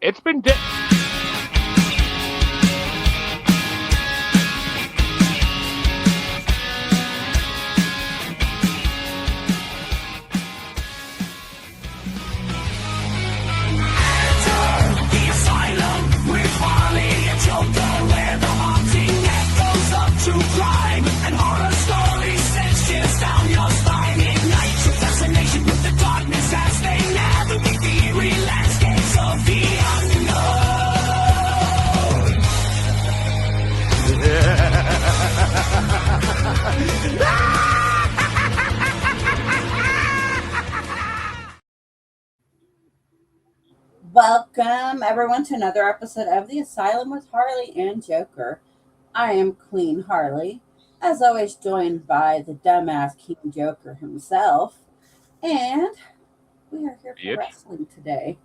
It's been The Asylum with Harley and Joker, where the haunting echoes up true crime and horror stories send shivers down your spine. Ignite your fascination with the darkness as they navigate the eerie landscapes of the Welcome, everyone, to another episode of The Asylum with Harley and Joker. I am Queen Harley, as always, joined by the dumbass King Joker himself. And we are here for wrestling today.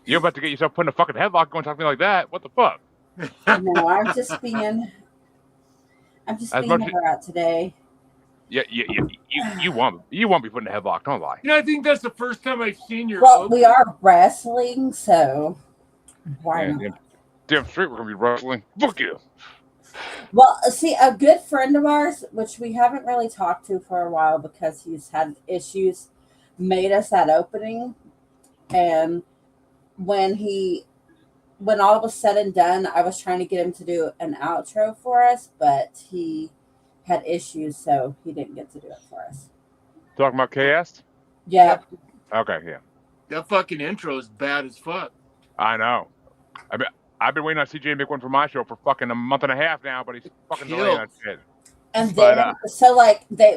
You're about to get yourself put in a fucking headlock going something like that. What the fuck? No, I'm just being her out today. Yeah, you won't be put in a headlock, don't lie. You know, I think that's the first time I've seen your. Well, we are wrestling, so why not? Damn straight we're gonna be wrestling. Fuck you. Well, see, a good friend of ours, which we haven't really talked to for a while because he's had issues, made us that opening. And when all was said and done, I was trying to get him to do an outro for us, but he had issues, so he didn't get to do it for us. Talking about KS? Yeah. Okay, yeah. That fucking intro is bad as fuck. I know. I've been waiting on CJ to make one for my show for fucking a month and a half now, but he's fucking delaying that shit. And then,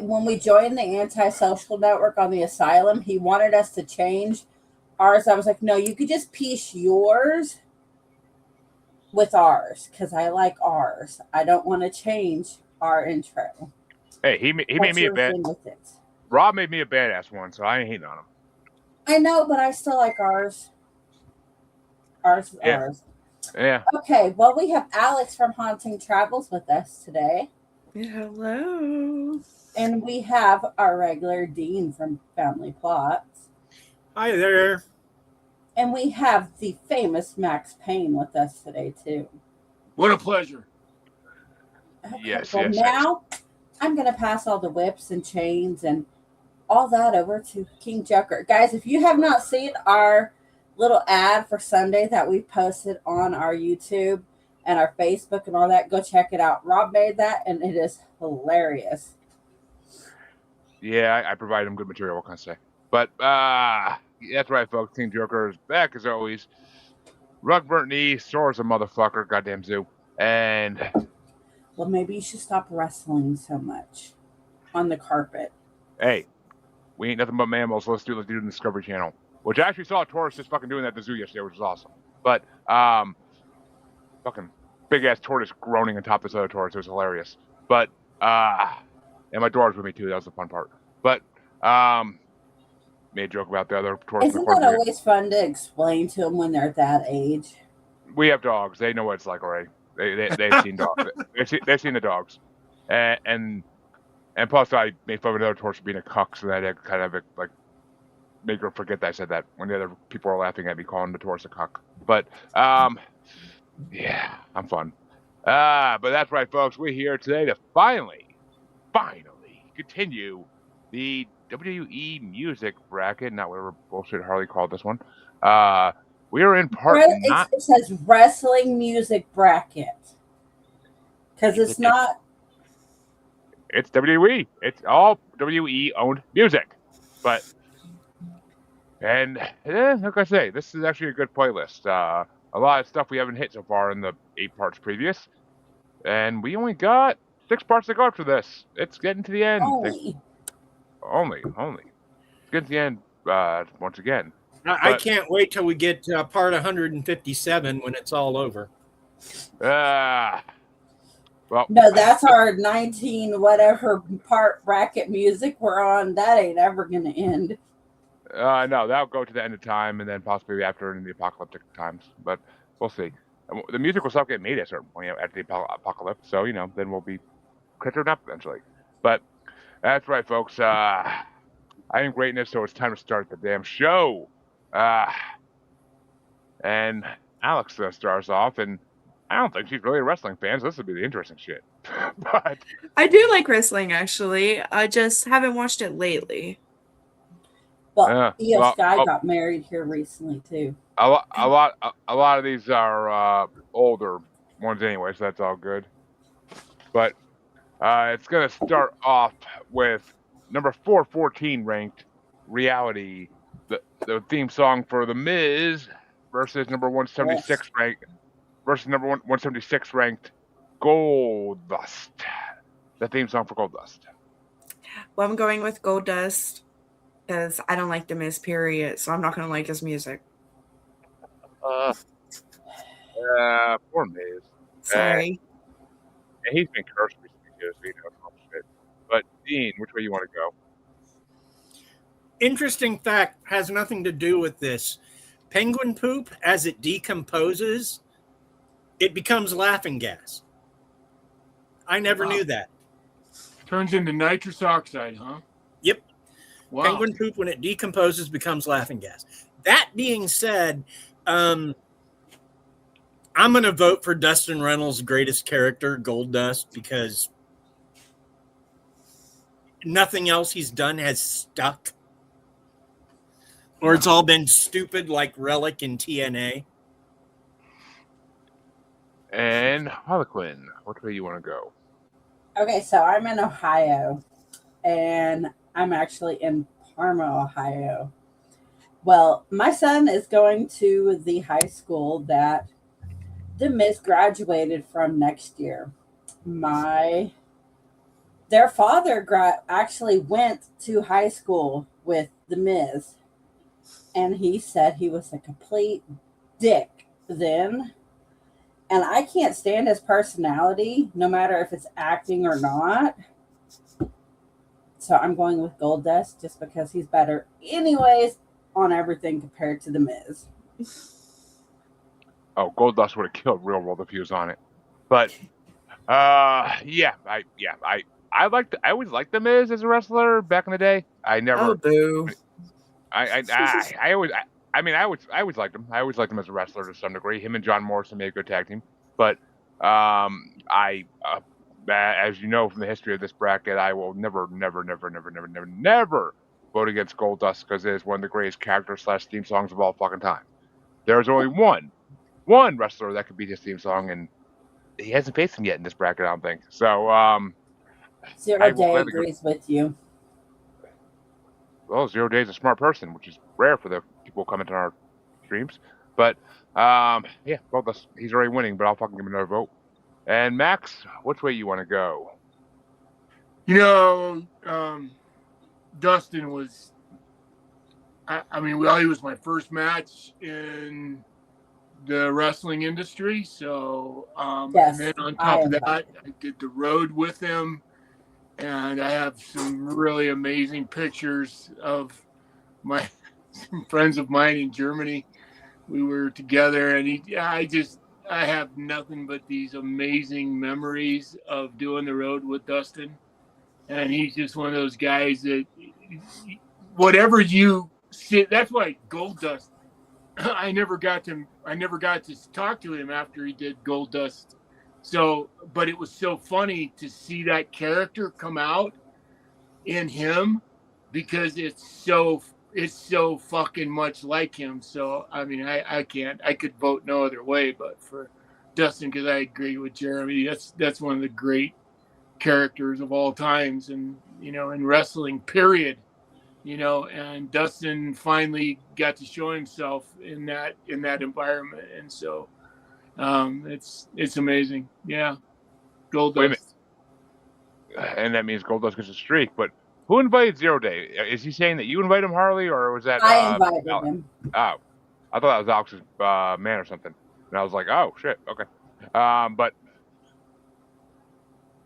when we joined the Antisocial Network on the Asylum, he wanted us to change ours. I was like, no, you could just piece yours with ours, because I like ours. I don't want to change our intro. Hey, he made me a bad. Rob made me a badass one, so I ain't hating on him. I know, but I still like ours. Ours. Yeah. Okay, well, we have Alyx from Haunting Travels with us today. Hello. And we have our regular Dean from Family Plots. Hi there. And we have the famous Max Payne with us today, too. What a pleasure. Okay, yes. Now, I'm going to pass all the whips and chains and all that over to King Joker. Guys, if you have not seen our little ad for Sunday that we posted on our YouTube and our Facebook and all that, go check it out. Rob made that, and it is hilarious. Yeah, I provide him good material, what can I say? But, that's right, folks. King Joker is back, as always. Rug burnt knee, sore as a motherfucker, goddamn zoo. And... well, maybe you should stop wrestling so much on the carpet. Hey, we ain't nothing but mammals. Let's do it on the Discovery Channel. Which I actually saw a tortoise just fucking doing that at the zoo yesterday, which was awesome. But, fucking big-ass tortoise groaning on top of this other tortoise. It was hilarious. But, and my daughter's with me, too. That was the fun part. But, made a joke about the other tortoise. Isn't that always fun to explain to them when they're that age? We have dogs. They know what it's like already. They've seen dogs. They've seen the dogs. And plus, I made fun of another tortoise being a cuck, so that kind of, like, make her forget that I said that when the other people were laughing at me calling the tortoise a cuck. But, yeah, I'm fun. But that's right, folks. We're here today to finally continue the WWE music bracket, not whatever bullshit Harley called this one. We are in part. It says wrestling music bracket because it's not. It's WWE. It's all WWE owned music, but like I say, this is actually a good playlist. A lot of stuff we haven't hit so far in the 8 parts previous, and we only got 6 parts to go after this. It's getting to the end. Only. It's getting to the end once again. I can't wait till we get to part 157 when it's all over. Well, no, that's our 19 whatever part bracket music we're on. That ain't ever going to end. No, that'll go to the end of time and then possibly after in the apocalyptic times. But we'll see. The music will stop getting made at a certain point after the apocalypse. So, then we'll be crittered up eventually. But that's right, folks. I am greatness, so it's time to start the damn show. And Alyx stars off, and I don't think she's really a wrestling fan, so this would be the interesting shit. But I do like wrestling, actually. I just haven't watched it lately. Well, Io well, Sky got married here recently too. a lot of these are older ones anyway, so that's all good. But it's gonna start off with number 414 ranked Reality, the theme song for The Miz versus number 176 ranked versus number 176 ranked Gold Dust. The theme song for Gold Dust. Well, I'm going with Gold Dust because I don't like The Miz, period. So I'm not going to like his music. Poor Miz. Sorry. And he's been cursed recently too, so you know some shit. But Dean, which way you want to go? Interesting fact has nothing to do with this. Penguin poop, as it decomposes, it becomes laughing gas. I never knew that. Turns into nitrous oxide, huh? Yep. Wow. Penguin poop, when it decomposes, becomes laughing gas. That being said, I'm going to vote for Dustin Reynolds' greatest character, Gold Dust, because nothing else he's done has stuck. Or it's all been stupid like Relic and TNA. And Harley Quinn, which way you want to go? Okay, so I'm in Ohio, and I'm actually in Parma, Ohio. Well, my son is going to the high school that The Miz graduated from next year. Their father actually went to high school with The Miz, and he said he was a complete dick then. And I can't stand his personality, no matter if it's acting or not. So I'm going with Gold Dust just because he's better, anyways, on everything compared to The Miz. Oh, Gold Dust would have killed Real World if he was on it. But I always liked The Miz as a wrestler back in the day. I never. Oh, boo. I always liked him. I always liked him as a wrestler to some degree. Him and John Morrison made a good tag team. But as you know from the history of this bracket, I will never vote against Gold Dust because it is one of the greatest character / theme songs of all fucking time. There's only one wrestler that could beat his theme song, and he hasn't faced him yet in this bracket, I don't think. So Zero Day agrees with you. Well, Zero Day is a smart person, which is rare for the people commenting on our streams. But yeah, well, he's already winning, but I'll fucking give him another vote. And Max, which way you want to go? You know, Dustin was. He was my first match in the wrestling industry. So, Yes, and then on top of that, I did the road with him. And I have some really amazing pictures of some friends of mine in Germany. We were together, and I have nothing but these amazing memories of doing the road with Dustin. And he's just one of those guys that whatever you see, that's why Gold Dust. I never got to talk to him after he did Gold Dust. So, but it was so funny to see that character come out in him because it's so fucking much like him. So, I could vote no other way, but for Dustin, because I agree with Jeremy, that's one of the great characters of all times, and in wrestling, period. And Dustin finally got to show himself in that environment, and so. It's amazing. Yeah. Gold Dust. And that means Gold Dust gets a streak. But who invited Zero Day? Is he saying that you invited him, Harley, or was that I invited him? Oh, I thought that was Alex's man or something. And I was like, oh shit, okay. But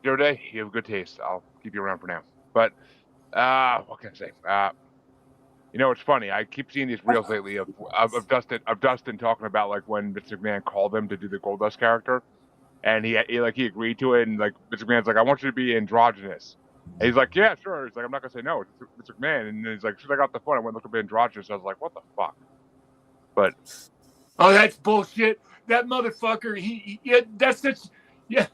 Zero Day, you have good taste. I'll keep you around for now. But what can I say? It's funny. I keep seeing these reels lately of Dustin talking about like when Vince McMahon called him to do the Gold Dust character, and he agreed to it, and like Vince McMahon's like, I want you to be androgynous. And he's like, yeah, sure. He's like, I'm not gonna say no. It's Vince McMahon, and then he's like, as soon as I got the phone, I went look a bit androgynous. I was like, what the fuck? But Oh, that's bullshit. That motherfucker. Yeah, that's such. Yeah,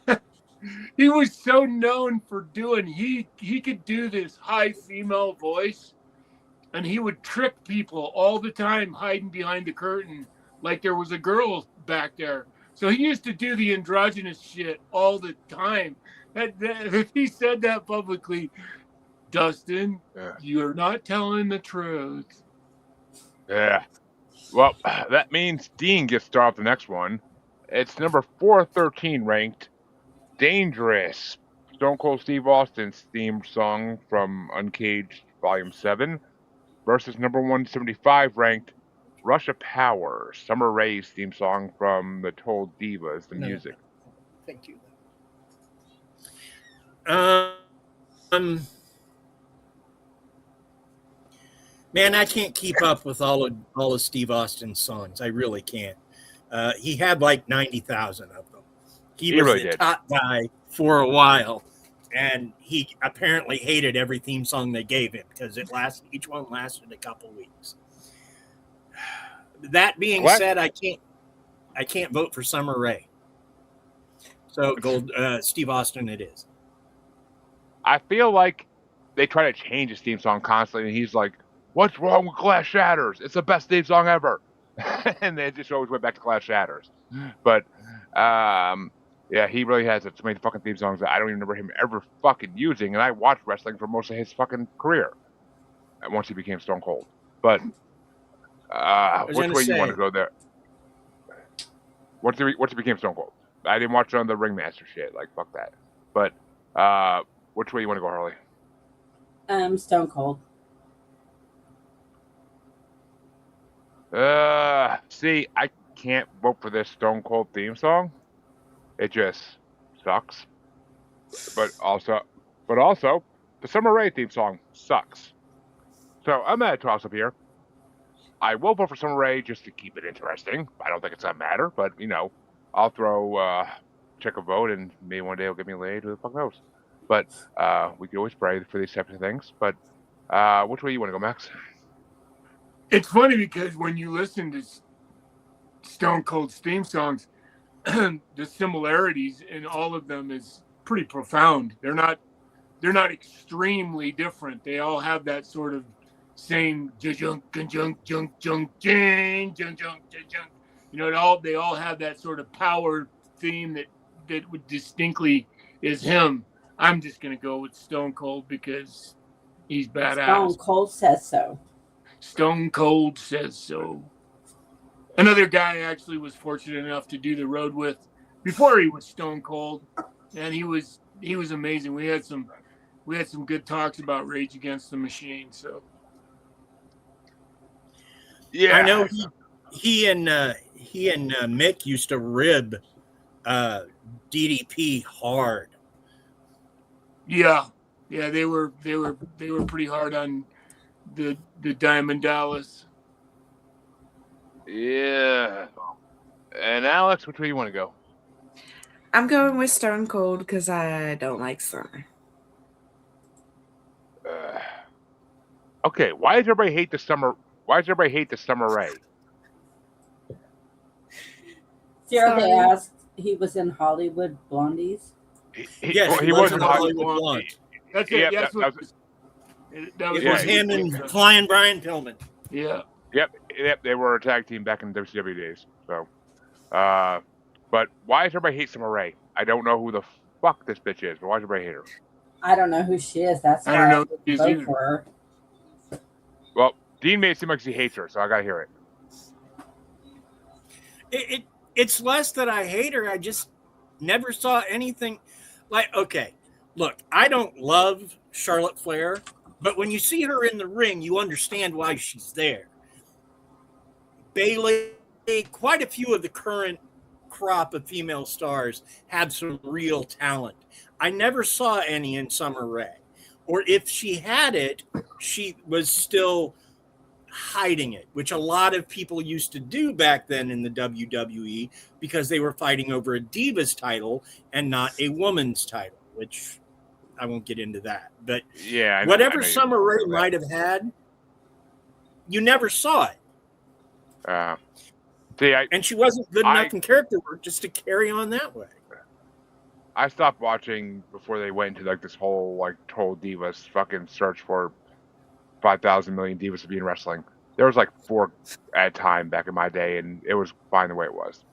he was so known for doing. He could do this high female voice, and he would trick people all the time, hiding behind the curtain like there was a girl back there. So he used to do the androgynous shit all the time. If he said that publicly, Dustin, Yeah. you're not telling the truth. Yeah. Well, that means Dean gets to start off the next one. It's number 413 ranked Dangerous. Stone Cold Steve Austin's theme song from Uncaged Volume 7 versus number 175 ranked Rush of Power, Summer Rae's theme song from The Told Divas, the No. music. Thank you. Man, I can't keep up with all of Steve Austin's songs. I really can't. He had like 90,000 of them. He was really the did. top guy for a while, and he apparently hated every theme song they gave him because each one lasted a couple weeks. That being What? said, I can't vote for Summer Rae. So Steve Austin it is. I feel like they try to change his theme song constantly, and he's like, "What's wrong with Glass Shatters? It's the best theme song ever." And they just always went back to Glass Shatters. But yeah, he really has so many fucking theme songs that I don't even remember him ever fucking using. And I watched wrestling for most of his fucking career once he became Stone Cold. But which way you want to go there? Once he became Stone Cold, I didn't watch on the Ringmaster shit. Like fuck that. But which way you want to go, Harley? Stone Cold. See, I can't vote for this Stone Cold theme song. It just sucks. But also, the Summer Rae theme song sucks. So I'm at a toss up here. I will vote for Summer Rae just to keep it interesting. I don't think it's gonna matter, but I'll throw check a vote, and maybe one day it'll get me laid. Who the fuck knows? But we can always pray for these types of things. But which way you want to go, Max? It's funny because when you listen to Stone Cold's theme songs, the similarities in all of them is pretty profound. They're not extremely different. They all have that sort of same junk junk junk junk junk junk junk. They all have that sort of power theme that would distinctly is him. I'm just gonna go with Stone Cold because he's badass. Stone Cold says so. Stone Cold says so. Another guy I actually was fortunate enough to do the road with before he was Stone Cold, and he was amazing. We had some good talks about Rage Against the Machine. So yeah, I know he and Mick used to rib DDP hard. Yeah, they were pretty hard on the Diamond Dallas. Yeah. And Alyx, which way you want to go? I'm going with Stone Cold because I don't like Summer. Okay, why does everybody hate the Summer? Why does everybody hate the Summer Rae? Sarah, they asked, he was in Hollywood Blondies. Yes, he was in Hollywood. Blonde. That's it. Yeah, That was It was him and Flying Brian Pillman. Yeah. Yep, they were a tag team back in WCW days. So, but why does everybody hate Summer Rae? I don't know who the fuck this bitch is, but why does everybody hate her? I don't know who she is. That's why I don't know who I she is vote either. for her. Well, Dean made it seem like he hates her, so I gotta hear it. It's less that I hate her. I just never saw anything like. Okay, look, I don't love Charlotte Flair, but when you see her in the ring, you understand why she's there. Bayley, quite a few of the current crop of female stars have some real talent. I never saw any in Summer Rae, or if she had it, she was still hiding it, which a lot of people used to do back then in the WWE because they were fighting over a Divas title and not a woman's title, which I won't get into that. But Yeah, whatever Summer Rae might have had, you never saw it. See, And she wasn't good enough in character work just to carry on that way. I stopped watching before they went into like this whole like total divas fucking search for 5,000 million divas to be in wrestling. There was like 4 at a time back in my day, and it was fine the way it was.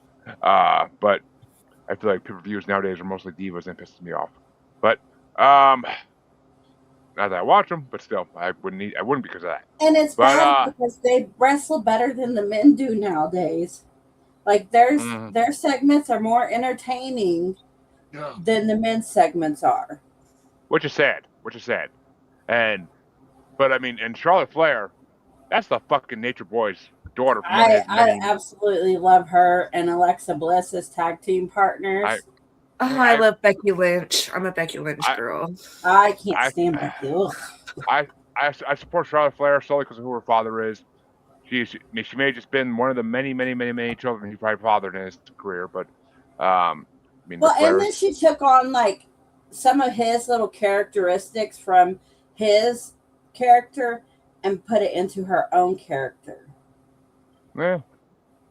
But I feel like pay-per-views nowadays are mostly divas, and it pisses me off. But not that I watch them, but still, I wouldn't because of that. And it's bad because they wrestle better than the men do nowadays. Like their segments are more entertaining than the men's segments are. Which is sad. But I mean, and Charlotte Flair, that's the fucking Nature Boy's daughter. I absolutely love her and Alexa Bliss as tag team partners. I love Becky Lynch. I'm a Becky Lynch girl. I can't stand Becky. I support Charlotte Flair solely because of who her father is. She may have just been one of the many children he probably fathered in his career, but I mean, and then she took on like some of his little characteristics from his character and put it into her own character. Yeah,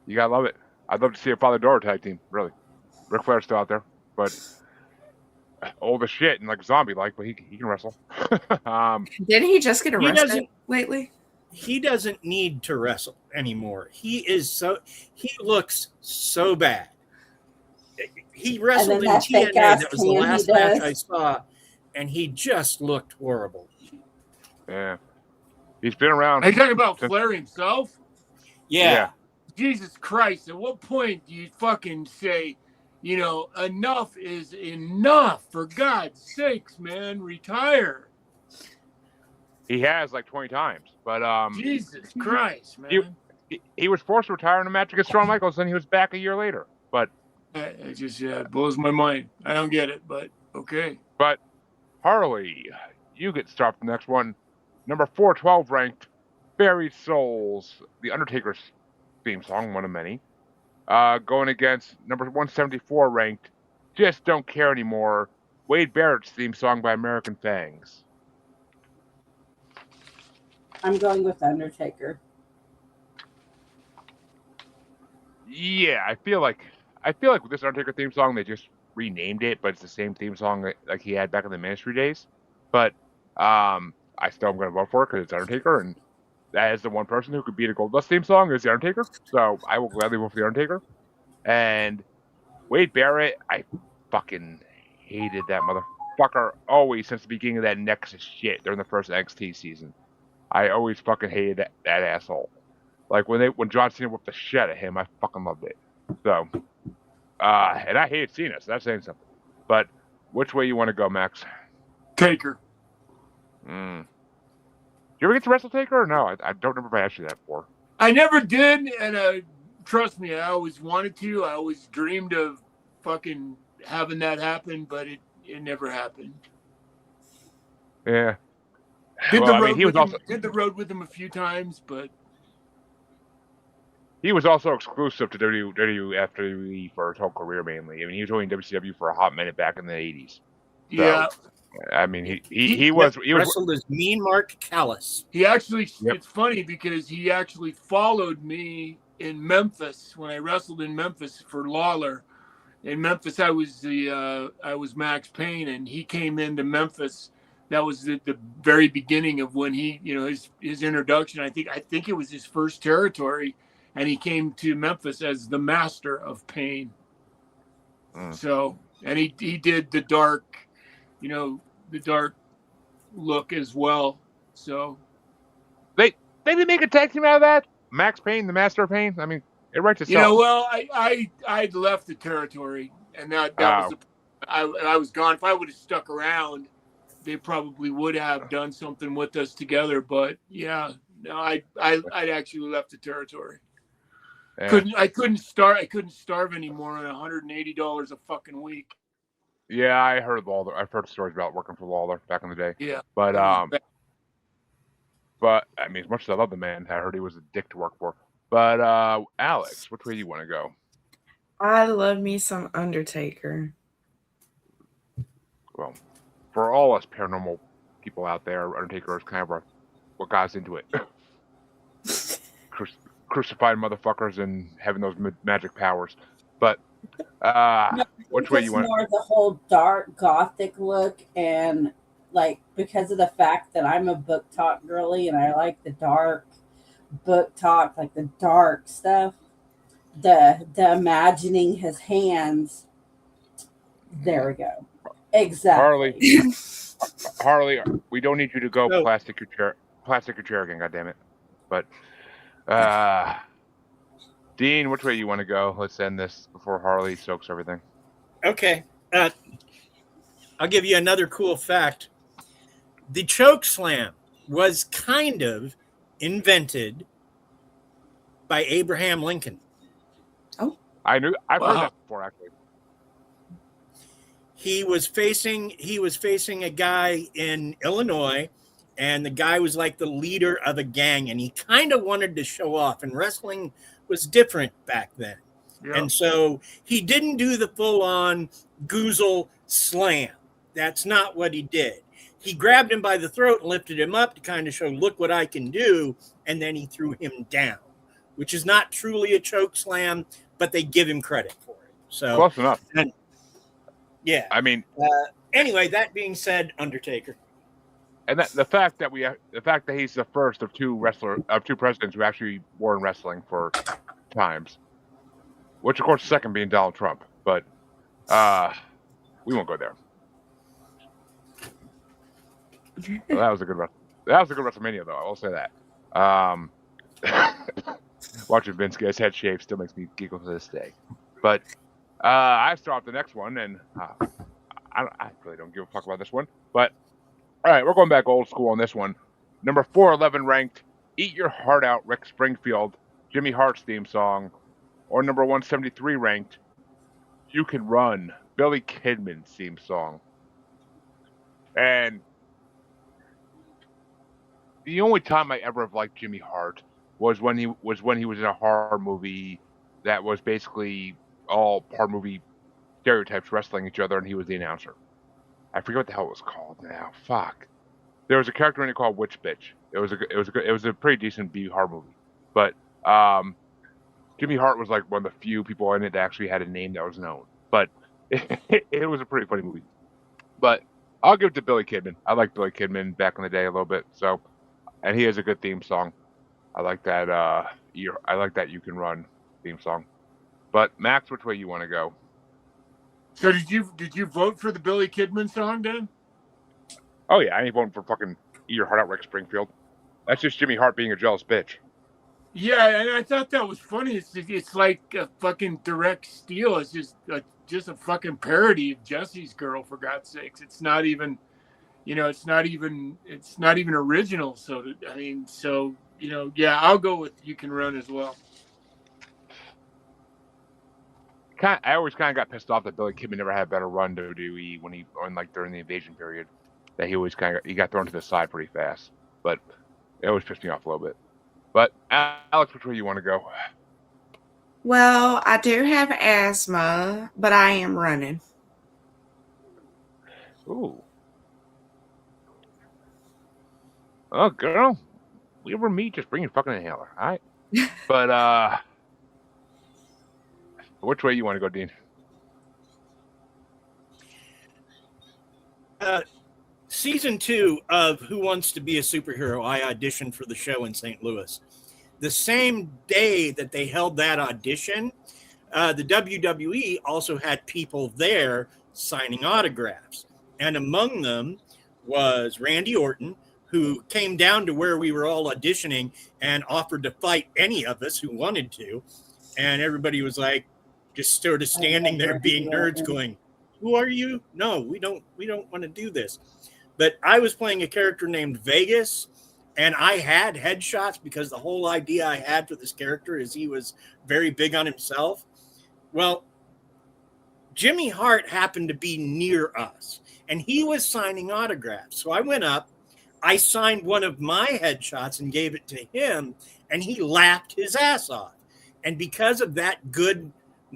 you gotta love it. I'd love to see a father-daughter tag team. Really, Ric Flair's still out there, but old as shit and like zombie like, but he can wrestle. Didn't he just get arrested lately? He doesn't need to wrestle anymore. He looks so bad. He wrestled in TNA. That was the last match I saw, and he just looked horrible. Yeah, he's been around. Are you talking about Flair himself? Yeah. Jesus Christ! At what point do you fucking say, enough is enough? For God's sakes, man, retire. He has like 20 times, but Jesus Christ, man. He was forced to retire in a match against Shawn Michaels, and he was back a year later. But it just it blows my mind. I don't get it, but okay. But Harley, you get started for the next one. Number 412 ranked, Buried Souls, The Undertaker's theme song, one of many. Going against number 174 ranked, Just Don't Care Anymore, Wade Barrett's theme song by American Fangs. I'm going with Undertaker. Yeah, I feel like with this Undertaker theme song, they just renamed it, but it's the same theme song like he had back in the Ministry days. But I still am going to vote for it because it's Undertaker, and that is the one person who could beat a Goldust theme song is the Undertaker. So I will gladly vote for the Undertaker. And Wade Barrett, I fucking hated that motherfucker always since the beginning of that Nexus shit during the first NXT season. I always fucking hated that asshole. Like when John Cena whipped the shit out of him, I fucking loved it. So, and I hated Cena, so that's saying something. But which way you want to go, Max? Taker. You ever get to wrestle Taker or no? I don't remember if I asked you that before. I never did, and trust me, I always wanted to. I always dreamed of fucking having that happen, but it never happened. Yeah. Did the road with him a few times, but he was also exclusive to WWE for his whole career mainly. I mean, he was only in WCW for a hot minute back in the 80s. So, yeah. I mean, he wrestled as Mean Mark Callis. He actually, It's funny because he actually followed me in Memphis when I wrestled in Memphis for Lawler. In Memphis, I was Max Payne, and he came into Memphis. That was the very beginning of when he, his introduction. I think it was his first territory, and he came to Memphis as the Master of Pain. So, and he did the dark, the dark look as well. So they didn't make a tag team out of that. Max Payne, the Master of Pain. I mean, it writes itself. Well, I'd left the territory, and that was I was gone. If I would have stuck around, they probably would have done something with us together. But I'd actually left the territory. Yeah. I couldn't starve anymore on $180 a fucking week. Yeah, I've heard stories about working for Lawler back in the day. Yeah. But I mean, as much as I love the man, I heard he was a dick to work for. But Alyx, which way do you want to go? I love me some Undertaker. Well, for all us paranormal people out there, Undertaker is kind of what got us into it. crucifying motherfuckers and having those magic powers. But No, which way you it's want? more the whole dark gothic look, and like because of the fact that I'm a book talk girly and I like the dark book talk, like the dark stuff. The imagining his hands. There we go. Exactly. Harley, we don't need you to go So- plastic your chair again. God damn it! But Dean, which way you want to go? Let's end this before Harley soaks everything. Okay. I'll give you another cool fact. The choke slam was kind of invented by Abraham Lincoln. I've heard Wow. that before actually. He was facing a guy in Illinois, and the guy was like the leader of a gang, and he kind of wanted to show off, and wrestling was different back then. Yeah. And so he didn't do the full-on goozle slam. That's not what he did. He grabbed him by the throat and lifted him up to kind of show, look what I can do, and then he threw him down, which is not truly a choke slam, but they give him credit for it. So Close enough. yeah. I mean, Anyway, that being said, Undertaker. and the fact that he's the first of two presidents who actually were in wrestling for times, which of course the second being Donald Trump. But we won't go there. Well, that was a good WrestleMania, though. I will say that. Watching Vince get his head shaved still makes me giggle to this day. But I start off the next one, and I really don't give a fuck about this one. But all right, we're going back old school on this one. Number 411 ranked, "Eat Your Heart Out," Rick Springfield, Jimmy Hart's theme song, or number 173 ranked, "You Can Run," Billy Kidman's theme song. And the only time I ever have liked Jimmy Hart was when he was in a horror movie that was basically all horror movie stereotypes wrestling each other, and he was the announcer. I forget what the hell it was called now. Fuck. There was a character in it called Witch Bitch. It was a pretty decent B horror movie, but Jimmy Hart was like one of the few people in it that actually had a name that was known. But it was a pretty funny movie. But I'll give it to Billy Kidman. I like Billy Kidman back in the day a little bit. So, and he has a good theme song. I like that. I like that "You Can Run" theme song. But Max, which way you want to go? So did you vote for the Billy Kidman song, Dan? Oh yeah, I ain't voting for fucking "Eat Your Heart Out," Rick Springfield. That's just Jimmy Hart being a jealous bitch. Yeah, and I thought that was funny. It's like a fucking direct steal. It's just a fucking parody of Jesse's Girl, for God's sakes. It's not even, it's not even original. So yeah, I'll go with "You Can Run" as well. I always kind of got pissed off that Billy Kidman never had a better run to WWE during the invasion period. That he always he got thrown to the side pretty fast. But it always pissed me off a little bit. But Alex, which way you want to go? Well, I do have asthma, but I am running. Ooh. Oh, girl. We ever meet, just bring your fucking inhaler, all right? But which way you want to go, Dean? Season 2 of Who Wants to Be a Superhero, I auditioned for the show in St. Louis. The same day that they held that audition, the WWE also had people there signing autographs. And among them was Randy Orton, who came down to where we were all auditioning and offered to fight any of us who wanted to. And everybody was like, just sort of standing there being nerds going, "Who are you? No, we don't want to do this." But I was playing a character named Vegas, and I had headshots because the whole idea I had for this character is he was very big on himself. Well, Jimmy Hart happened to be near us, and he was signing autographs. So I went up, I signed one of my headshots and gave it to him, and he laughed his ass off. And because of that good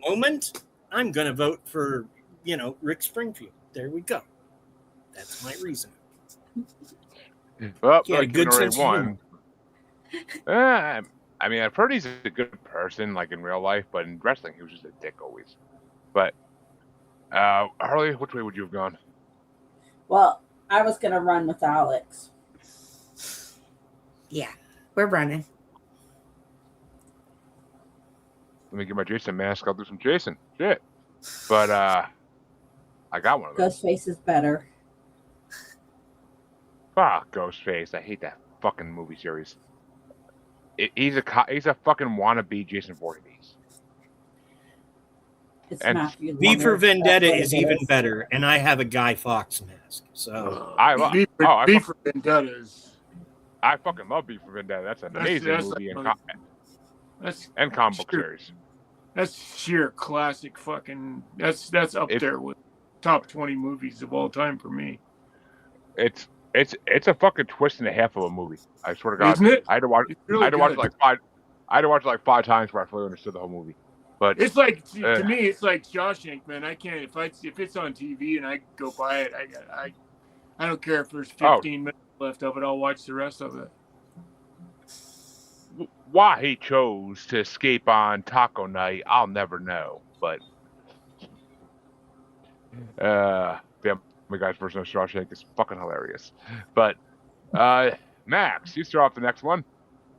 moment, I'm going to vote for, Rick Springfield. There we go. That's my reason. Well, He had a good Kidman already sense of humor. won. I mean, I've heard he's a good person, like in real life, but in wrestling, he was just a dick always. But Harley, which way would you have gone? Well, I was gonna run with Alyx. Yeah, we're running. Let me get my Jason mask. I'll do some Jason. Shit. But I got one of those. Ghostface is better. Fuck Ghostface. I hate that fucking movie series. He's a fucking wannabe Jason Voorhees. It's And Matthew V for Lillard. That's Vendetta what is it even is. better, and I have a Guy Fawkes mask. So V for Vendetta is I fucking love V for Vendetta. That's an amazing movie and comic book series. That's sheer classic fucking. That's up there with top 20 movies of all time for me. It's a fucking twist and a half of a movie. I swear to God. Isn't it? I had to watch. Really I had to watch good. it like five. I had to watch it like 5 times before I fully understood the whole movie. But It's like to me, it's like Shawshank, man. I can't if it's on TV and I go by it, I don't care if there's 15 minutes left of it. I'll watch the rest of it. why he chose to escape on Taco Night, I'll never know. But Family Guy's version of Shawshank is fucking hilarious. But Max, you start off the next one.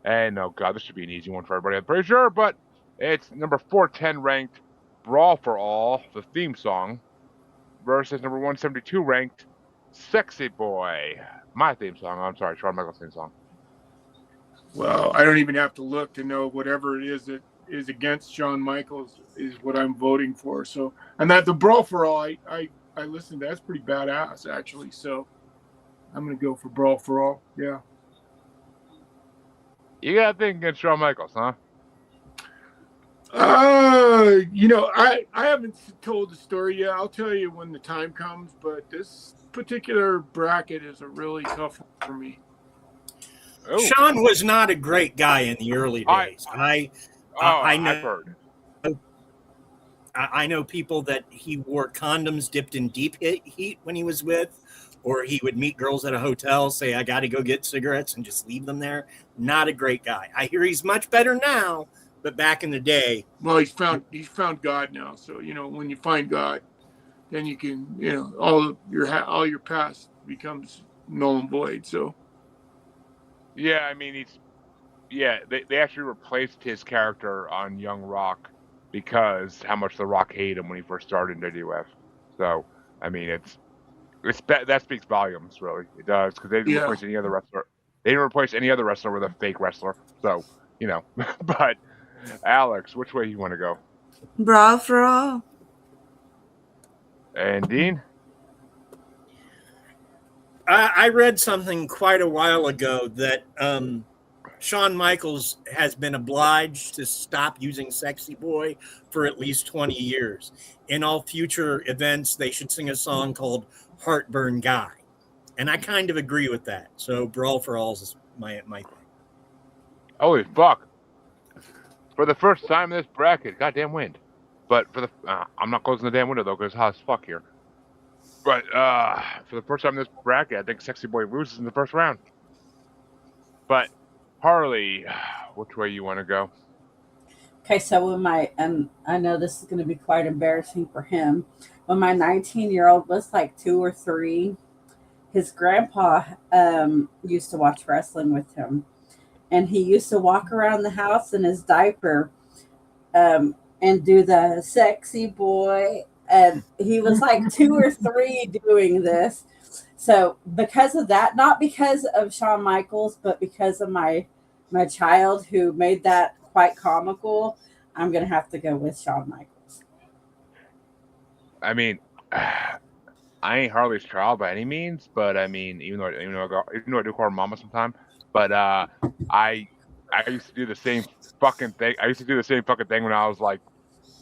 And oh god, this should be an easy one for everybody, I'm pretty sure. But it's number 410 ranked Brawl for All, the theme song, versus number 172 ranked Sexy Boy, my theme song. I'm sorry, Shawn Michaels' theme song. Well, I don't even have to look to know whatever it is that is against Shawn Michaels is what I'm voting for. So, and that the Brawl for All, I listened to. That's pretty badass, actually. So, I'm gonna go for Brawl for All. Yeah. You got a thing against Shawn Michaels, huh? I haven't told the story yet. I'll tell you when the time comes. But this particular bracket is a really tough one for me. Oh. Shawn was not a great guy in the early days. I know. I've heard. I know people that he wore condoms dipped in deep heat when he was with, or he would meet girls at a hotel, say, I got to go get cigarettes and just leave them there. Not a great guy. I hear he's much better now, but back in the day. Well, he's found God now. So, when you find God, then you can, all your past becomes null and void. So. Yeah, I mean, they actually replaced his character on Young Rock because how much The Rock hated him when he first started in WWF. So, I mean, that speaks volumes, really. It does, because they didn't replace any other wrestler. They didn't replace any other wrestler with a fake wrestler. So, But, Alyx, which way you want to go? Brawl for All. And Dean? I read something quite a while ago that Shawn Michaels has been obliged to stop using Sexy Boy for at least 20 years. In all future events, they should sing a song called Heartburn Guy. And I kind of agree with that. So Brawl for All is my thing. Holy fuck. For the first time in this bracket, goddamn wind. But I'm not closing the damn window, though, because it's hot as fuck here. But for the first time in this bracket, I think Sexy Boy loses in the first round. But Harley, which way you want to go? Okay, so and I know this is going to be quite embarrassing for him. When my 19-year-old was like 2 or 3, his grandpa used to watch wrestling with him. And he used to walk around the house in his diaper and do the Sexy Boy. And he was like 2 or 3 doing this. So because of that, not because of Shawn Michaels, but because of my child who made that quite comical, I'm going to have to go with Shawn Michaels. I mean, I ain't Harley's child by any means, but I mean, even though I do call her mama sometimes, but I used to do the same fucking thing. I used to do the same fucking thing when I was like,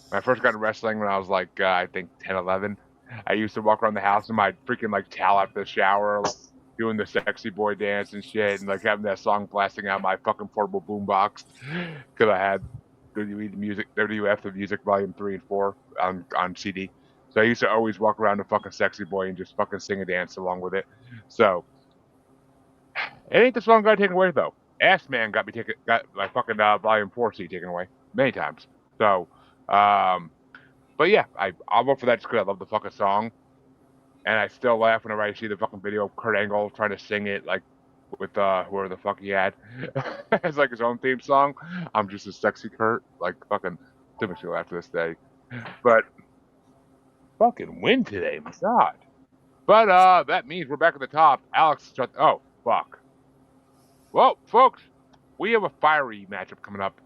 when I first got into wrestling, when I was like, I think 10, 11. I used to walk around the house in my freaking like towel after the shower, like, doing the Sexy Boy dance and shit, and like having that song blasting out my fucking portable boombox because I had WWF the Music Volume 3 and 4 on CD. So I used to always walk around the fucking Sexy Boy and just fucking sing and dance along with it. So it ain't the song got taken away though. Ass Man got my fucking volume 4 CD taken away many times. So, but yeah, I'll vote for that just because I love the fucking song, and I still laugh whenever I see the fucking video of Kurt Angle trying to sing it like with whoever the fuck he had as like his own theme song. I'm just a sexy Kurt, like fucking still makes me laugh to this day. But fucking win today, my god. But that means we're back at the top. Alyx, oh fuck. Well, folks, we have a fiery matchup coming up.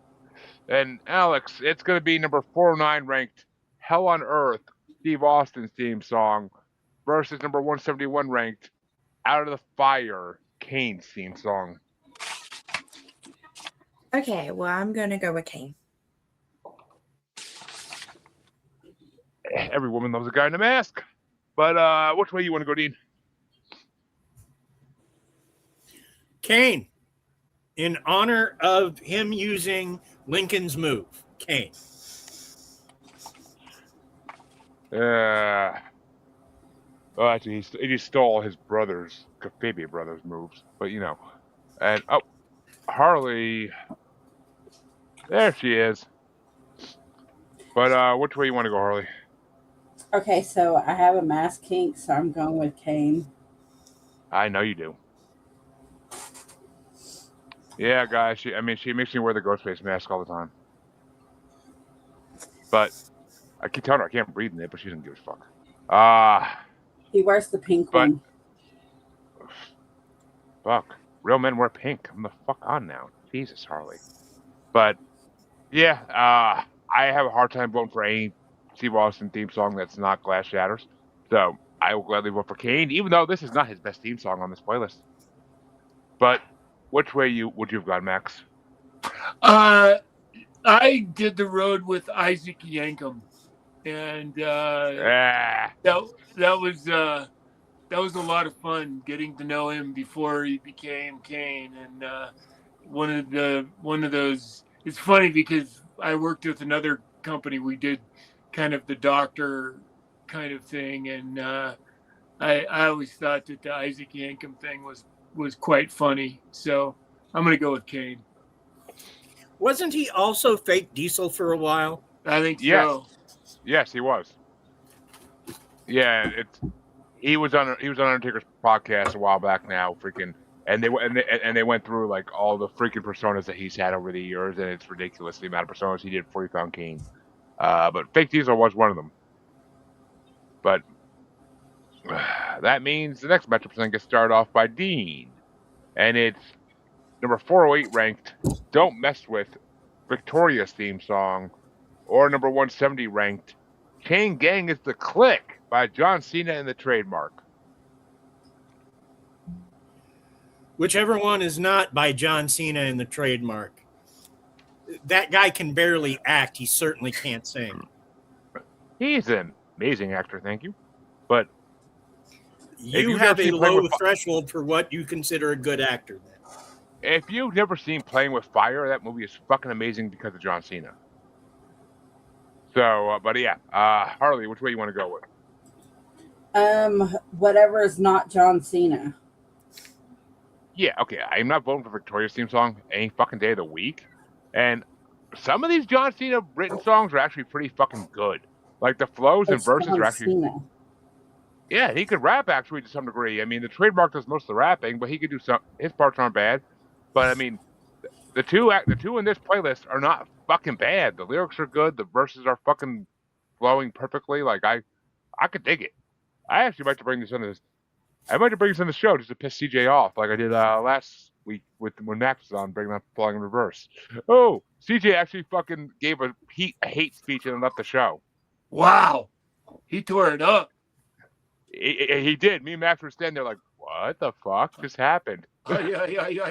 And Alyx, it's going to be number 409 ranked Hell on Earth, Steve Austin's theme song, versus number 171 ranked Out of the Fire, Kane's theme song. Okay, well, I'm going to go with Kane. Every woman loves a guy in a mask. But which way you want to go, Dean? Kane, in honor of him using Lincoln's move. Kane. Well, actually, he just stole his brother's, Fabian brother's moves. But, you know. And, oh, Harley. There she is. But which way you want to go, Harley? Okay, so I have a mask kink, so I'm going with Kane. I know you do. Yeah, guys. She makes me wear the Ghostface mask all the time. But I keep telling her I can't breathe in it, but she doesn't give a fuck. He wears the pink but one. Fuck. Real men wear pink. I'm the fuck on now. Jesus, Harley. But yeah, I have a hard time voting for any Steve Austin theme song that's not Glass Shatters. So I will gladly vote for Kane, even though this is not his best theme song on this playlist. But which way would you have gone, Max? I did the road with Isaac Yankem, and that was a lot of fun getting to know him before he became Kane. And one of those. It's funny because I worked with another company. We did kind of the doctor kind of thing, and I always thought that the Isaac Yankem thing was quite funny. So I'm going to go with Kane. Wasn't he also fake Diesel for a while? I think Yes. so. Yes, he was. Yeah, he was on Undertaker's podcast a while back now, freaking, and they went through like all the freaking personas that he's had over the years, and it's ridiculous the amount of personas he did before he found Kane. But Fake Diesel was one of them. But that means the next matchup is going to get started off by Dean, and it's number 408 ranked Don't Mess With, Victoria's theme song, or number 170 ranked Chain Gang is the Click by John Cena and the Trademark. Whichever one is not by John Cena and the Trademark. That guy can barely act. He certainly can't sing. He's an amazing actor, thank you. But you have a low threshold for what you consider a good actor. Then, if you've never seen Playing with Fire, that movie is fucking amazing because of John Cena. So, but yeah, Harley, which way you want to go with? Whatever is not John Cena. Yeah, okay. I'm not voting for Victoria's theme song any fucking day of the week. And some of these John Cena written songs are actually pretty fucking good. Like the flows and verses John are actually. Cena. Yeah, he could rap actually to some degree. I mean, the Trademark does most of the rapping, but he could do some. His parts aren't bad. But I mean, the two in this playlist are not fucking bad. The lyrics are good. The verses are fucking flowing perfectly. Like I could dig it. I actually might bring this on this. I might bring this on the show just to piss CJ off, like I did last week when Max was on, bringing up Falling in Reverse. Oh, CJ actually fucking gave a hate speech and left the show. Wow, he tore it up. He did. Me and Max were standing there like, what the fuck just happened? Yeah.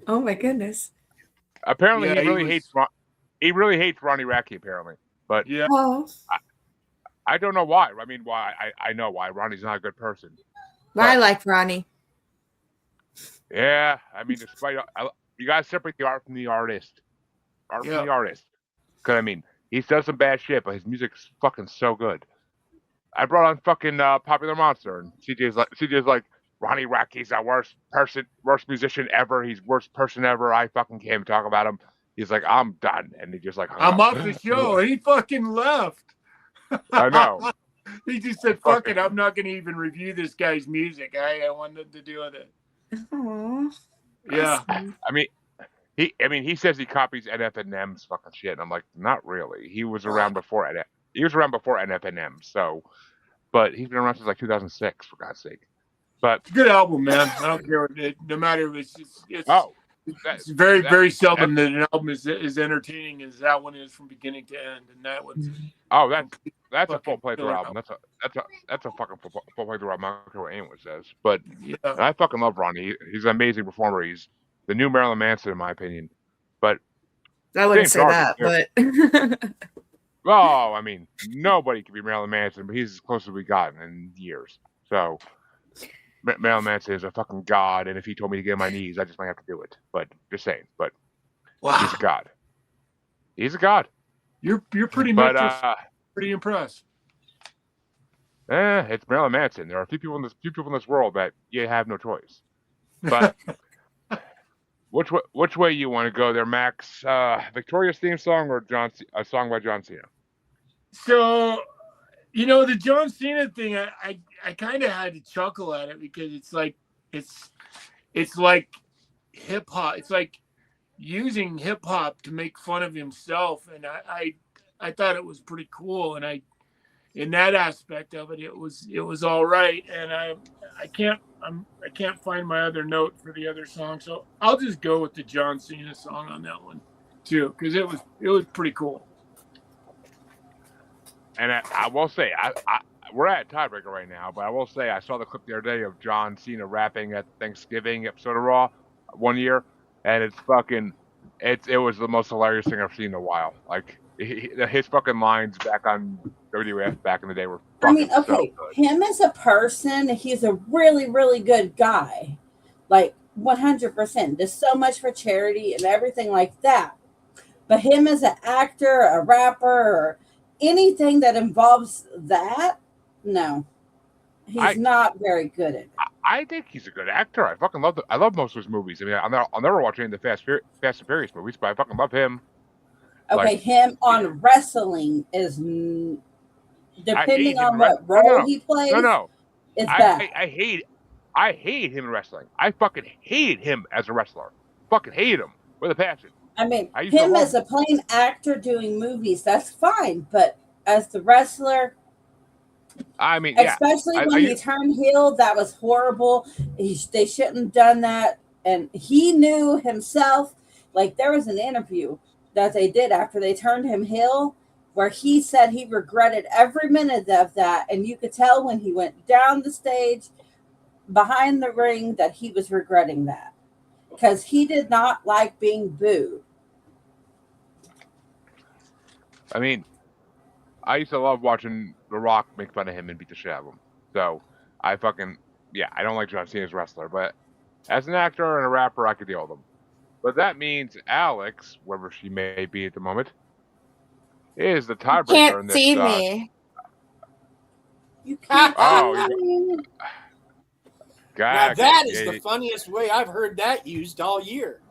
Oh my goodness. Apparently, Yeah, he really hates Ronnie Radke. Apparently, but Yeah. Oh, I don't know why. I mean, why? I know why. Ronnie's not a good person. I like Ronnie. Yeah, I mean, despite you gotta separate the art from the artist. From the artist. Because I mean, he does some bad shit, but his music's fucking so good. I brought on fucking Popular Monster, and CJ's like, Ronnie Racky's the worst musician ever. He's worst person ever. I fucking can't even talk about him. He's like, I'm done. And he just like hung I'm up. off the show. And he fucking left. I know. He just said, fuck it. I'm not going to even review this guy's music. I want nothing to do with it. Aww. Yeah. I mean, he says he copies NF&M's fucking shit. And I'm like, not really. He was around before NF. He was around before NF&M. So, but he's been around since like 2006, for God's sake. But it's a good album, man. I don't care. No matter if it's very, very seldom that an album is entertaining as that one is from beginning to end. And that one's that's a full playthrough album. That's a fucking full playthrough album. I don't care what anyone says. But I fucking love Ronnie. He's an amazing performer. He's the new Marilyn Manson, in my opinion. But I wouldn't say that, but well, I mean, nobody can be Marilyn Manson, but he's as close as we got in years. So Marilyn Manson is a fucking god, and if he told me to get on my knees, I just might have to do it. But just saying. But he's a god. He's a god. You're pretty much pretty impressed. It's Marilyn Manson. There are a few people in this world that you have no choice. But which way you want to go there, Max? Victoria's theme song or a song by John Cena? So, the John Cena thing, I kind of had to chuckle at it because it's like hip hop. It's like using hip hop to make fun of himself, and I thought it was pretty cool, and in that aspect of it, it was all right, and I can't find my other note for the other song, so I'll just go with the John Cena song on that one too, because it was pretty cool. And I will say, we're at a tiebreaker right now, but I will say I saw the clip the other day of John Cena rapping at Thanksgiving episode of Raw one year, and it was the most hilarious thing I've seen in a while. Like his fucking lines back on WWF back in the day were fucking so good. Him as a person, he's a really, really good guy. Like 100%. Does so much for charity and everything like that. But him as an actor, a rapper, or anything that involves that, no. He's not very good at it. I think he's a good actor. I fucking love most of his movies. I mean, I'll never watch any of the Fast and Furious movies, but I fucking love him. Okay, him on wrestling is, depending on what role he plays, it's bad. I hate him in wrestling. I fucking hate him as a wrestler. Fucking hate him with a passion. I mean, him as a plain actor doing movies, that's fine. But as the wrestler, I mean, especially when he turned heel, that was horrible. They shouldn't have done that. And he knew himself. Like, there was an interview that they did after they turned him heel where he said he regretted every minute of that. And you could tell when he went down the stage behind the ring that he was regretting that. Because he did not like being booed. I mean, I used to love watching The Rock make fun of him and beat the shit out of him. So, I don't like John Cena as a wrestler. But as an actor and a rapper, I could deal with him. But that means Alyx, wherever she may be at the moment, is the tiebreaker in this. You can't see me. You can't see me. Now that is the funniest way I've heard that used all year.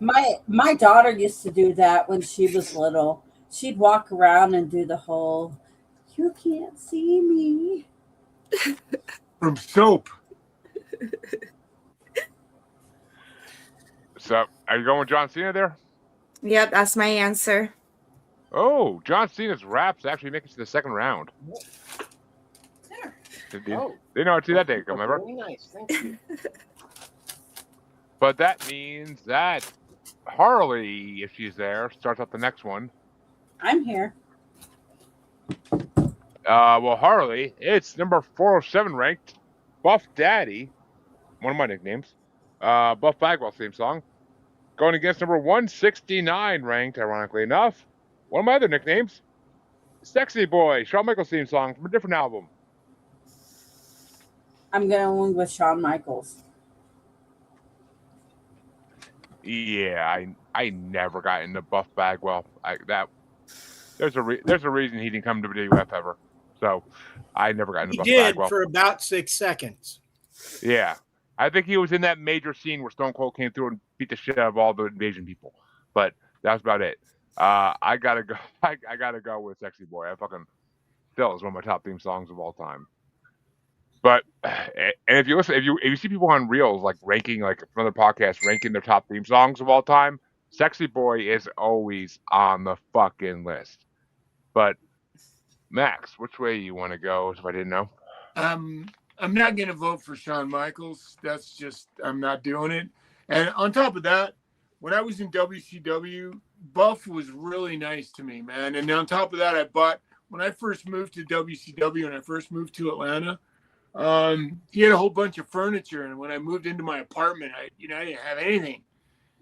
My daughter used to do that when she was little. She'd walk around and do the whole, "You can't see me." From Soap. So, are you going with John Cena there? Yep, that's my answer. Oh, John Cena's raps actually make it to the second round. Didn't know I'd see that day come, remember? Very nice, thank you. But that means that Harley, if she's there, starts out the next one. I'm here. Well, Harley, it's number 407 ranked. Buff Daddy, one of my nicknames. Buff Bagwell's theme song. Going against number 169 ranked, ironically enough. One of my other nicknames. Sexy Boy, Shawn Michaels theme song from a different album. I'm going with Shawn Michaels. Yeah, I never got into Buff Bagwell. There's a reason he didn't come to WWF ever. So I never got into Buff Bagwell. He did for about 6 seconds. Yeah. I think he was in that major scene where Stone Cold came through and beat the shit out of all the invasion people. But that's about it. I gotta go. I gotta go with "Sexy Boy." I fucking still is one of my top theme songs of all time. But and if you listen, if you see people on reels like ranking, like from other podcasts ranking their top theme songs of all time, "Sexy Boy" is always on the fucking list. But Max, which way you want to go? If I didn't know. I'm not going to vote for Shawn Michaels. That's just, I'm not doing it. And on top of that, when I was in WCW, Buff was really nice to me, man. And on top of that, when I first moved to WCW and I first moved to Atlanta, he had a whole bunch of furniture. And when I moved into my apartment, I didn't have anything.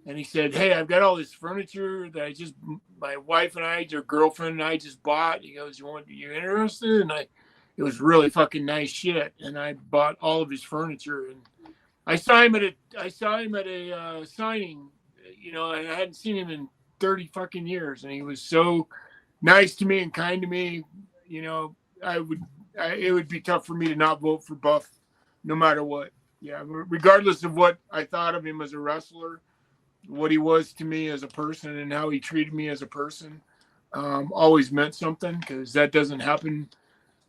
And he said, "Hey, I've got all this furniture that my wife and I, your girlfriend and I just bought." He goes, "You interested?" And it was really fucking nice shit. And I bought all of his furniture. And I saw him at a signing, and I hadn't seen him in 30 fucking years. And he was so nice to me and kind to me. It would be tough for me to not vote for Buff no matter what. Yeah, regardless of what I thought of him as a wrestler, what he was to me as a person and how he treated me as a person, always meant something, because that doesn't happen,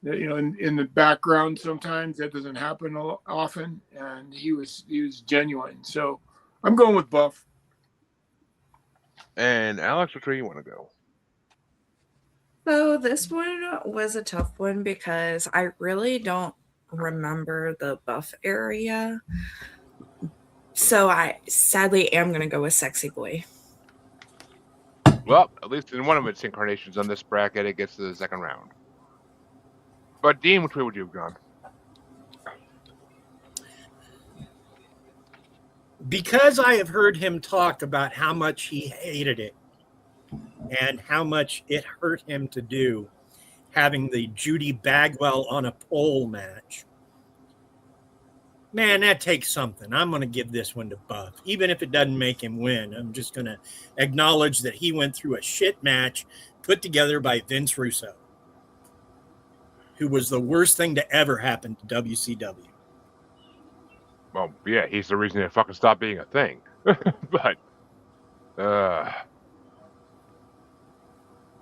in the background. Sometimes that doesn't happen often. And he was genuine. So I'm going with Buff. And Alex, which way you want to go? So this one was a tough one because I really don't remember the Buff area. So I sadly am going to go with Sexy Boy. Well, at least in one of its incarnations on this bracket, it gets to the second round. But Dean, which way would you have gone? Because I have heard him talk about how much he hated it and how much it hurt him to do having the Judy Bagwell on a pole match. Man, that takes something. I'm going to give this one to Buff. Even if it doesn't make him win, I'm just going to acknowledge that he went through a shit match put together by Vince Russo, who was the worst thing to ever happen to WCW. Well, yeah, he's the reason it fucking stopped being a thing.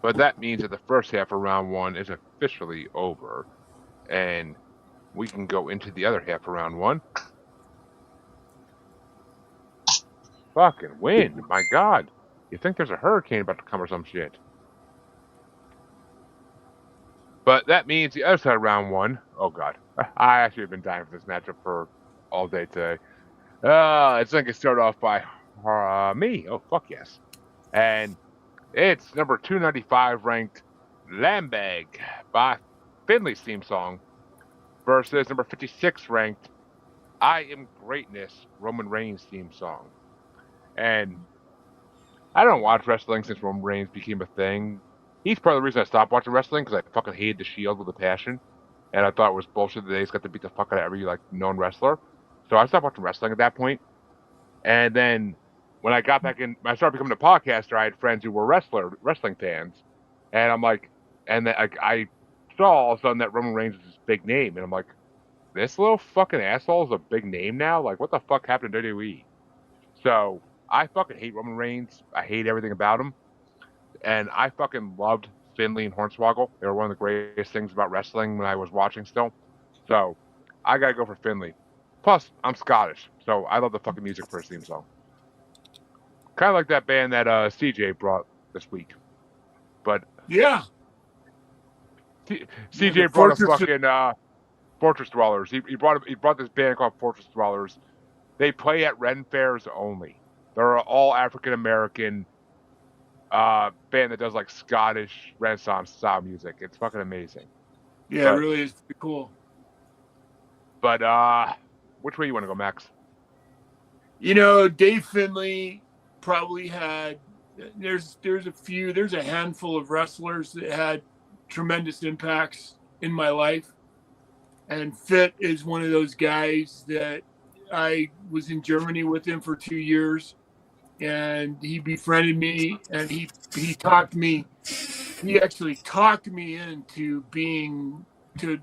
But that means that the first half of round one is officially over. And we can go into the other half of round one. Fucking wind, my God. You think there's a hurricane about to come or some shit. But that means the other side of round one. Oh, God. I actually have been dying for this matchup for all day today. It's going to start off by me. Oh, fuck yes. And it's number 295 ranked Lambag by Finley's theme song versus number 56 ranked I Am Greatness Roman Reigns theme song. And I don't watch wrestling since Roman Reigns became a thing. He's part of the reason I stopped watching wrestling, because I fucking hated the Shield with a passion. And I thought it was bullshit that they just got to beat the fuck out of every known wrestler. So I stopped watching wrestling at that point. And then when I got back in, when I started becoming a podcaster, I had friends who were wrestling fans. And I'm like, and then I saw all of a sudden that Roman Reigns was this big name. And I'm like, this little fucking asshole is a big name now? Like, what the fuck happened to WWE? So I fucking hate Roman Reigns. I hate everything about him. And I fucking loved Finley and Hornswoggle. They were one of the greatest things about wrestling when I was watching still. So I gotta go for Finley. Plus, I'm Scottish, so I love the fucking music for his theme song. Kind of like that band that CJ brought this week. But yeah, CJ brought a fucking Fortress Dwellers. He brought this band called Fortress Dwellers. They play at Ren fairs only. They're all African American band that does like Scottish Renaissance style music. It's fucking amazing. Yeah, it really is pretty cool. But which way you want to go, Max? Dave Finley probably had. There's a handful of wrestlers that had tremendous impacts in my life, and Fit is one of those guys that I was in Germany with him for 2 years, and he befriended me, and he talked me. He actually talked me into being to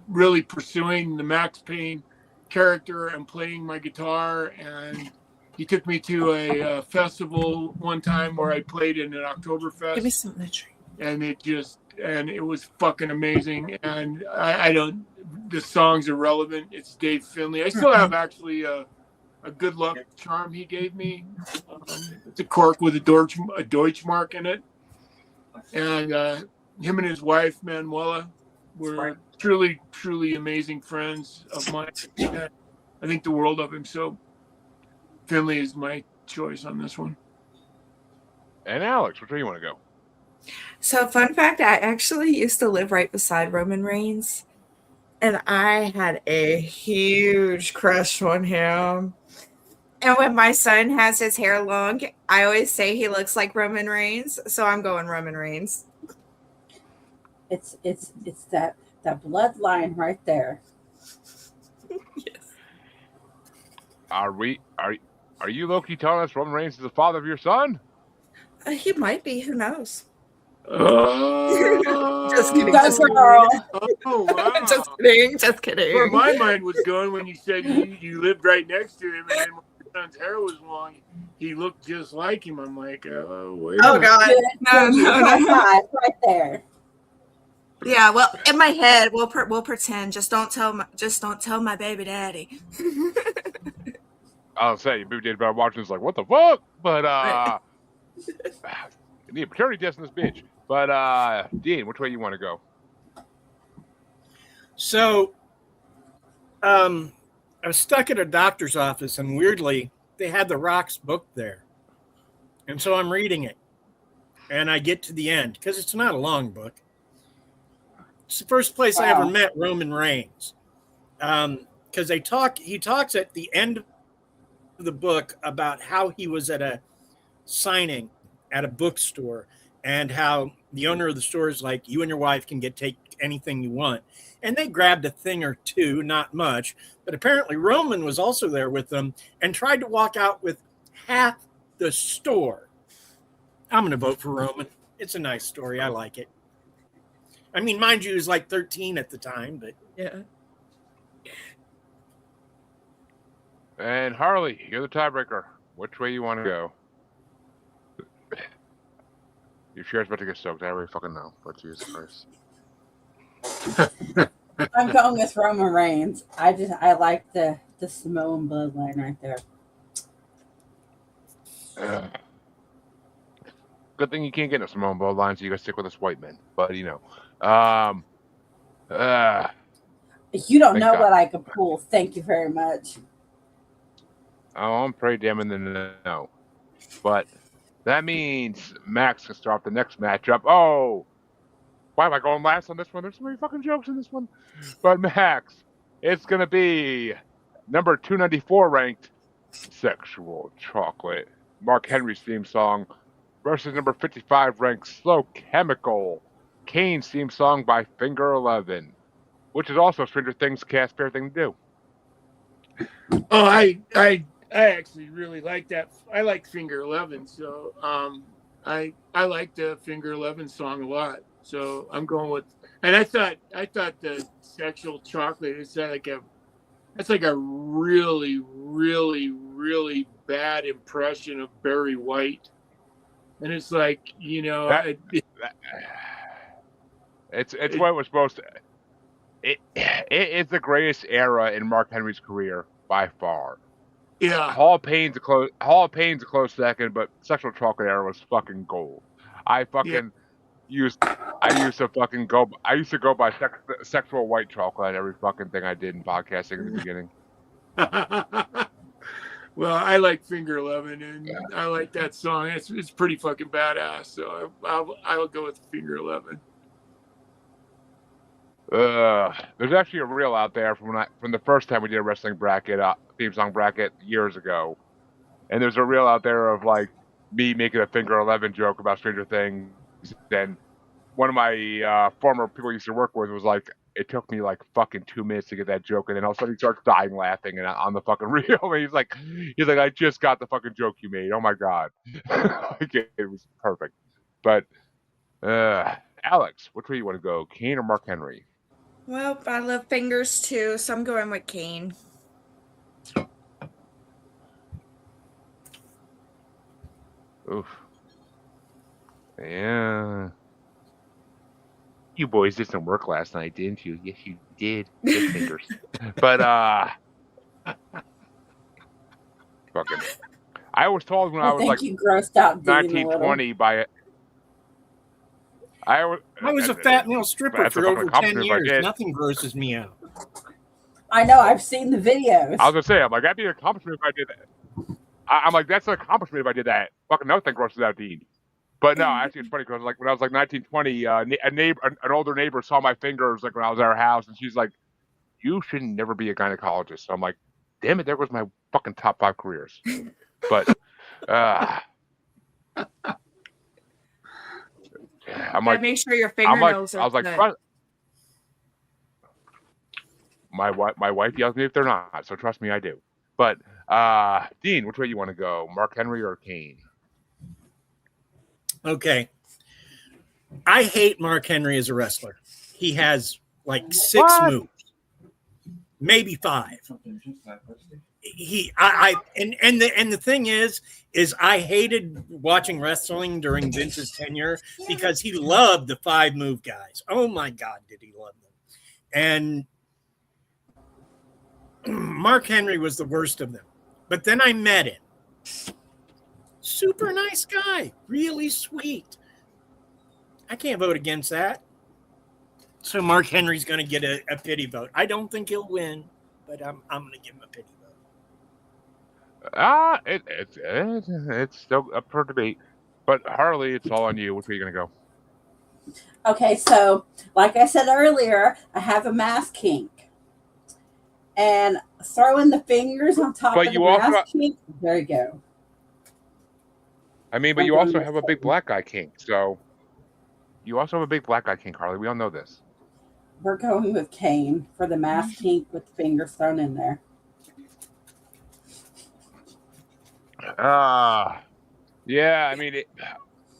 really pursuing the Max Payne character and playing my guitar. And he took me to a festival one time where I played in an Give me Oktoberfest, something to drink. and it was fucking amazing. And I don't, the songs are relevant. It's Dave Finley. I still have actually a good luck charm he gave me. It's a cork with a Deutschmark in it. And him and his wife, Manuela, were truly, truly amazing friends of mine. And I think the world of him. So Finley is my choice on this one. And Alyx, which way you want to go? So, fun fact, I actually used to live right beside Roman Reigns, and I had a huge crush on him. And when my son has his hair long, I always say he looks like Roman Reigns, so I'm going Roman Reigns. It's that bloodline right there. Yes. Are you Loki telling us Roman Reigns is the father of your son? He might be. Who knows? Oh, Just kidding. Go Just kidding. girl. Oh, wow. Just kidding. Just kidding. Where my mind was going when you said you lived right next to him, and then when your son's hair was long, he looked just like him. I'm like, oh, wait. Oh God, no, High no. five right there. Yeah, well, in my head, we'll pretend. Just don't tell my baby daddy. I'll say, baby dad about watching this like, what the fuck? But you need a paternity test in this bitch. But Dean, which way you want to go? So, I was stuck at a doctor's office, and weirdly, they had the Rock's book there, and so I'm reading it, and I get to the end because it's not a long book. It's the first place I ever met Roman Reigns, because he talks at the end of the book about how he was at a signing at a bookstore, and how the owner of the store is like, you and your wife can take anything you want. And they grabbed a thing or two, not much, but apparently Roman was also there with them and tried to walk out with half the store. I'm going to vote for Roman. It's a nice story. I like it. I mean, mind you, he was like 13 at the time, but Yeah. And Harley, you're the tiebreaker. Which way you want to go? Your chair's about to get soaked. I already fucking know. But Jesus Christ. I'm going with Roman Reigns. I like the Samoan bloodline right there. Good thing you can't get no Samoan bloodline, so you gotta stick with us white men. But You don't Thank know God. what I could pull. Thank you very much. I'm pretty damn in the no. But that means Max can start the next matchup. Oh, why am I going last on this one? There's so many fucking jokes in this one. But Max, it's gonna be number 294 ranked Sexual Chocolate, Mark Henry's theme song, versus number 55 ranked Slow Chemical, Kane's theme song by Finger 11, which is also Stranger Things cast favorite thing to do. Oh, I actually really like that. I like Finger 11, so I like the Finger 11 song a lot. So I'm going with, and I thought the Sexual Chocolate is that's like a really, really, really bad impression of Barry White, and it's like, It's what it was supposed to. It is the greatest era in Mark Henry's career by far. yeah. Hall of Pain's a close second, but Sexual Chocolate era was fucking gold. I used to go by sexual white chocolate every fucking thing I did in podcasting in the beginning. Well, I like Finger 11, and I like that song. It's pretty fucking badass. So I'll go with Finger 11. There's actually a reel out there from the first time we did a wrestling bracket, theme song bracket years ago, and there's a reel out there of like me making a Finger 11 joke about Stranger Things. Then one of my former people I used to work with was like, it took me like fucking 2 minutes to get that joke, and then all of a sudden he starts dying laughing and on the fucking reel, and he's like, I just got the fucking joke you made. Oh my god, like it was perfect. But Alyx, which way you want to go, Kane or Mark Henry? Well, I love fingers too, so I'm going with Kane. Oof. Yeah. You boys did some work last night, didn't you? Yes, you did. Good fingers. But fucking. I was told when I I was think like you grossed out Dean a little. 1920 by it. I was a fat male stripper that's a for fucking over 10 accomplishment if I years. did. Nothing grosses me out. I know. I've seen the videos. I was gonna say, I'm like, that'd be an accomplishment if I did that. I'm like, that's an accomplishment if I did that. Fucking nothing grosses out Dean. But no, actually, it's funny because like when I was like 1920, a neighbor, an older neighbor, saw my fingers like when I was at her house, and she's like, "You should never be a gynecologist." So I'm like, "Damn it, there was my fucking top 5 careers." But I'm Gotta like, make sure your I fingernails are was like, cut. my wife yells at me if they're not, so trust me, I do. But Dean, which way you want to go, Mark Henry or Kane? Okay. I hate Mark Henry as a wrestler. He has like 6 What? moves, maybe 5. And the thing is I hated watching wrestling during Vince's tenure because he loved the 5 move guys. Oh my God, did he love them? And Mark Henry was the worst of them. But then I met him. Super nice guy, really sweet. I can't vote against that. So Mark Henry's going to get a pity vote. I don't think he'll win, but I'm going to give him a pity vote. It's still up for debate. But Harley, it's all on you. Which way are you gonna go? Okay, so like I said earlier, I have a mask kink, and throwing the fingers on top But of the you also, mask kink. There you go. I mean, but I'm you going also with have a big Kane. black guy kink. So you also have a big black guy kink, Harley. We all know this. We're going with Kane for the mask kink with the fingers thrown in there. Yeah. I mean,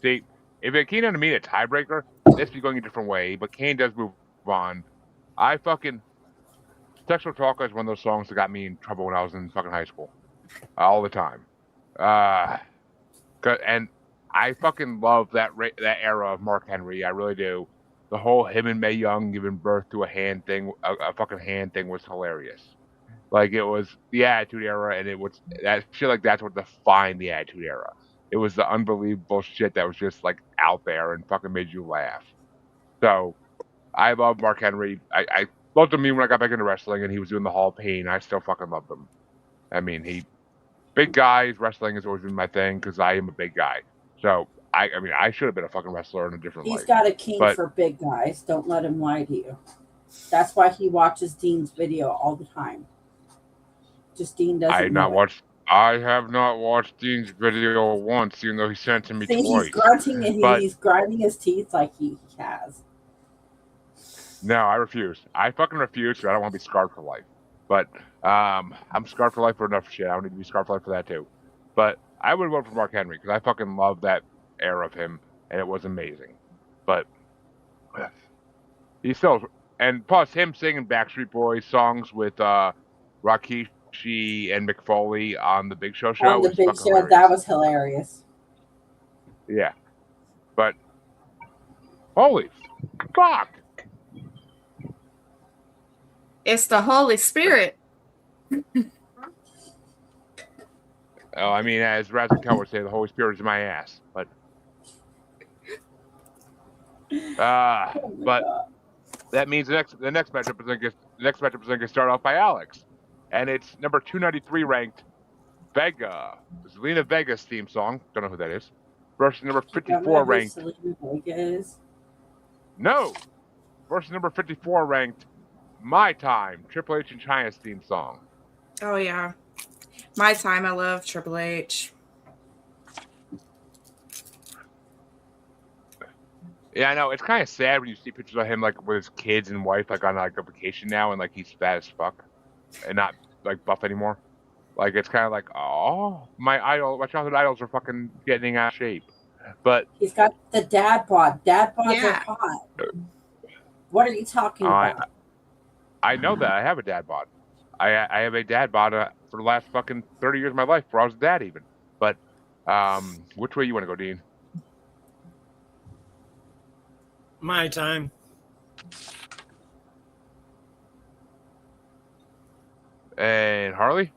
see, if it came down to me a tiebreaker, this be going a different way. But Kane does move on. I fucking Sexual Chocolate is one of those songs that got me in trouble when I was in fucking high school, all the time. And I fucking love that era of Mark Henry. I really do. The whole him and Mae Young giving birth to a hand thing, a fucking hand thing, was hilarious. Like it was the Attitude Era, and it was that shit. Like that's what defined the Attitude Era. It was the unbelievable shit that was just like out there and fucking made you laugh. So I love Mark Henry. I loved him when I got back into wrestling, and he was doing the Hall of Pain. I still fucking loved him. I mean, big guys wrestling has always been my thing because I am a big guy. So I mean, I should have been a fucking wrestler in a different He's life. got a kink But for big guys. Don't let him lie to you. That's why he watches Dean's video all the time. Just Dean doesn't know it. I have not watched Dean's video once, even though he sent it to me See, twice. he's grunting and But he's grinding his teeth like he has. no, I refuse. I fucking refuse. I don't want to be scarred for life. But I'm scarred for life for enough shit. I don't need to be scarred for life for that too. But I would vote for Mark Henry because I fucking love that era of him, and it was amazing. But he still, and plus him singing Backstreet Boys songs with Rikishi and Mick Foley on the Big Show On the was Big fucking Show, hilarious. that was hilarious. Yeah, but holy fuck! It's the Holy Spirit. Oh, I mean, as Razzle would say, the Holy Spirit is in my ass. But but that means the next matchup is going to start off by Alyx, and it's number 293 ranked Vega, Zelina Vega's theme song. Don't know who that is. Versus number 54 ranked. No, versus number 54 ranked My Time, Triple H and Chyna's theme song. Oh yeah, My Time. I love Triple H. Yeah, I know. It's kind of sad when you see pictures of him like with his kids and wife like on like a vacation now, and like he's fat as fuck and not like buff anymore. Like it's kind of like, oh, my childhood idols are fucking getting out of shape. But he's got the dad bod. Dad bods Yeah. are hot. What are you talking about? I know that I have a dad bod. I have a dad bod for the last fucking 30 years of my life before I was a dad even. But Which way you want to go, Dean? My time. And Harley?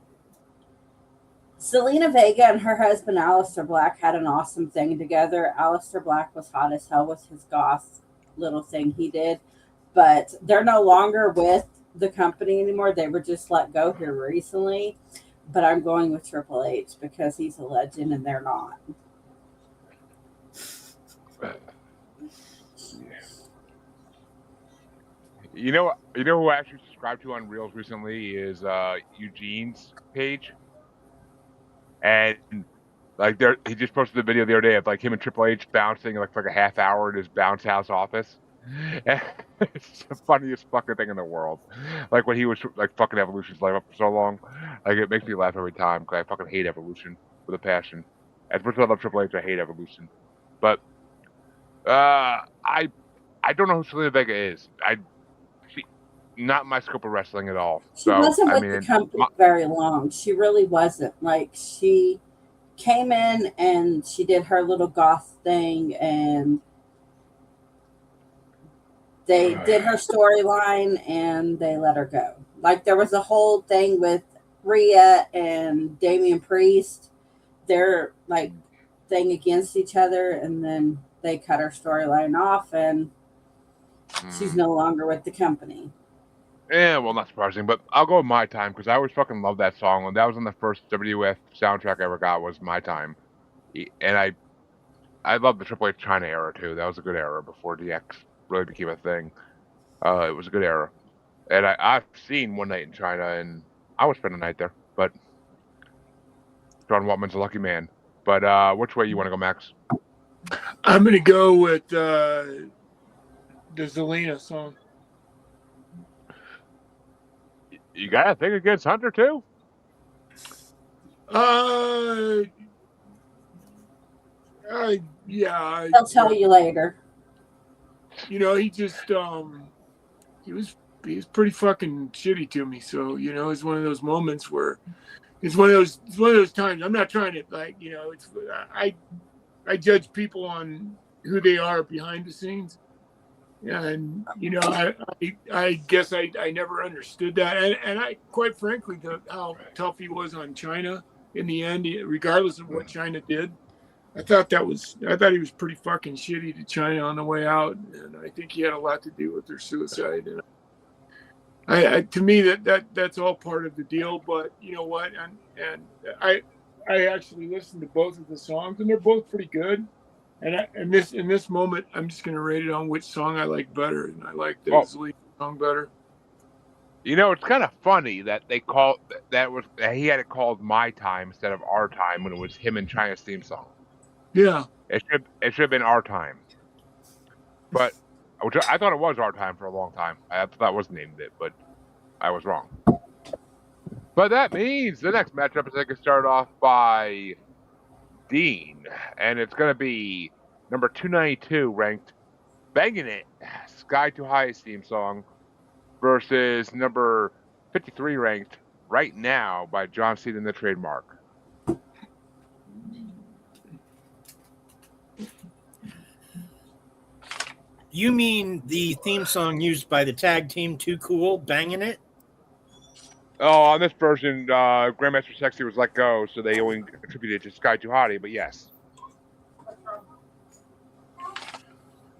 Selena Vega and her husband Aleister Black had an awesome thing together. Aleister Black was hot as hell with his goth little thing he did, but they're no longer with the company anymore. They were just let go here recently. But I'm going with Triple H because he's a legend and they're not. You know who I actually subscribed to on Reels recently is Eugene's page, and like he just posted a video the other day of like him and Triple H bouncing like for like a half hour in his bounce house office. And it's the funniest fucking thing in the world. Like when he was like fucking Evolution's life up for so long, like it makes me laugh every time because I fucking hate Evolution with a passion. As much as I love Triple H, I hate Evolution. But I don't know who Selena Vega is. Not my scope of wrestling at all. She So wasn't I with mean, the company very long. She really wasn't. Like she came in and she did her little goth thing and they did her storyline and they let her go. Like there was a whole thing with Rhea and Damian Priest, their like thing against each other, and then they cut her storyline off and she's no longer with the company. yeah, well, not surprising, but I'll go with My Time because I always fucking loved that song, and that was on the first WF soundtrack I ever got was My Time, and I love the Triple H China era too. That was a good era before DX really became a thing. It was a good era, and I've seen One Night in China, and I would spend a night there. But John Waltman's a lucky man. But which way you want to go, Max? I'm gonna go with the Zelina song. You got a thing against Hunter too? Yeah. I'll tell you later. You know, he just he was pretty fucking shitty to me. So you know, it's one of those moments where it's one of those times. I'm not trying to like it's I judge people on who they are behind the scenes. And I guess I never understood that, and I quite frankly how tough he was on China in the end, regardless of what China did. I thought he was pretty fucking shitty to China on the way out, and I think he had a lot to do with their suicide. And to me that's all part of the deal. But you know what? And I actually listened to both of the songs, and they're both pretty good. And in this moment, I'm just going to rate it on which song I like better, and I like the Zelina song better. You know, it's kind of funny that they he had it called My Time instead of Our Time when it was him and China's theme song. Yeah, it should have been Our Time, but I thought it was Our Time for a long time. I thought that was named it, but I was wrong. But that means the next matchup is going to start off by Dean, and it's going to be number 292 ranked Bangin' It, Sky Too High's theme song, versus number 53 ranked Right Now by John Cena and the Trademark. You mean the theme song used by the tag team Too Cool, Bangin' It? Oh, on this version, Grandmaster Sexy was let go, so they only attributed it to Sky Too Hottie, but yes.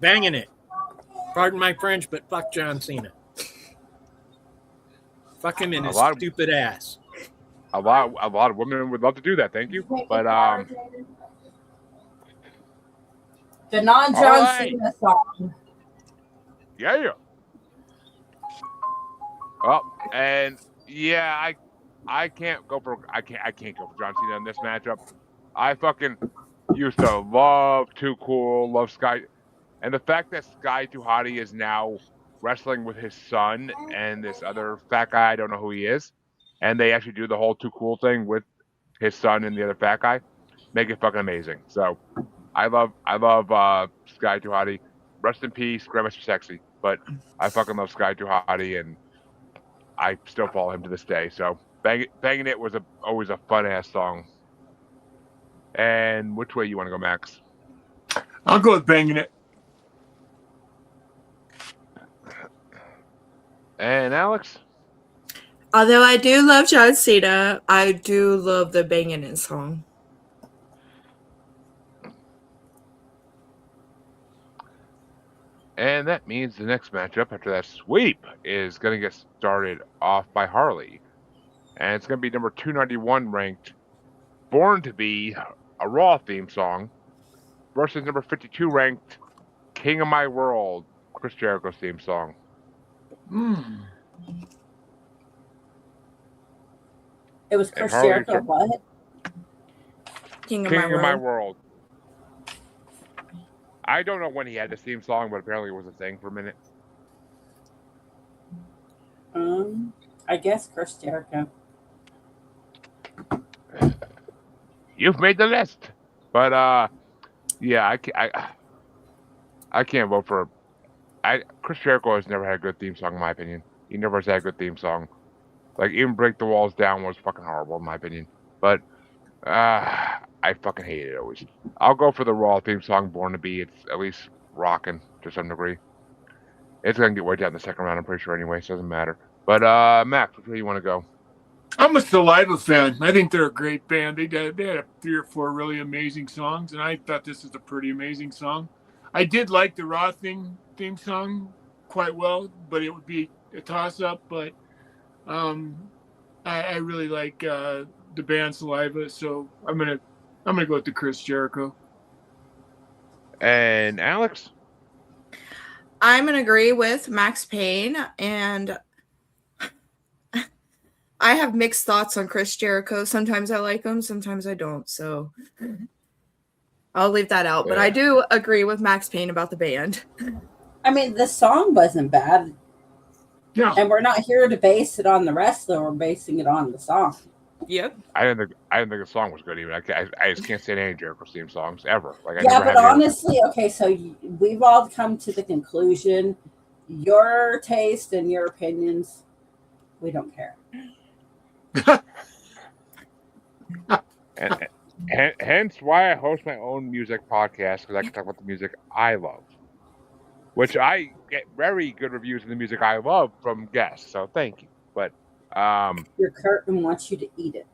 Bangin' It. Pardon my French, but fuck John Cena. Fuck him in his stupid ass. A lot of women would love to do that, thank you. But the non-John Cena song. Yeah. Oh, and yeah, I can't go for John Cena in this matchup. I fucking used to love Too Cool, love Sky, and the fact that Sky Too Hottie is now wrestling with his son and this other fat guy, I don't know who he is, and they actually do the whole Too Cool thing with his son and the other fat guy, make it fucking amazing. So I love Sky Too Hottie. Rest in peace, Grandmaster Sexy. But I fucking love Sky Too Hottie, and I still follow him to this day. So Bangin' It was always a fun ass song. And which way you want to go, Max? I'll go with Banging It. And Alyx? Although I do love John Cena, I do love the Bangin' song. And that means the next matchup after that sweep is going to get started off by Harley. And it's going to be number 291 ranked Born to Be, a Raw theme song, versus number 52 ranked King of My World, Chris Jericho's theme song. It was Chris Jericho. What? King of My World. I don't know when he had this theme song, but apparently it was a thing for a minute. I guess Chris Jericho. You've made the list, but yeah, I can't vote for. Chris Jericho has never had a good theme song, in my opinion. He never has had a good theme song. Like even Break the Walls Down was fucking horrible, in my opinion. But I fucking hate it always. I'll go for the Raw theme song, Born to Be. It's at least rocking to some degree. It's gonna get way down the second round, I'm pretty sure anyway, so it doesn't matter. But Max, which way do you want to go? I'm a Saliva fan. I think they're a great band. They had 3 or 4 really amazing songs, and I thought this is a pretty amazing song. I did like the Raw theme song quite well, but it would be a toss-up. But I really like the band Saliva, so I'm gonna go with the Chris Jericho. And Alyx? I'm going to agree with Max Payne, and I have mixed thoughts on Chris Jericho. Sometimes I like him, sometimes I don't, so I'll leave that out. But I do agree with Max Payne about the band. I mean, the song wasn't bad. Yeah. And we're not here to base it on the wrestler, we're basing it on the song. Yep. I didn't think the song was good even. I just can't stand any Jericho theme songs ever. Like I yeah, never but honestly, okay, so we've all come to the conclusion, your taste and your opinions, we don't care. and hence why I host my own music podcast, because I can talk about the music I love, which I get very good reviews of the music I love from guests. So thank you. But your curtain wants you to eat it.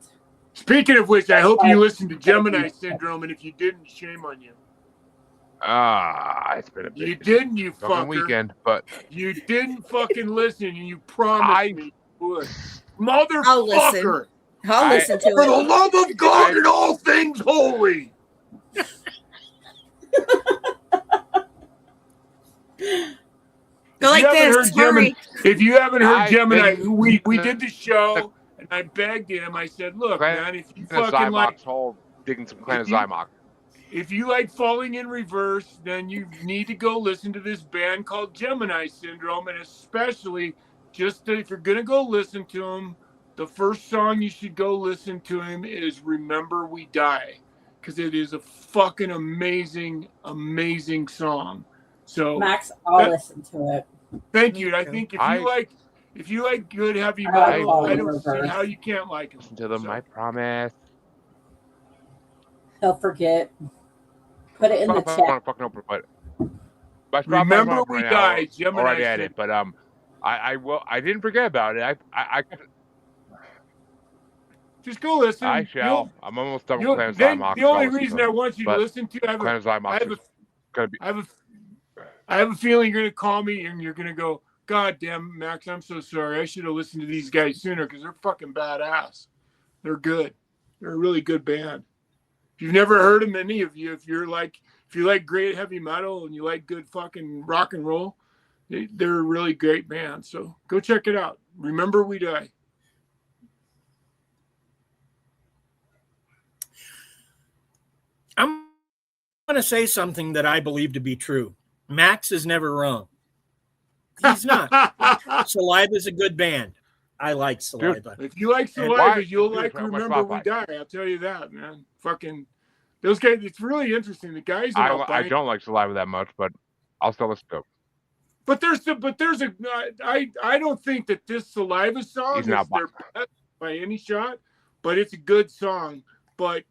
Speaking of which, I hope you listened to Gemini Syndrome, and if you didn't, shame on you. It's been a big You didn't, you fucker. Weekend, but you didn't fucking listen, and you promised me you would. Motherfucker! I'll listen to it. For the love of God and all things holy! Go like this. If you haven't heard Gemini, we did the show, and I begged him. I said, "Look, man, if you fucking like digging some Clan of Zymox, if you like Falling in Reverse, then you need to go listen to this band called Gemini Syndrome, and especially if you're gonna go listen to them, the first song you should go listen to him is "Remember We Die," because it is a fucking amazing, amazing song. So Max, I'll listen to it. Thank you. I think if you like good heavy metal, I don't see how you can't like it. Listen to them, I promise. He'll forget. Put it in the chat. But Remember We Die, Gemini. Already at it, but I will. I didn't forget about it. I just go listen. I shall. I'm almost done with Clan of Zymox. The only reason I want you to listen to I have a feeling you're going to call me and you're going to go, God damn, Max, I'm so sorry. I should have listened to these guys sooner because they're fucking badass. They're good. They're a really good band. If you've never heard them, any of you, if you like great heavy metal and you like good fucking rock and roll, they're a really great band. So go check it out. Remember We Die. I'm going to say something that I believe to be true. Max is never wrong. He's not. Saliva is a good band. I like Saliva. Dude, if you like Saliva, you'll like Remember We Die. I'll tell you that, man. Fucking those guys. It's really interesting. The guys. I don't like Saliva that much, but I'll still listen to it. But I don't think that this Saliva song is their best by any shot. But it's a good song. But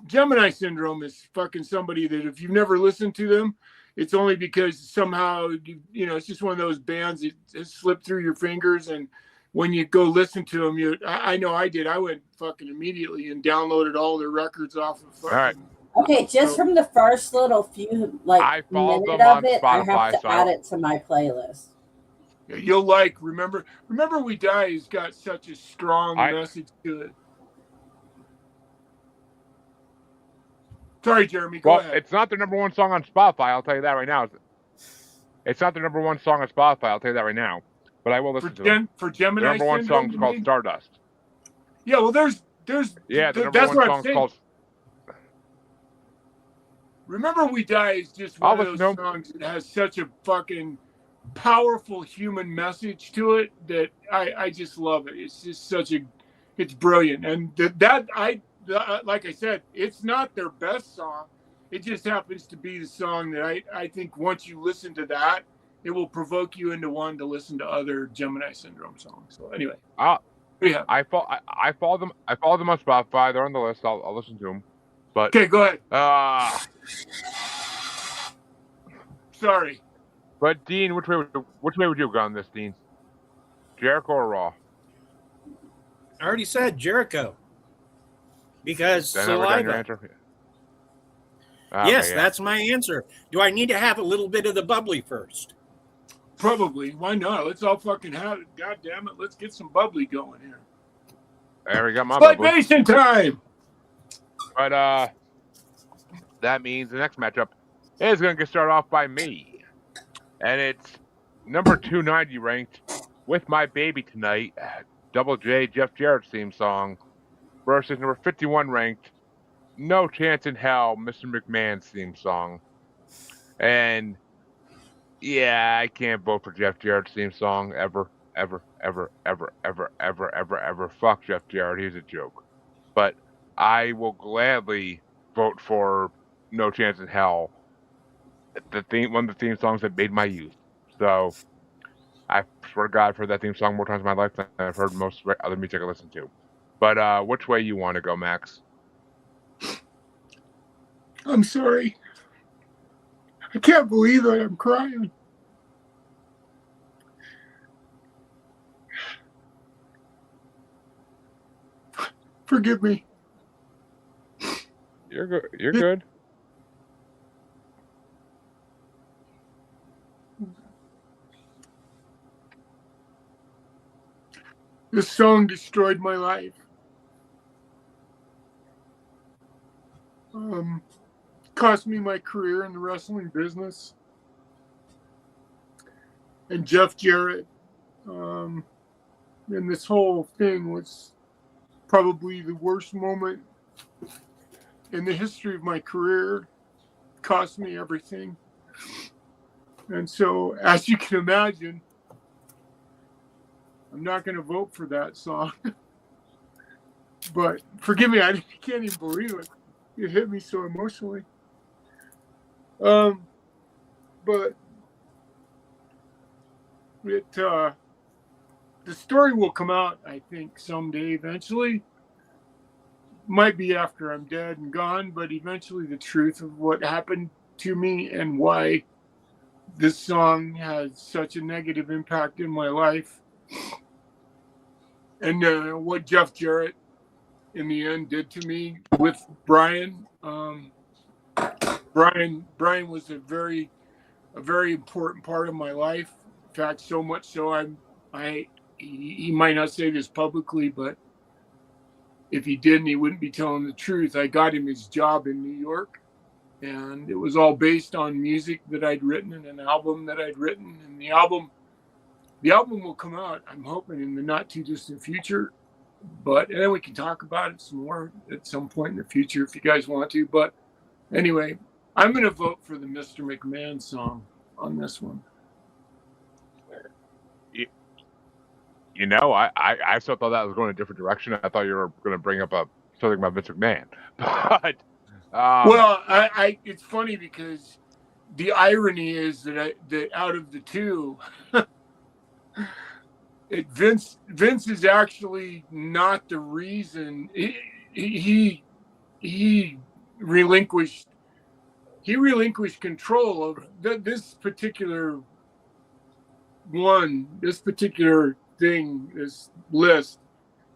Gemini Syndrome is fucking somebody that if you've never listened to them, it's only because somehow, it's just one of those bands that has slipped through your fingers. And when you go listen to them, I know I did. I went fucking immediately and downloaded all their records off of fucking. All right. Okay, just from the first little few I followed minute them of on it, I have Spotify, to so add it to my playlist. Yeah, you'll remember We Die has got such a strong message to it. Sorry, Jeremy, go ahead. It's not the number one song on Spotify, I'll tell you that right now. It's not the number one song on Spotify, I'll tell you that right now. But I will listen to them. For Gemini the number one Syndrome, song is called Stardust. Yeah, well, there's Yeah, the number that's one what I'm song is called... Remember We Die is just one of those songs that has such a fucking powerful human message to it that I just love it. It's just it's brilliant. And like I said, it's not their best song. It just happens to be the song that I think once you listen to that, it will provoke you into wanting to listen to other Gemini Syndrome songs. So anyway, yeah, I follow them on Spotify. They're on the list. I'll listen to them. But okay, go ahead. Sorry. But Dean, which way would you go on this, Dean? Jericho or Raw? I already said Jericho. Because Saliva. Yes, that's my answer. Do I need to have a little bit of the bubbly first? Probably. Why not? Let's all fucking have it. God damn it. Let's get some bubbly going here. There we got my bubbly. Libation time! But that means the next matchup is going to get started off by me. And it's number 290 ranked With My Baby Tonight, Double J Jeff Jarrett's theme song, versus number 51 ranked No Chance in Hell, Mr. McMahon's theme song. And yeah, I can't vote for Jeff Jarrett's theme song ever. Fuck Jeff Jarrett, he's a joke. But I will gladly vote for No Chance in Hell, one of the theme songs that made my youth. So I swear to God, I've heard that theme song more times in my life than I've heard most other music I listen to. But which way you want to go, Max? I'm sorry. I can't believe it. I'm crying. Forgive me. You're good. You're good. This song destroyed my life. Cost me my career in the wrestling business. And Jeff Jarrett, and this whole thing was probably the worst moment in the history of my career. Cost me everything. And so, as you can imagine, I'm not going to vote for that song. But forgive me, I can't even believe it. It hit me so emotionally. But the story will come out, I think, someday eventually. Might be after I'm dead and gone, but eventually the truth of what happened to me and why this song has such a negative impact in my life. And what Jeff Jarrett in the end did to me with Brian. Brian was a very important part of my life. In fact, so much so he might not say this publicly, but if he didn't, he wouldn't be telling the truth. I got him his job in New York, and it was all based on music that I'd written and an album that I'd written. And the album will come out, I'm hoping, in the not too distant future. And then we can talk about it some more at some point in the future if you guys want to. But anyway, I'm going to vote for the Mr. McMahon song on this one. I still thought that was going a different direction. I thought you were going to bring up something about Mr. McMahon. But well, it's funny because the irony is that out of the two, Vince is actually not the reason. He he relinquished control of this particular thing. This list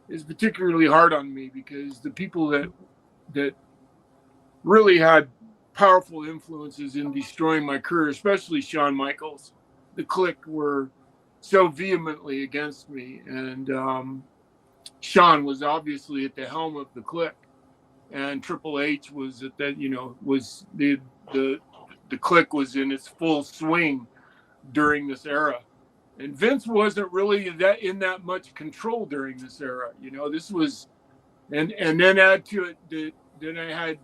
is particularly hard on me because the people that really had powerful influences in destroying my career, especially Shawn Michaels, the Clique, were so vehemently against me, and Shawn was obviously at the helm of the Clique, and Triple H was at that, was the Clique was in its full swing during this era, and Vince wasn't really that much control during this era. This was, and then add to it that then I had.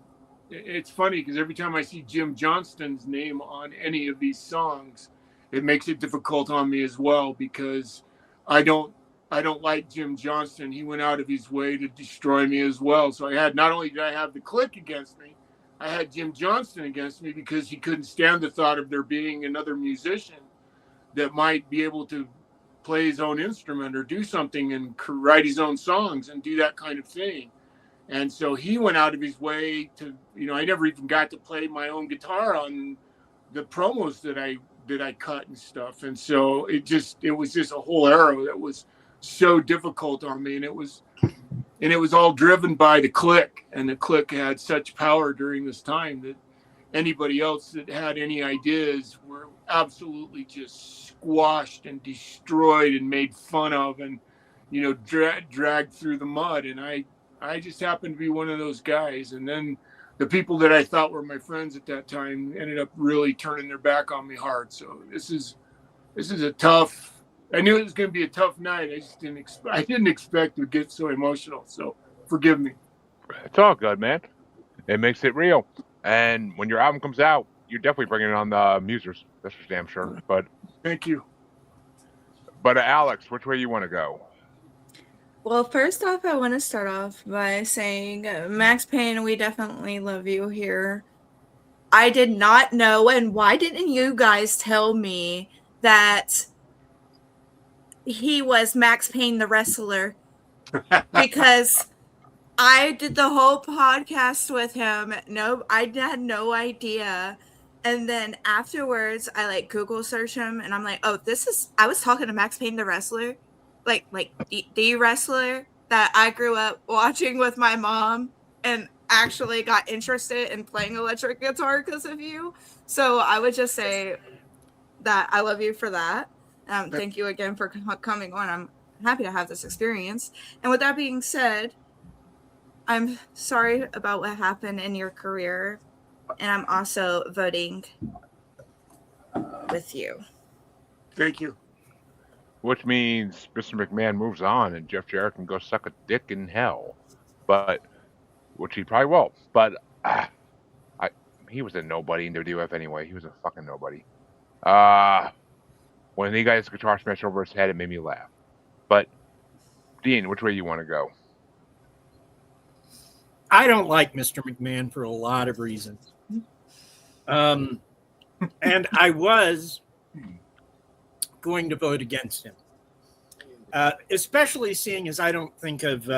It's funny because every time I see Jim Johnston's name on any of these songs, it makes it difficult on me as well because I don't like Jim Johnston. He went out of his way to destroy me as well. So I had, not only did I have the Clique against me, I had Jim Johnston against me because he couldn't stand the thought of there being another musician that might be able to play his own instrument or do something and write his own songs and do that kind of thing. And so he went out of his way to, I never even got to play my own guitar on the promos that I cut and stuff. And so it was just a whole era that was so difficult on me. And it was all driven by the Clique, and the Clique had such power during this time that anybody else that had any ideas were absolutely just squashed and destroyed and made fun of and, dragged through the mud. And I just happened to be one of those guys. And then the people that I thought were my friends at that time ended up really turning their back on me hard. So this is a tough. I knew it was going to be a tough night. I just didn't expect to get so emotional. So forgive me. It's all good, man. It makes it real. And when your album comes out, you're definitely bringing it on the Musers. That's for damn sure. But Thank you. Alyx, which way you want to go? Well, first off, I want to start off by saying, Max Payne, we definitely love you here. I did not know, and why didn't you guys tell me that he was Max Payne the wrestler? Because I did the whole podcast with him. No, I had no idea. And then afterwards, I Google search him, and I'm like, oh, I was talking to Max Payne the wrestler, the wrestler that I grew up watching with my mom, and actually got interested in playing electric guitar because of you. So I would just say that I love you for that. Thank you again for coming on. I'm happy to have this experience. And with that being said, I'm sorry about what happened in your career, and I'm also voting with you. Thank you. Which means Mr. McMahon moves on and Jeff Jarrett can go suck a dick in hell. But, which he probably will. But, he was a nobody in WWF anyway. He was a fucking nobody. When he got his guitar smashed over his head, it made me laugh. But, Dean, which way you want to go? I don't like Mr. McMahon for a lot of reasons. And I was going to vote against him, especially seeing as I don't think of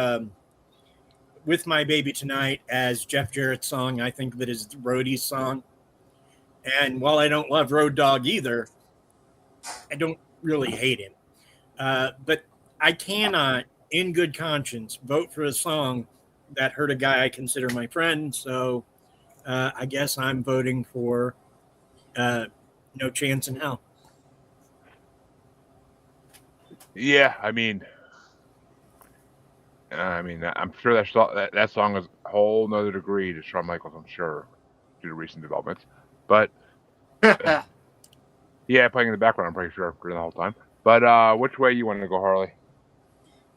With My Baby Tonight as Jeff Jarrett's song. I think of it as Roadie's song. And while I don't love Road Dogg either, I don't really hate him. But I cannot, in good conscience, vote for a song that hurt a guy I consider my friend. So I guess I'm voting for No Chance in Hell. Yeah, I mean, I'm sure that song is a whole nother degree to Shawn Michaels, I'm sure, due to recent developments. But, yeah, playing in the background, I'm pretty sure, during the whole time. But which way you want to go, Harley?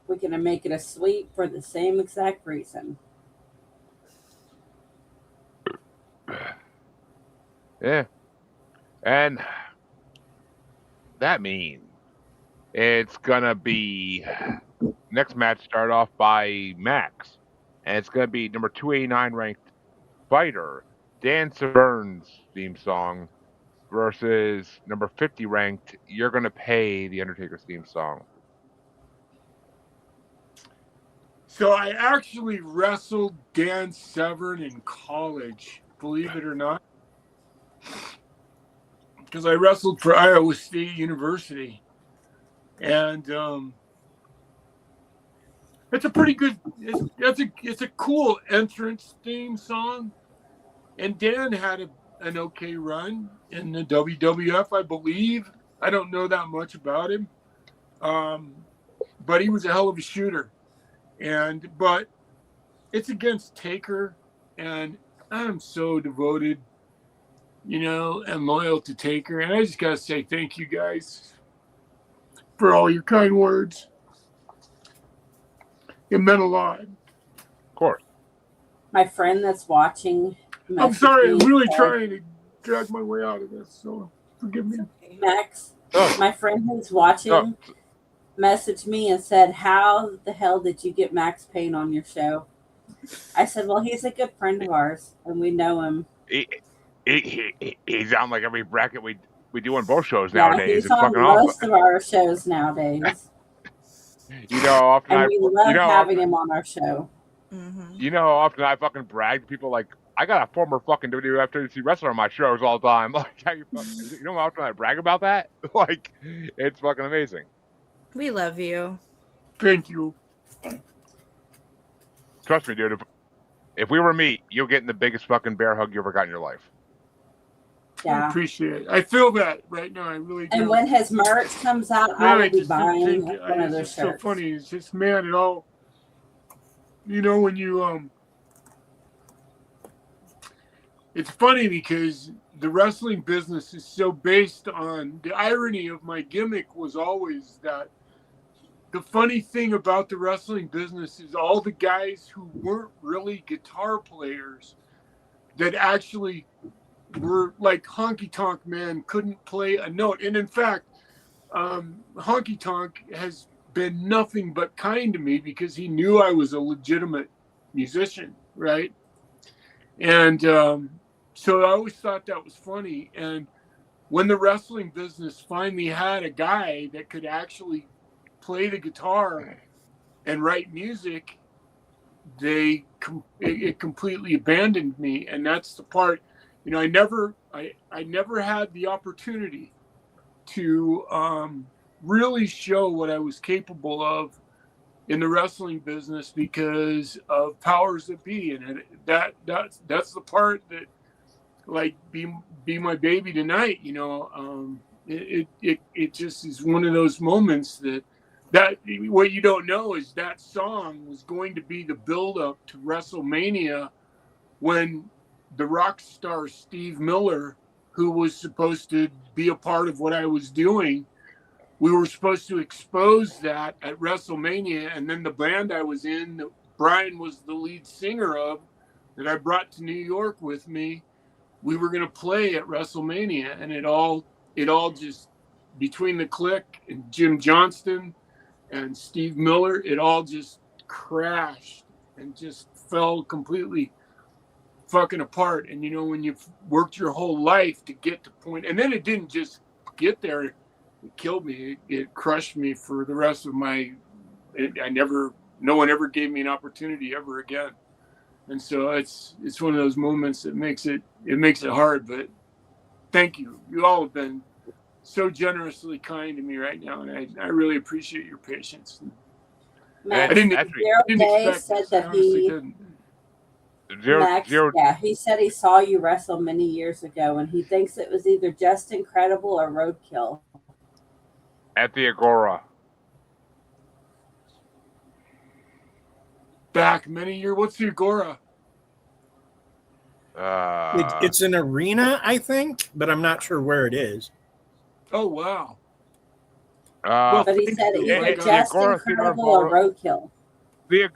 We're going to make it a sweep for the same exact reason. Yeah. And that means it's going to be next match start off by Max. And it's going to be number 289 ranked fighter, Dan Severn's theme song versus number 50 ranked You're Gonna Pay, the Undertaker's theme song. So I actually wrestled Dan Severn in college, believe it or not, because I wrestled for Iowa State University, and it's a pretty good. It's a cool entrance theme song, and Dan had an okay run in the WWF, I believe. I don't know that much about him, but he was a hell of a shooter, but it's against Taker, and I'm so devoted, and loyal to Taker. And I just got to say thank you guys for all your kind words. It meant a lot. Of course. My friend that's watching. I'm sorry, I'm really said, trying to drag my way out of this, so forgive me. Max, Oh. my friend who's watching messaged me and said, "How the hell did you get Max Payne on your show?" I said, "Well, he's a good friend of ours, and we know him." He's on like every bracket we do on both shows Yeah, nowadays. he's It's on fucking most awesome. of our shows nowadays, You know, often and we love having him on our show. Mm-hmm. You know, often I fucking brag to people like, I got a former fucking WWF WC wrestler on my shows all the time. Like, how you know how often I brag about that? Like, it's fucking amazing. We love you. Thank you. Trust me, dude. If we were meat, you'll get in the biggest fucking bear hug you ever got in your life. I Yeah, appreciate it. I feel that right now. I really do. and when his merch comes out, I will be buying one of those it's so shirts. funny. It's just, man, it all, when you, it's funny because the wrestling business is so based on, the irony of my gimmick was always that the funny thing about the wrestling business is all the guys who weren't really guitar players that actually were like Honky Tonk Man couldn't play a note. And in fact, Honky Tonk has been nothing but kind to me because he knew I was a legitimate musician, right? And so I always thought that was funny. And when the wrestling business finally had a guy that could actually play the guitar and write music, it completely abandoned me. And that's the part, I never had the opportunity to really show what I was capable of in the wrestling business because of powers that be. And that's the part that, like, be my baby tonight. It just is one of those moments that what you don't know is that song was going to be the build up to WrestleMania, when the rock star Steve Miller, who was supposed to be a part of what I was doing, we were supposed to expose that at WrestleMania. And then the band I was in, that Brian was the lead singer of, that I brought to New York with me, we were going to play at WrestleMania. And it all just, between the Click and Jim Johnston and Steve Miller, it all just crashed and just fell completely fucking apart. And when you've worked your whole life to get to point, and then it didn't just get there, it killed me. It crushed me for the rest of my. No one ever gave me an opportunity ever again. And so it's one of those moments that makes it hard. But thank you. You all have been so generously kind to me right now, and I really appreciate your patience. Max, I didn't Day expect said this. that I honestly he. didn't. Yeah, he said he saw you wrestle many years ago, and he thinks it was either Just Incredible or Roadkill. At the Agora. Back many years. What's the Agora? It's an arena, I think, but I'm not sure where it is. Oh, wow. But he said either Just Incredible or Roadkill. The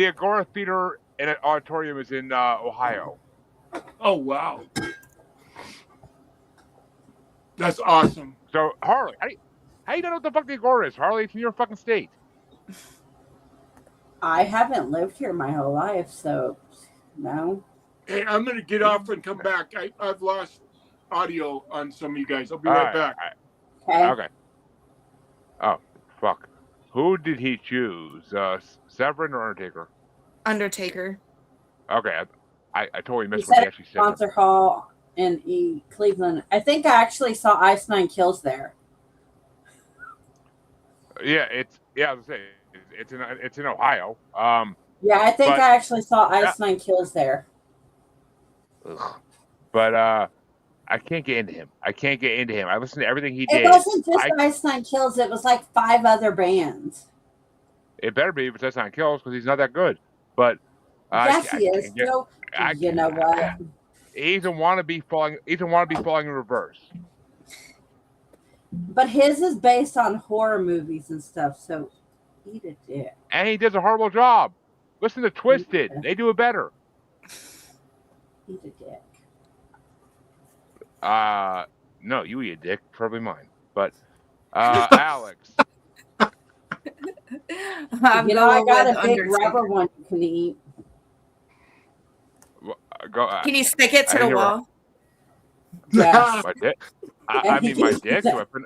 Agora Theater and Auditorium is in Ohio. Oh, wow. That's awesome. So, Harley, how you don't know what the fuck the Agora is? Harley, it's in your fucking state. I haven't lived here my whole life, so no. Hey, I'm going to get off and come back. I've lost audio on some of you guys. I'll be right back. Okay. Okay. Oh, fuck. Who did he choose? Severin or Undertaker? Undertaker. Okay, I totally He missed what said he actually said. Concert Hall in Cleveland. I think I actually saw Ice Nine Kills there. Yeah, I was gonna say it's in Ohio. Yeah, I think But- I actually saw Ice Nine Kills there. But I can't get into him. I listened to everything he It did. wasn't just Ice Nine Kills. It was like 5 other bands. It better be if it's Nine Kills because he's not that good. But Yes, he is. You know what? He's a wannabe falling in reverse. But his is based on horror movies and stuff, so eat a dick. And he does a horrible job. Listen to Twisted. They do it better. Eat a dick. No, you eat a dick. Probably mine. But Alyx. I'm You know, I going got with a big Undertaker. rubber one you can eat. Go. Can you stick it to I the hear wall? Yes. My dick. I mean, my dick. Do I put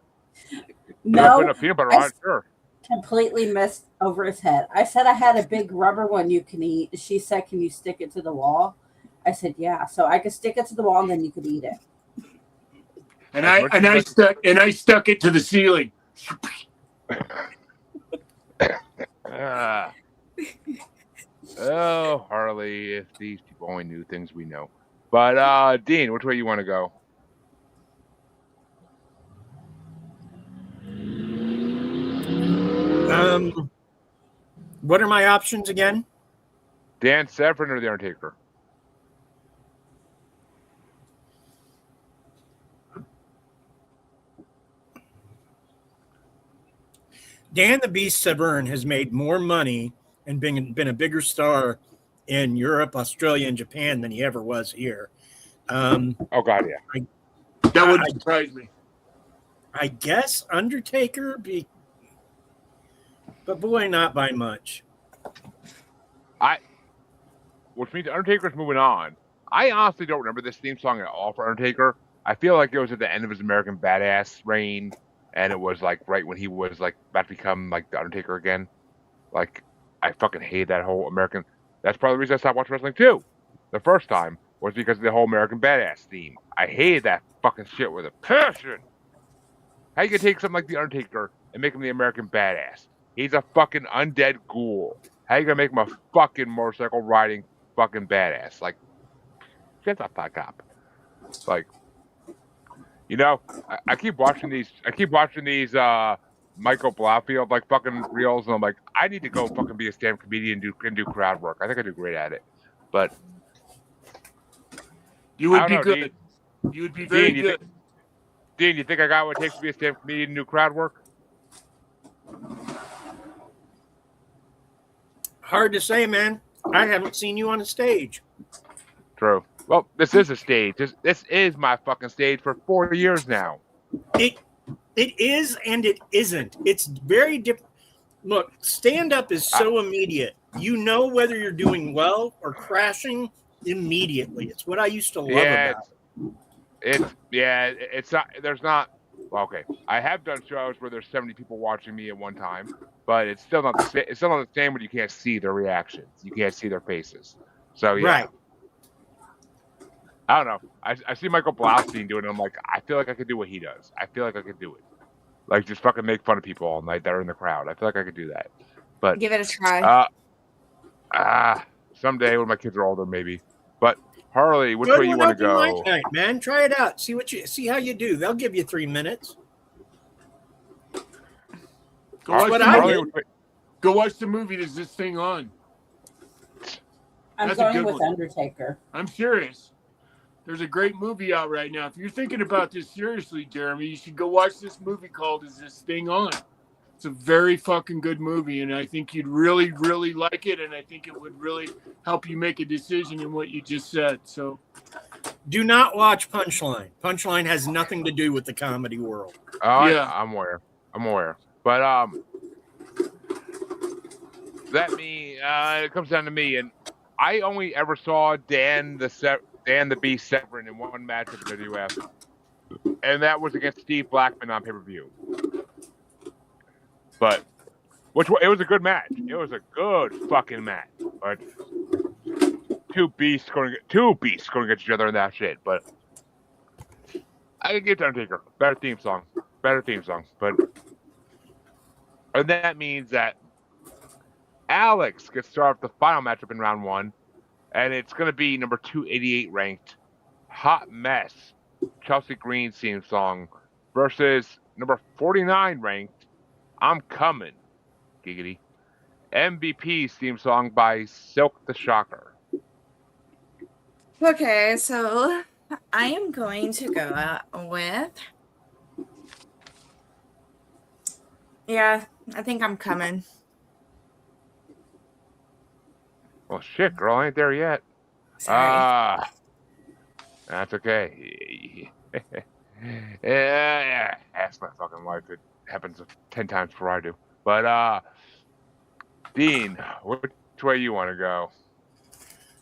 No, enough peanut butter on it? Sure. completely missed over his head. I said I had a big rubber one you can eat. She said, "Can you stick it to the wall?" I said, "Yeah." So I could stick it to the wall, and then you could eat it. And I stuck it to the ceiling. Oh, Harley, if these people only knew things we know. But Dean, which way you want to go? What are my options again? Dan Severn or The Undertaker? Dan the Beast Severn has made more money and been a bigger star in Europe, Australia, and Japan than he ever was here. Oh God, yeah. That wouldn't surprise me. I guess Undertaker, but boy, not by much. Which means Undertaker's moving on. I honestly don't remember this theme song at all for Undertaker. I feel like it was at the end of his American Badass reign, and it was like right when he was like about to become like the Undertaker again. Like, I fucking hate that whole American. That's probably the reason I stopped watching wrestling too. The first time was because of the whole American Badass theme. I hated that fucking shit with a passion. How you gonna take something like the Undertaker and make him the American Badass? He's a fucking undead ghoul. How you gonna make him a fucking motorcycle riding fucking badass? Like, shut the fuck up. Like, you know, I keep watching these. Michael Blofeld like fucking reels, and I'm like, I need to go fucking be a stand-up comedian and do crowd work. I think I do great at it, but You would I be don't know, good. You would be very Dean, good. Dean, you think I got what it takes to be a stand-up comedian and do crowd work? Hard to say, man. I haven't seen you on a stage. True. Well, this is a stage. This is my fucking stage for 4 years now. It is and it isn't. It's very different. Look, stand up is so immediate. You know whether you're doing well or crashing immediately. It's what I used to love about it. It's not. There's not. Well, okay, I have done shows where there's 70 people watching me at one time, but it's still not the same. It's still not the same when you can't see their reactions. You can't see their faces. So yeah. Right. I don't know. I see Michael Blaustein doing it. I'm like, I feel like I could do what he does. I feel like I could do it. Like, just fucking make fun of people all night that are in the crowd. I feel like I could do that. But Give it a try. someday when my kids are older, maybe. But Harley, which Good way you one want to open go? mic night, man. Try it out. See how you do. They'll give you 3 minutes. Go watch, what the I movie. did. Go watch the movie. There's this thing on. I'm That's a going good with one. Undertaker. I'm serious. There's a great movie out right now. If you're thinking about this seriously, Jeremy, you should go watch this movie called Is This Thing On? It's a very fucking good movie, and I think you'd really, really like it, and I think it would really help you make a decision in what you just said. So, Do not watch Punchline. Punchline has nothing to do with the comedy world. Oh, Yeah. I'm aware. But it comes down to me, and I only ever saw Dan the Beast Severn in one match at the WWF, and that was against Steve Blackman on pay-per-view. But it was a good match. It was a good fucking match. But two beasts going against each other in that shit. But I can give it to Undertaker. Better theme song. But and that means that Alyx gets to start off the final matchup in round 1, and it's going to be number 288 ranked Hot Mess Chelsea Green's theme song versus number 49 ranked I'm Coming, giggity, M.V.P's theme song by Silk the Shocker. Okay, so I am going to go with. Yeah, I think I'm coming. Well, shit, girl, I ain't there yet. Sorry. That's okay. Yeah. Ask my fucking wife. It happens 10 times before I do. But, Dean, which way you want to go?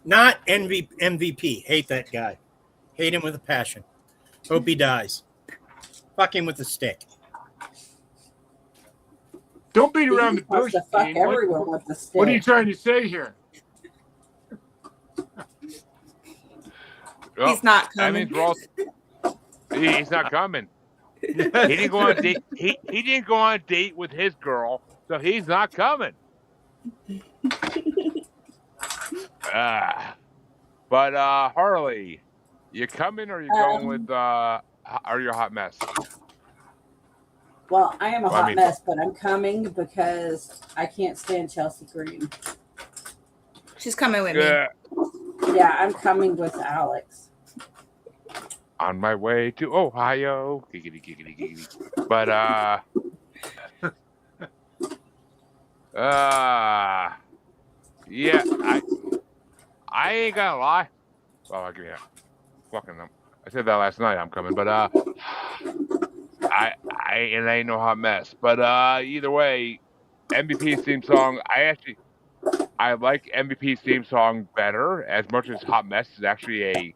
Not MVP. Hate that guy. Hate him with a passion. Hope he dies. Fuck him with a stick. Don't beat around the He wants bush. to fuck Dean. everyone with the stick. What are you trying to say here? Well, He's not that coming. means we're all... He's not coming. He didn't go on a date. He didn't go on a date with his girl, so he's not coming. But Harley, you coming or are you going with are you a hot mess? Well, I am a hot mean, mess, but I'm coming because I can't stand Chelsea Green. She's coming with me. Yeah, I'm coming with Alyx. On my way to Ohio. Giggity, giggity, giggity. But yeah, I ain't gonna lie. Well, I'll give you that. Fucking I said that last night. I'm coming, but I ain't no hot mess. But either way, M.V.P's theme song. I like M.V.P's theme song better. As much as Hot Mess is actually a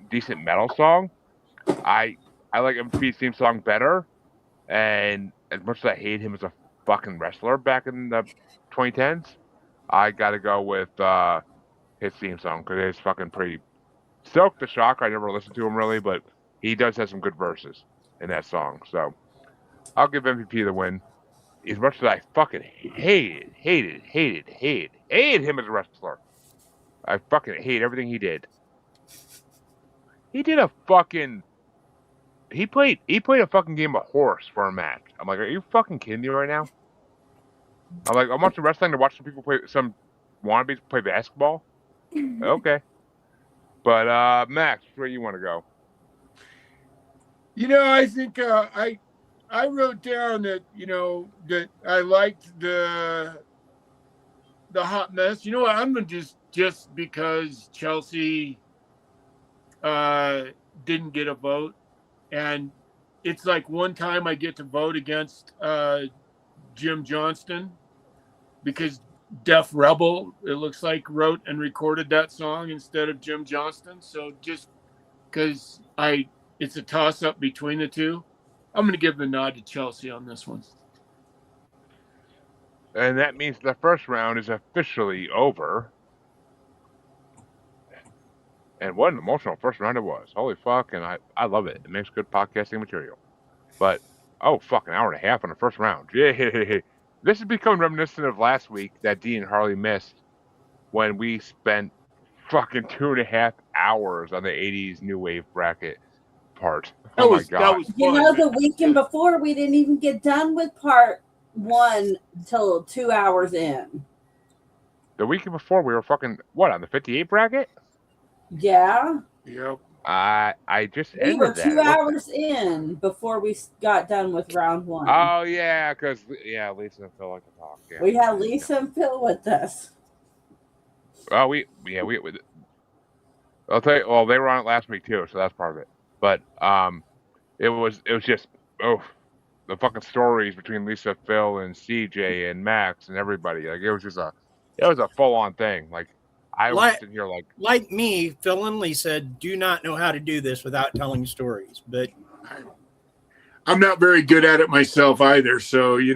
decent metal song, I like M.V.P's theme song better. And as much as I hate him as a fucking wrestler back in the 2010s, I gotta go with his theme song because it's fucking pretty. Silk the Shocker, I never listened to him really, but he does have some good verses in that song. So I'll give M.V.P the win. As much as I fucking hated him as a wrestler. I fucking hate everything he did. He did a fucking. He played a fucking game of horse for a match. I'm like, are you fucking kidding me right now? I'm like, I'm watching wrestling to watch some wannabes play basketball. Okay. But Max, where you want to go? I think I wrote down that that I liked the hot mess. You know what? I'm gonna just because Chelsea didn't get a vote, and it's like one time I get to vote against Jim Johnston because Def Rebel, it looks like, wrote and recorded that song instead of Jim Johnston. So just because it's a toss-up between the two, I'm going to give the nod to Chelsea on this one. And that means the first round is officially over. And what an emotional first round it was. Holy fuck, and I love it. It makes good podcasting material. But, an hour and a half on the first round. Yeah. This has become reminiscent of last week that Dean and Harley missed when we spent fucking 2.5 hours on the 80s new wave bracket part. Oh my God. That was fun. The weekend before, we didn't even get done with part 1 till 2 hours in. The weekend before, we were on the 58 bracket? Yeah. Yep. I just ended We were that. 2 hours in before we got done with round 1. Oh, yeah, because, Lisa and Phil like to talk. Yeah. We had Lisa and Phil with us. Well, I'll tell you, well, they were on it last week too, so that's part of it. But it was just, the fucking stories between Lisa, Phil, and CJ, and Max, and everybody. Like, it was a full-on thing. Like, I was sitting here like me, Phil and Lisa do not know how to do this without telling stories. But I'm not very good at it myself either. So you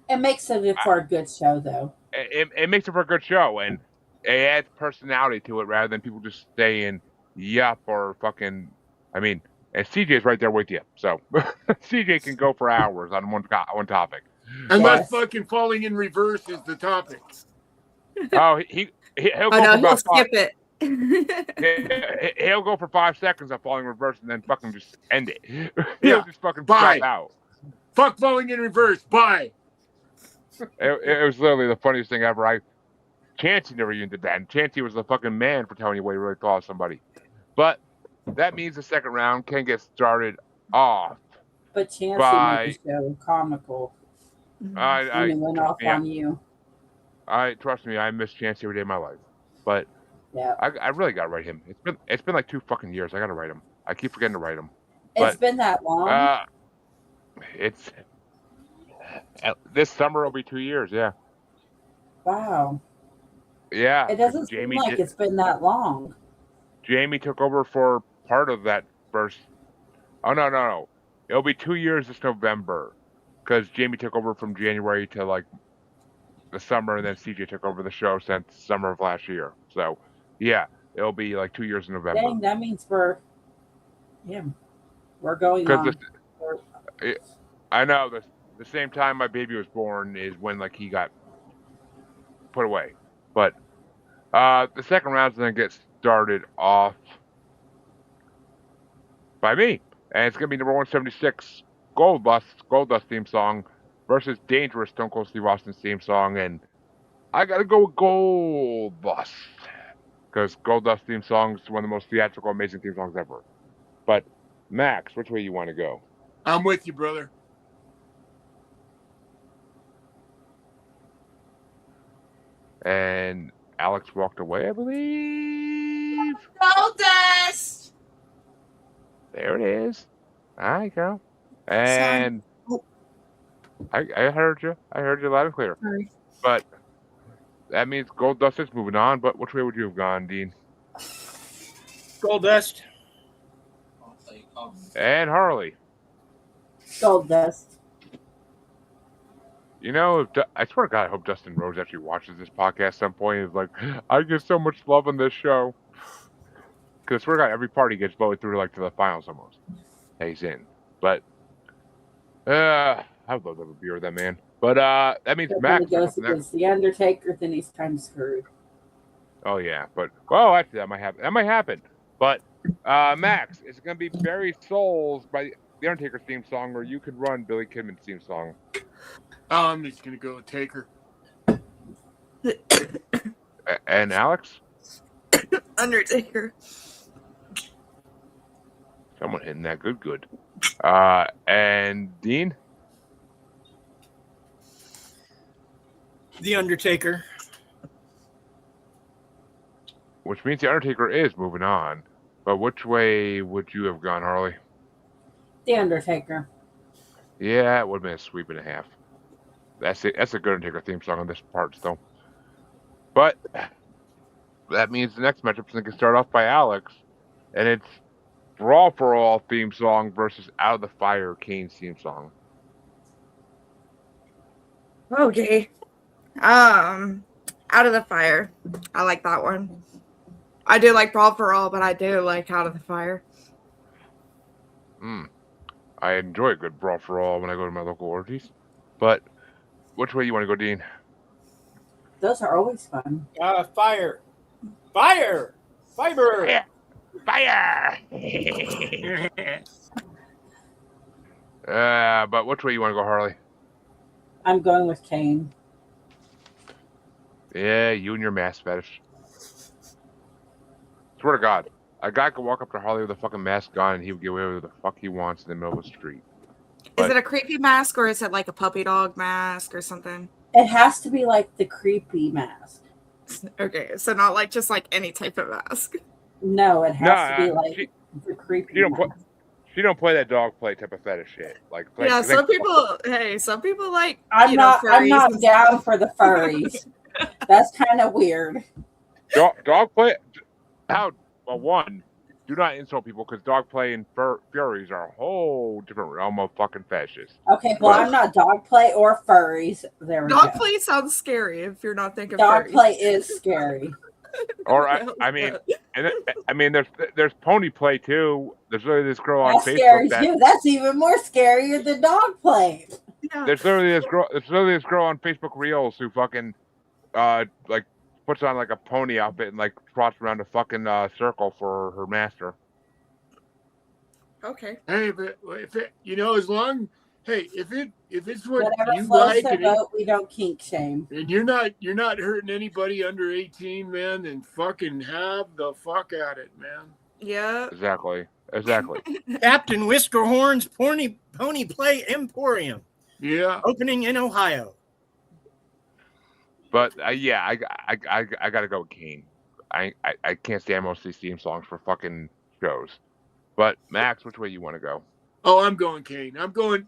It makes it for a good show, though. It makes it for a good show, and it adds personality to it rather than people just saying yup or fucking. I mean, and CJ's right there with you, so CJ can go for hours on one topic. Unless Yes. fucking falling in reverse is the topic. Oh, he'll Oh go no, for he'll about skip it. he'll go for 5 seconds of falling reverse and then fucking just end it. Yeah. He'll just fucking Bye. drop out. Fuck falling in reverse. Bye. It was literally the funniest thing ever. Chancey never even did that, and Chancey was the fucking man for telling you what he really thought of somebody. But that means the second round can get started off But Chancey by made the show comical when I he went trust off me, on you. trust me, I miss Chancey every day of my life. But Yeah. I really gotta write him. It's been like 2 fucking years. I gotta write him. I keep forgetting to write him. It's But been that long. it's this summer will be 2 years. Yeah, Wow. yeah. It doesn't seem Jamie like it's been that long. Jamie took over for part of that first. Oh no! It'll be 2 years this November, because Jamie took over from January to like the summer, and then CJ took over the show since summer of last year. So, yeah, it'll be like 2 years in November. Dang, that means we're going Because on. I know the same time my baby was born is when like he got put away. But the second round's gonna get started off by me, and it's gonna be number 176 Gold Dust theme song versus Dangerous Stone Cold Steve Austin's theme song, and I gotta go with Gold Dust because Gold Dust theme song is one of the most theatrical, amazing theme songs ever. But Max, which way you want to go? I'm with you, brother. And Alyx walked away, I believe. Gold Dust. There it is. There you go. And I heard you. I heard you loud and clear. Sorry. But that means Gold Dust is moving on. But which way would you have gone, Dean? Gold Dust. And Harley. Gold Dust. You know, I swear to God, I hope Dustin Rose actually watches this podcast at some point. Is like, I get so much love on this show. Because I swear to God, every party gets voted through like to the finals almost. And he's in. But I would love to have a beer with that man. But that means But when Max. he goes against the Undertaker, then he's kind of screwed. Oh yeah, but well, actually that might happen. That might happen. But Max, is it gonna be Buried Souls by the Undertaker's theme song, or you could run Billy Kidman's theme song? Oh, I'm just gonna go with Taker. And Alyx? Undertaker. Someone hitting that good. And Dean? The Undertaker. Which means the Undertaker is moving on. But which way would you have gone, Harley? The Undertaker. Yeah, it would have been a sweep and a half. That's it. That's a good Undertaker theme song on this part, still. But that means the next matchup is going to start off by Alyx, and it's Brawl for All theme song versus Out of the Fire Kane's theme song. Okay. Out of the Fire. I like that one. I do like Brawl for All, but I do like Out of the Fire. I enjoy a good Brawl for All when I go to my local orgies. But which way you want to go, Dean? Those are always fun. Fire. Fiber. Fire! But which way you want to go, Harley? I'm going with Kane. Yeah, you and your mask fetish. Swear to God, a guy could walk up to Harley with a fucking mask on and he would get away with the fuck he wants in the middle of the street. Is it a creepy mask or is it like a puppy dog mask or something? It has to be like the creepy mask. Okay, so not like just like any type of mask. No, it has to be like the creepy mask. She don't play that dog play type of fetish shit. Yeah, some people like. I'm not furries down for the furries. That's kind of weird. Dog play. How? Well, one, do not insult people because dog play and furries are a whole different realm of fucking fascist. Okay, well, But- I'm not dog play or furries. There we Dog go. play sounds scary if you're not thinking Dog furries. play is scary. Or I mean, there's pony play too. There's literally this girl on That's Facebook scary that too. That's even more scarier than dog play. Yeah. there's literally this girl on Facebook Reels who fucking like puts on like a pony outfit and like trots around a fucking circle for her master. Okay. Hey, if it, as long, hey, if it's what Whatever you floats like, their and, boat, we don't kink shame. and you're not hurting anybody under 18, man, then fucking have the fuck at it, man. Yeah. Exactly. Captain Whiskerhorn's Pony Play Emporium, Yeah. opening in Ohio. But yeah, I gotta go with Kane. I can't stand most of these theme songs for fucking shows. But Max, which way you want to go? Oh, I'm going Kane. I'm going.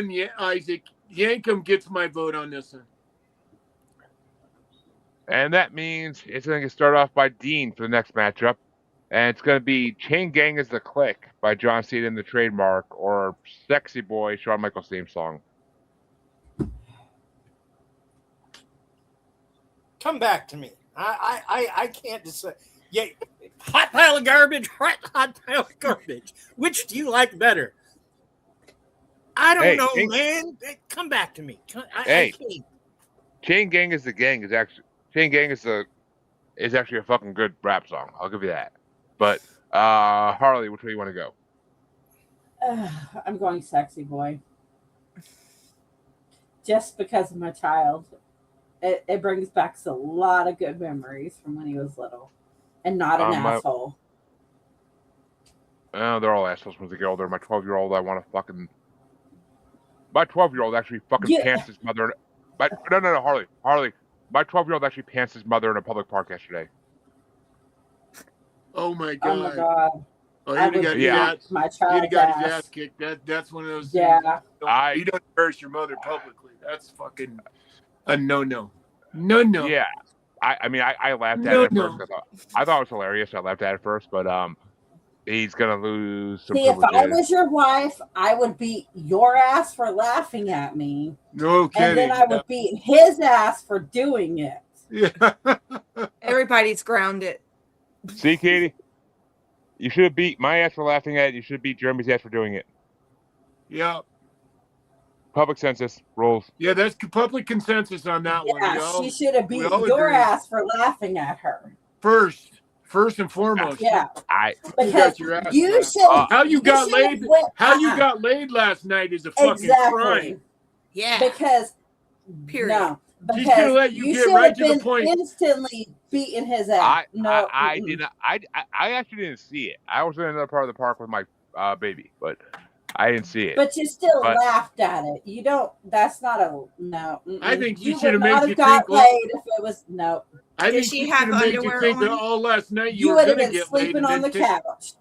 Yeah, Isaac Yankum gets my vote on this one. And that means it's going to start off by Dean for the next matchup. And it's going to be Chain Gang is the Click by John Cena and the Trademark, or Sexy Boy, Shawn Michaels theme song. Come back to me. I can't decide. Yeah, hot pile of garbage, hot pile of garbage. Which do you like better? I don't know, man. Come back to me. I can't. Chain Gang is the Gang is actually a fucking good rap song. I'll give you that. But Harley, which way you want to go? I'm going Sexy Boy. Just because of my child. It brings back a lot of good memories from when he was little. And not an asshole. They're all assholes when they get older. My 12-year-old, I want to fucking... My 12-year-old actually fucking pants his mother... No, Harley. My 12-year-old actually pants his mother in a public park yesterday. Oh my god. Oh my god. Oh, he'd have got his ass kicked. That's one of those things. You don't embarrass your mother publicly. That's fucking a no. Yeah. I mean, I laughed at it at first. I thought it was hilarious. I laughed at it first, but he's gonna lose some See, if privileges. I was your wife, I would beat your ass for laughing at me. No kidding. And then I would beat his ass for doing it. Yeah. Everybody's grounded. See, Katie? You should have beat my ass for laughing at it. You should have beat Jeremy's ass for doing it. Yeah. Public census rules. Yeah, that's public consensus on that one. Yeah, she should have beat your ass for laughing at her. First and foremost. Yeah. Because you should. How you got laid last night is a fucking crime. Yeah. Because period. No. She's gonna let you get right to the point. Instantly beating his ass. I did not. I actually didn't see it. I was in another part of the park with my baby, but I didn't see it. But you still laughed at it. You don't. That's not a no. I think you should have made you got think. Laid if it was no. I think she have underwear think on? that all last night You were would have gonna been get sleeping laid on the couch.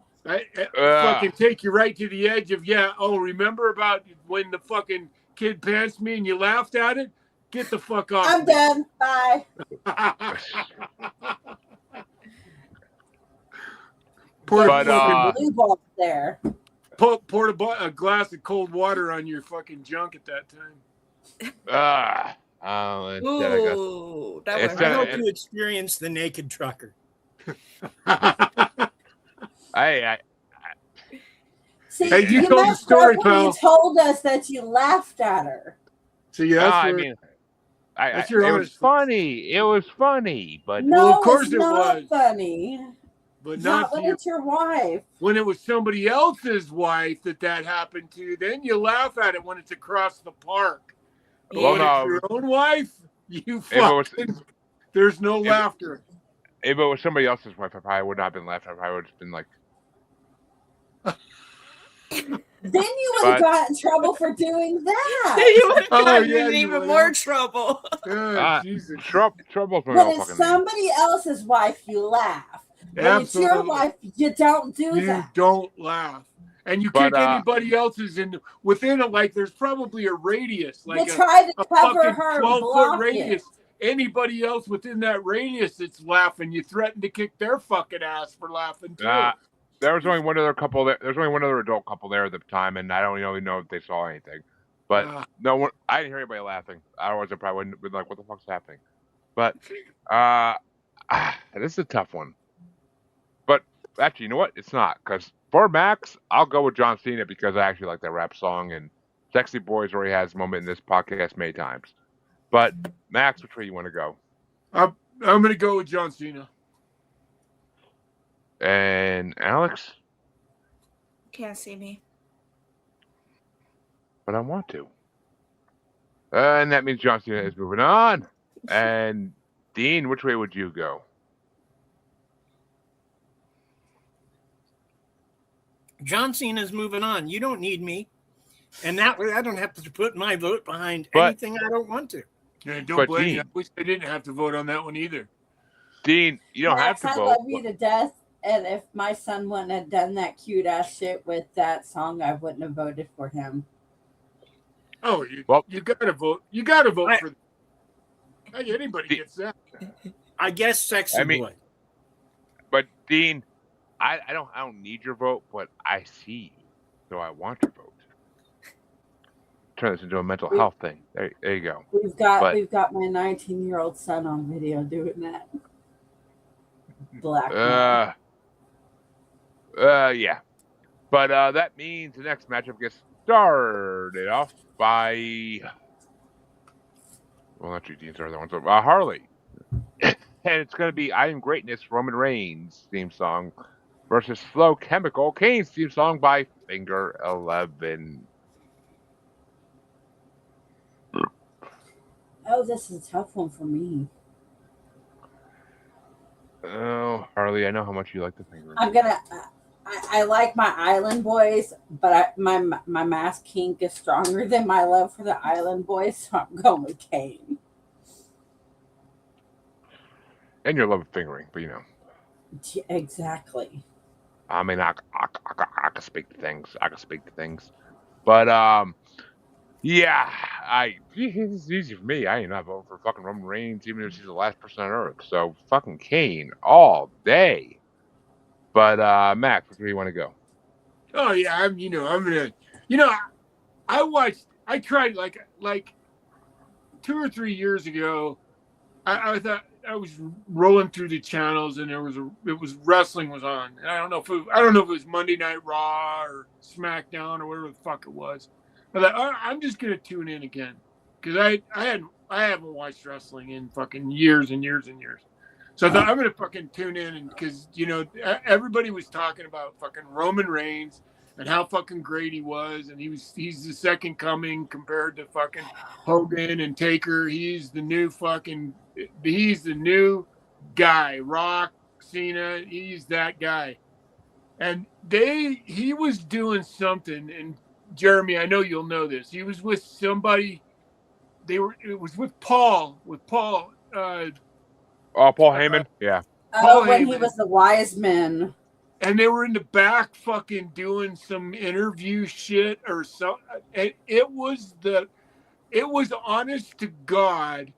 Fucking take you right to the edge of remember about when the fucking kid passed me and you laughed at it? Get the fuck off. I'm done. Bye. Pour blue ball there. Pour a glass of cold water on your fucking junk at that time. Ooh, I hope you experience the naked trucker. See, hey, you told the story, pal. You told us that you laughed at her. See, that's I mean, it was funny. It was funny, but no, of course it was funny. But not when it's your wife. When it was somebody else's wife that happened to, then you laugh at it when it's across the park. But when it's your own wife, you fucking there's no laughter. If it was somebody else's wife, I probably would not have been laughing. I probably would have been like. Then you would have got in trouble for doing that. You would have gotten in even more trouble. Jesus. Trouble's when it's somebody else's wife, you laugh. When it's your wife, you don't do that. You don't laugh. And you kick anybody else's within there's probably a radius. Like you try to cover her 12-foot radius. Anybody else within that radius that's laughing, you threaten to kick their fucking ass for laughing too. there was only one other couple there. There's only one other adult couple there at the time, and I don't really know if they saw anything. But no one, I didn't hear anybody laughing. Otherwise, I probably wouldn't have been like, "What the fuck's happening?" But this is a tough one. But actually, you know what? It's not, because for Max, I'll go with John Cena because I actually like that rap song, and "Sexy Boys" already has a moment in this podcast many times. But Max, which way you want to go? I'm going to go with John Cena. And Alyx? Can't see me. But I want to. And that means John Cena is moving on. And Dean, which way would you go? John Cena's moving on. You don't need me. And that way I don't have to put my vote behind But- anything I don't want to. Yeah, don't But blame me. Dean- I wish I didn't have to vote on that one either. Dean, you don't Max, have to I vote. love you to death. And if my son wouldn't have done that cute ass shit with that song, I wouldn't have voted for him. Oh, you got to vote. You got to vote for. Hey, anybody gets that. I guess Sexy Boy. But Dean, I don't need your vote, but I see you, so I want your vote. Turn this into a mental health thing. There you go. We've got my 19-year-old son on video doing that. Black. Yeah. But that means the next matchup gets started off by, well, actually, Dean's are the ones. Harley. And it's going to be I Am Greatness, Roman Reigns theme song versus Flow Chemical, Kane's theme song by Finger 11. Oh, this is a tough one for me. Oh, Harley, I know how much you like the Finger. I'm gonna. I like my Island Boys, but my mask kink is stronger than my love for the Island Boys, so I'm going with Kane. And your love of fingering, but you know. Exactly. I mean, I can speak to things. I can speak to things. But yeah, it's easy for me. I ain't not voting for fucking Roman Reigns, even if she's the last person on Earth. So fucking Kane all day. But Max, where do you want to go? Oh yeah, I'm gonna. I tried like 2 or 3 years ago. I thought I was rolling through the channels and it was wrestling was on. And I don't know if it was Monday Night Raw or SmackDown or whatever the fuck it was. But I'm just gonna tune in again because I haven't watched wrestling in fucking years and years and years. So I thought I'm gonna fucking tune in, and because everybody was talking about fucking Roman Reigns and how fucking great he was, and he's the second coming compared to fucking Hogan and Taker. He's the new guy. Rock, Cena, he's that guy. And he was doing something, and Jeremy, I know you'll know this. He was with somebody. It was with Paul. Paul Heyman? Yeah. When he was the wise man. And they were in the back fucking doing some interview shit or so. And it was honest to God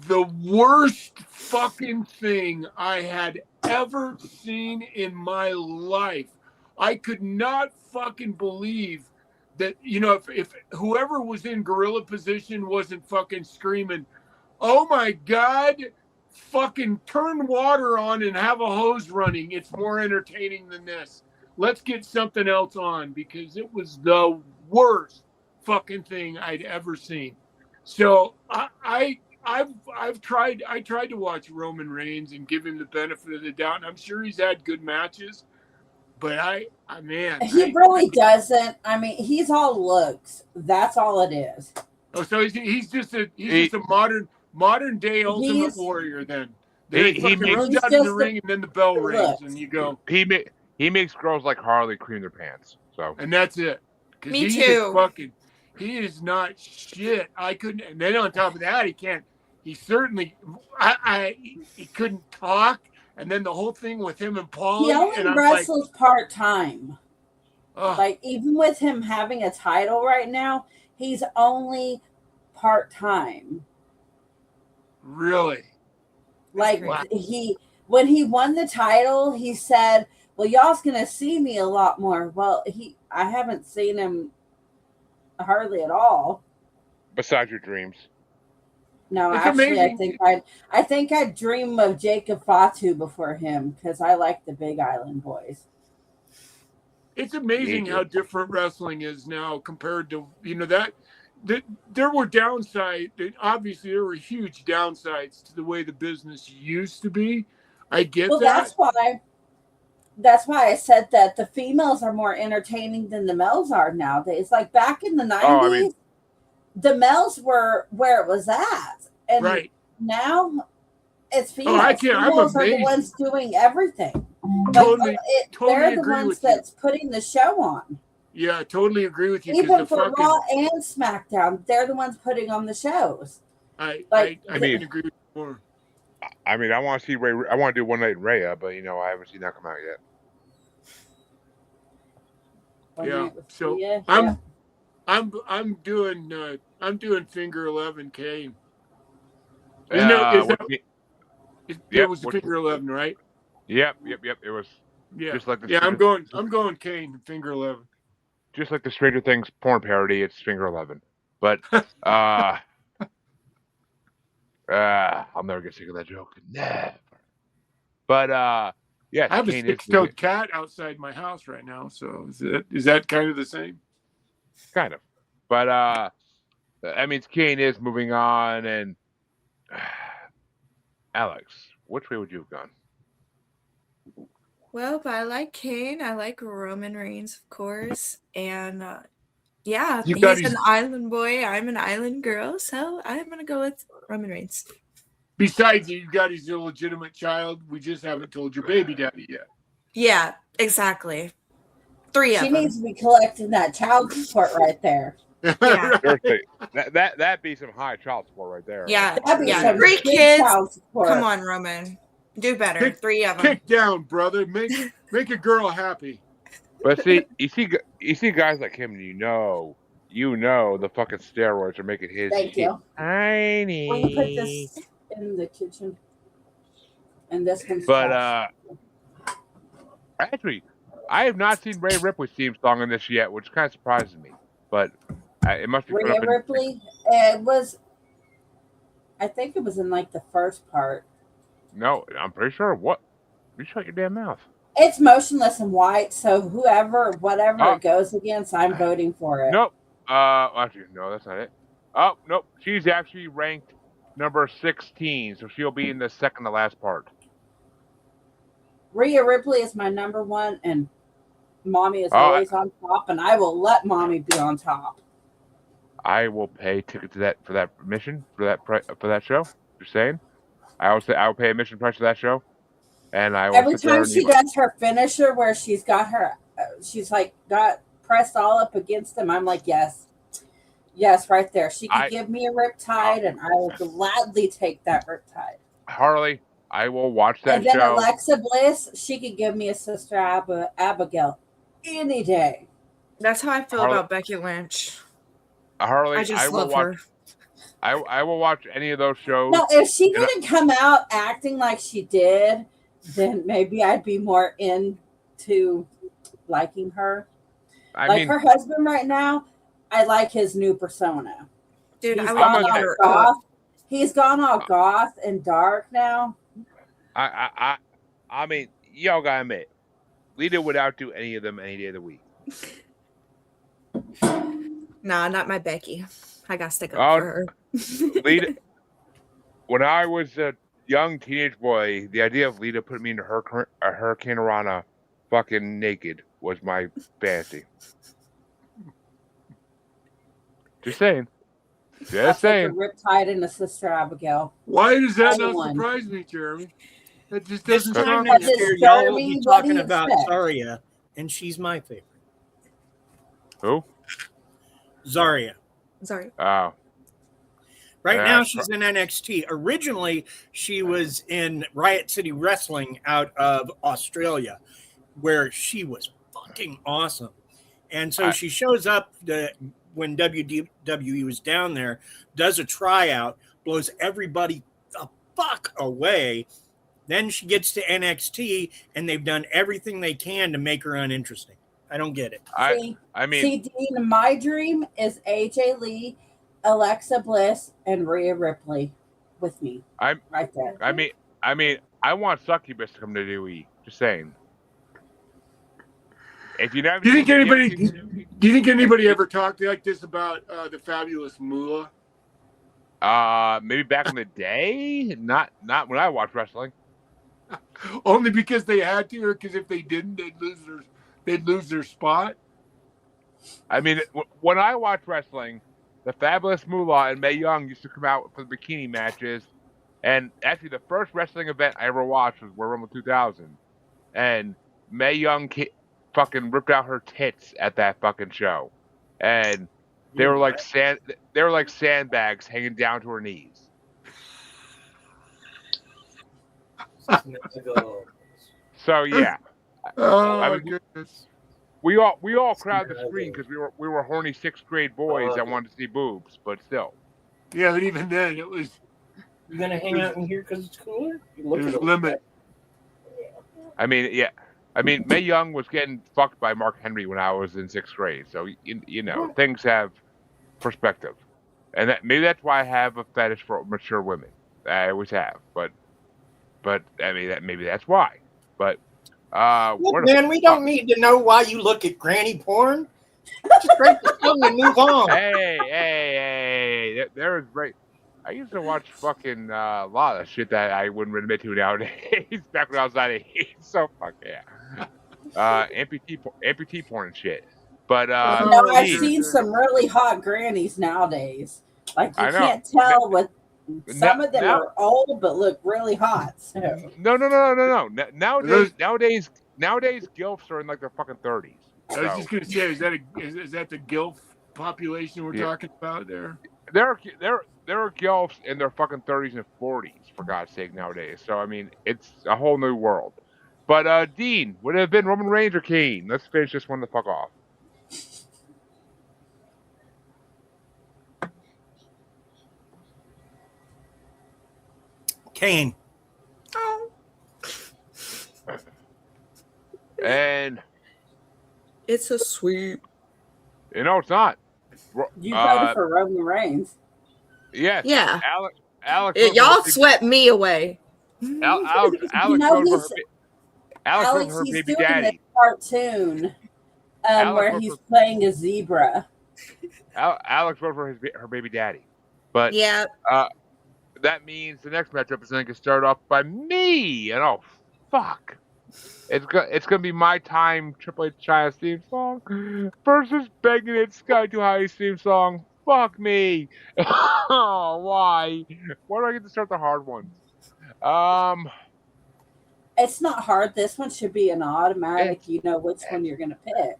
the worst fucking thing I had ever seen in my life. I could not fucking believe that, if whoever was in gorilla position wasn't fucking screaming, "Oh my God, fucking turn water on and have a hose running. It's more entertaining than this. Let's get something else on," because it was the worst fucking thing I'd ever seen. So I've tried to watch Roman Reigns and give him the benefit of the doubt, and I'm sure he's had good matches. But he really doesn't. I mean, he's all looks. That's all it is. Oh, so he's just a modern day Ultimate Warrior then. He runs out in the ring and then the bell rings and you go. He makes girls like Harley cream their pants. So and that's it. Me too. He is not shit. I couldn't. And then on top of that, he can't. He certainly. He couldn't talk. And then the whole thing with him and Paul. He only wrestles part-time. Like, even with him having a title right now, he's only part-time. Really? Like, when he won the title, he said, well, y'all's gonna see me a lot more. Well, I haven't seen him hardly at all. Besides your dreams. No, It's actually, amazing. I think I'd dream of Jacob Fatu before him because I like the Big Island boys. It's amazing how different wrestling is now compared to that there were downsides. Obviously, there were huge downsides to the way the business used to be. I get Well, that. that's why I said that the females are more entertaining than the males are nowadays. Like back in the 90s, Oh, I mean, the males were where it was at. And Right. now it's females. Oh, I can't. I'm Females are the amazed. ones doing everything. Totally They're the agree ones with you. that's putting the show on. Yeah, totally agree with you. Even for Raw and SmackDown, they're the ones putting on the shows. I mean- can agree with you more. I mean, I want to see Ray. I want to do One Night in Rhea, but I haven't seen that come out yet. Yeah. So Yeah. I'm doing Finger 11K. It was the Finger 11, right? Yep. It was Yeah. just like the Yeah, I'm going Kane, Finger 11. just like the Stranger Things porn parody. It's Finger 11, but I'll never get sick of that joke. Never. But yes, I have Kane a is 6-toed cat outside my house right now. So is that kind of the same? kind of, but that means Kane is moving on. And Alyx, which way would you have gone? Well, but I like Kane. I like Roman Reigns, of course. And yeah, You got he's his- an island boy. I'm an island girl. So I'm going to go with Roman Reigns. Besides, you got his illegitimate child. We just haven't told your baby daddy yet. Yeah, exactly. 3 of She them. needs to be collecting that child support right there. Yeah. Seriously, that'd be some high child support right there. Yeah, That'd be yeah. some 3 good kids. child support. Come on, Roman. Do better. 3 of them. Kick down, brother. Make a girl happy. But see, you see guys like him, you know the fucking steroids are making his Thank you. tiny. Will you put this in the kitchen? And this one's But actually, I have not seen Rhea Ripley's theme song in this yet, which kind of surprises me. But it must be put Rhea up in- Ripley. It was. I think it was in like the first part. No, I'm pretty sure. What? You shut your damn mouth. It's motionless and white, so whatever it goes against, I'm voting for it. Nope. Actually, no, that's not it. Oh, nope. She's actually ranked number 16, so she'll be in the second to last part. Rhea Ripley is my number one, and Mommy is always on top, and I will let Mommy be on top. I will pay ticket to that for that mission for that show. Just saying. I will pay admission price for that show, and I will. Every time she does her finisher, where she's got pressed all up against him, I'm like, yes, right there. She could give me a riptide, and I will gladly take that riptide. Harley, I will watch that and then show. Alexa Bliss, she could give me a Sister Abigail any day. That's how I feel about Becky Lynch. Harley, I just love her. I will watch any of those shows. No, if she didn't come out acting like she did, then maybe I'd be more into liking her. I mean, her husband right now, I like his new persona. Dude, He's gone all goth and dark now. I mean, y'all gotta admit, Lita would outdo any of them any day of the week. Nah, not my Becky. I gotta stick up for her. Lita. When I was a young teenage boy, the idea of Lita putting me into her Hurricane Rana fucking naked was my fantasy. Just saying. Just saying. Riptide and a Sister Abigail. Why does that not surprise me, Jeremy? That just doesn't sound next year, y'all will be talking about Zarya, and she's my favorite. Who? Zarya. Sorry. Oh. Right now, she's in NXT. Originally, she was in Riot City Wrestling out of Australia, where she was fucking awesome. And so she shows up when WWE was down there, does a tryout, blows everybody the fuck away, Then she gets to NXT, and they've done everything they can to make her uninteresting. I don't get it. See, I mean, see, Dean, my dream is AJ Lee, Alexa Bliss, and Rhea Ripley with me I'm, right there. I mean, I want Succubus to come to WWE. Just saying. If you never, Do you think if you ever anybody? seen- Do you think anybody ever talked like this about the fabulous Moolah? maybe back in the day, not when I watched wrestling. Only because they had to, or because if they didn't, they'd lose their spot. I mean, when I watched wrestling, the Fabulous Moolah and Mae Young used to come out for the bikini matches. And actually, the first wrestling event I ever watched was Royal Rumble 2000. And Mae Young fucking ripped out her tits at that fucking show. And they were like sandbags hanging down to her knees. So yeah, Oh I mean, goodness! we all crowded the screen because we were horny 6th grade boys that wanted to see boobs, but still. Yeah, but even then, it was. You gonna hang out in here because it's cooler? There's limit. I mean, yeah. I mean, Mae Young was getting fucked by Mark Henry when I was in 6th grade, so you know things have perspective, and maybe that's why I have a fetish for mature women. I always have, but I mean maybe that's why. But Look, man, we don't need to know why you look at granny porn. Just break the tongue and move on. Hey, there's right. I used to watch fucking a lot of shit that I wouldn't admit to nowadays. Back when I was 9 so fuck yeah. Amputee porn and shit. But I've seen some really hot grannies nowadays. Like you can't tell with some of them are old but look really hot. So. No. Nowadays gilfs are in like their fucking 30s. I was just gonna say, is that the gilf population we're talking about there? There are gilfs in their fucking 30s and 40s, for God's sake, nowadays. So I mean, it's a whole new world. But Dean, would it have been Roman Reigns or Kane? Let's finish this one the fuck off. Kane. Oh. And it's a sweep. You know it's not. You voted for Roman Reigns. Yes. Yeah. Alyx. Y'all swept me away. Alyx voted for her baby daddy. This cartoon where he's playing a zebra. Alyx voted for her baby daddy. But yeah. That means the next matchup is going to get started off by me. And oh, fuck. It's gonna be my time Triple H China's theme song versus Bangin It Sky Too High's theme song. Fuck me. Oh, why? Why do I get to start the hard ones? It's not hard. This one should be an automatic. You know which one you're gonna pick.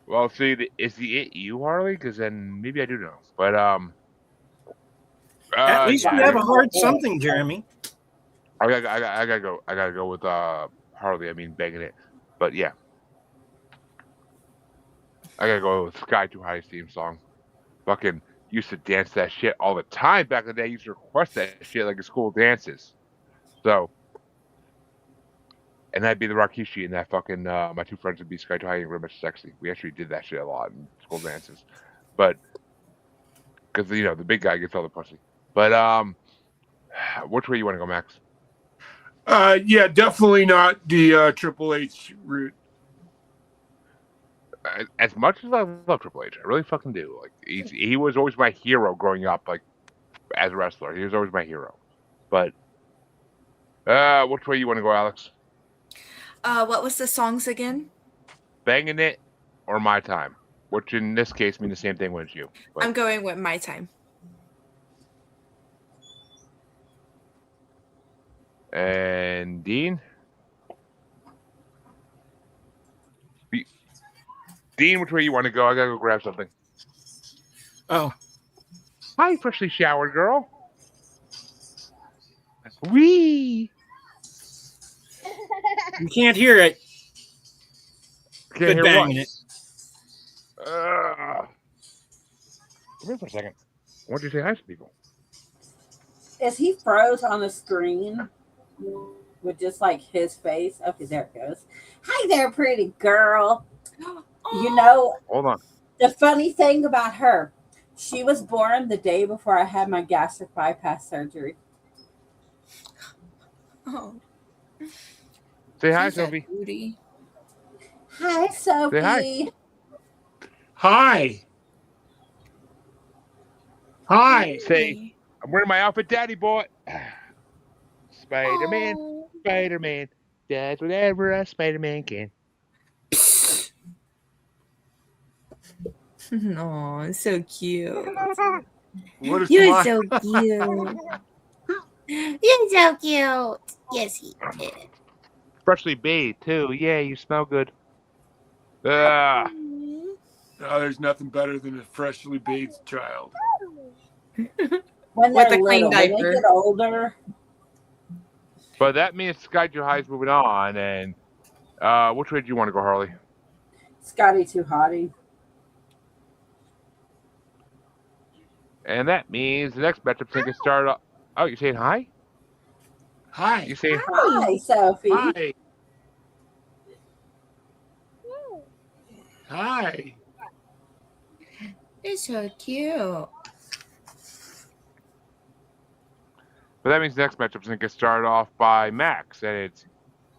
Well, see, is the it you, Harley? Because then maybe I do know. But at least you have a hard something, Jeremy. I gotta go with Harley. I mean, Bangin It, but yeah, I gotta go with Sky Too High's theme song. Fucking used to dance that shit all the time back in the day. I used to request that shit like at school dances. So, and that'd be the Rakishi and that fucking my two friends would be Sky Too High and Real Much Sexy. We actually did that shit a lot in school dances, but because you know the big guy gets all the pussy. But which way you want to go, Max? Yeah, definitely not the Triple H route. As much as I love Triple H, I really fucking do. Like he was always my hero growing up. Like as a wrestler, he was always my hero. But which way you want to go, Alyx? What was the songs again? Bangin It or My Time, which in this case mean the same thing as you. But I'm going with My Time. And Dean? Dean, which way you want to go? I gotta go grab something. Oh. Hi, freshly showered girl. Wee! You can't hear it. Can't hear Bangin' what? It. Come here for a second. I want you to say hi to people. Is he froze on the screen with just like his face? Okay, there it goes. Hi there, pretty girl. You know, Hold on. the funny thing about her, she was born the day before I had my gastric bypass surgery. Oh, Say hi, he's a Sophie. cutie. Hi, Say hi. Sophie. Hi. Hi. Say, I'm wearing my outfit, Daddy boy. Spider-Man, Oh. Spider-Man. That's whatever a Spider-Man can. No, so cute. What a You're smile. so cute. You're so cute. Yes, he is. Freshly bathed, too. Yeah, you smell good. Ah, Oh, there's nothing better than a freshly bathed child. When With they're a clean little, when they diaper. get older, but that means Skyju High is moving on, and which way do you want to go, Harley? Scotty too hottie. And that means the next matchup's going to start off. Oh, you saying hi? Hi. You saying Hi, Sophie. Hi. Hi. They're so cute. But that means the next matchup's going to get started off by Max, and it's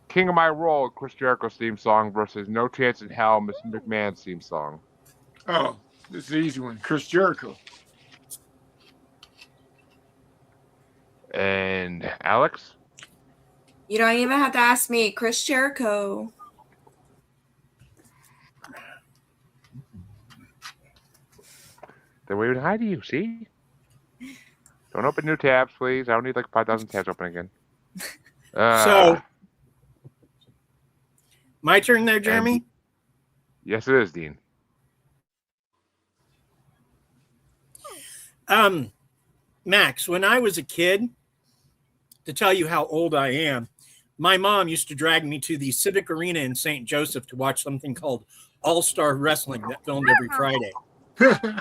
King of My World, Chris Jericho's theme song versus No Chance in Hell, Mr. McMahon's theme song. Oh, this is an easy one. Chris Jericho. And Alyx? You don't even have to ask me. Chris Jericho. They're waving hi to you, see? Don't open new tabs, please. I don't need like 5,000 tabs open again. So, my turn there, Jeremy? Yes, it is, Dean. Max, when I was a kid, to tell you how old I am, my mom used to drag me to the Civic Arena in St. Joseph to watch something called All-Star Wrestling that filmed every Friday.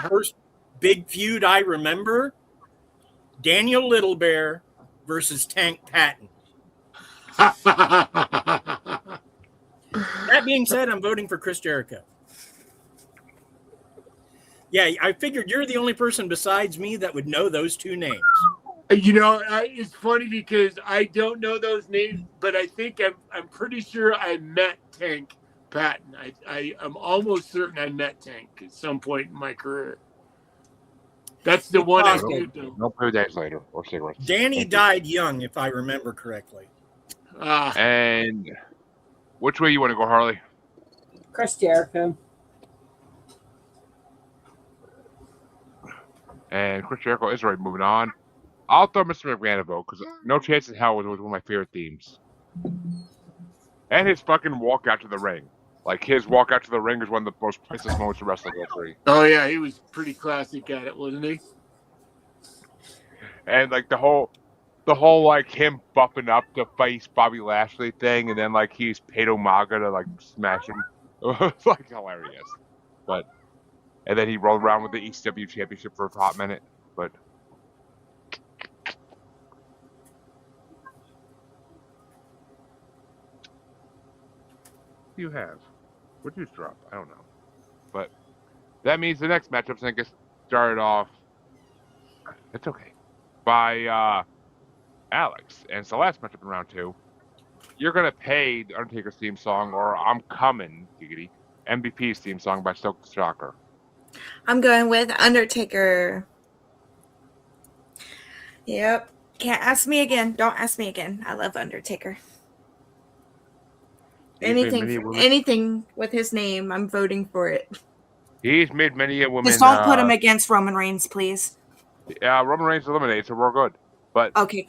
First big feud I remember, Daniel Little Bear versus Tank Patton. That being said, I'm voting for Chris Jericho. Yeah, I figured you're the only person besides me that would know those two names. You know, it's funny because I don't know those names, but I think I'm pretty sure I met Tank Patton. I'm almost certain I met Tank at some point in my career. That's the one I possible. do. No play days later or cigarettes. Danny Thank you. died young, if I remember correctly. And which way you want to go, Harley? Chris Jericho. And Chris Jericho is already moving on. I'll throw Mr. McMahon a vote because No Chance in Hell was one of my favorite themes. And his fucking walk out to the ring. Like his walk out to the ring is one of the most priceless moments of wrestling history. Oh yeah, he was pretty classic at it, wasn't he? And like the whole like him buffing up to face Bobby Lashley thing, and then like he's paid Umaga to like smash him. It was like hilarious. But and then he rolled around with the ECW championship for a hot minute. But you have. What did you drop? I don't know. But that means the next matchup's gonna get started off. It's okay. By Alyx. And it's the last matchup in round 2. You're gonna pay the Undertaker's theme song, or I'm coming, giggity. M.V.P's theme song by Stoke the Shocker. I'm going with Undertaker. Yep. Can't ask me again. Don't ask me again. I love Undertaker. Anything with his name, I'm voting for it. He's made many a woman. Just don't put him against Roman Reigns, please. Yeah, Roman Reigns eliminated, so we're good. But Okay.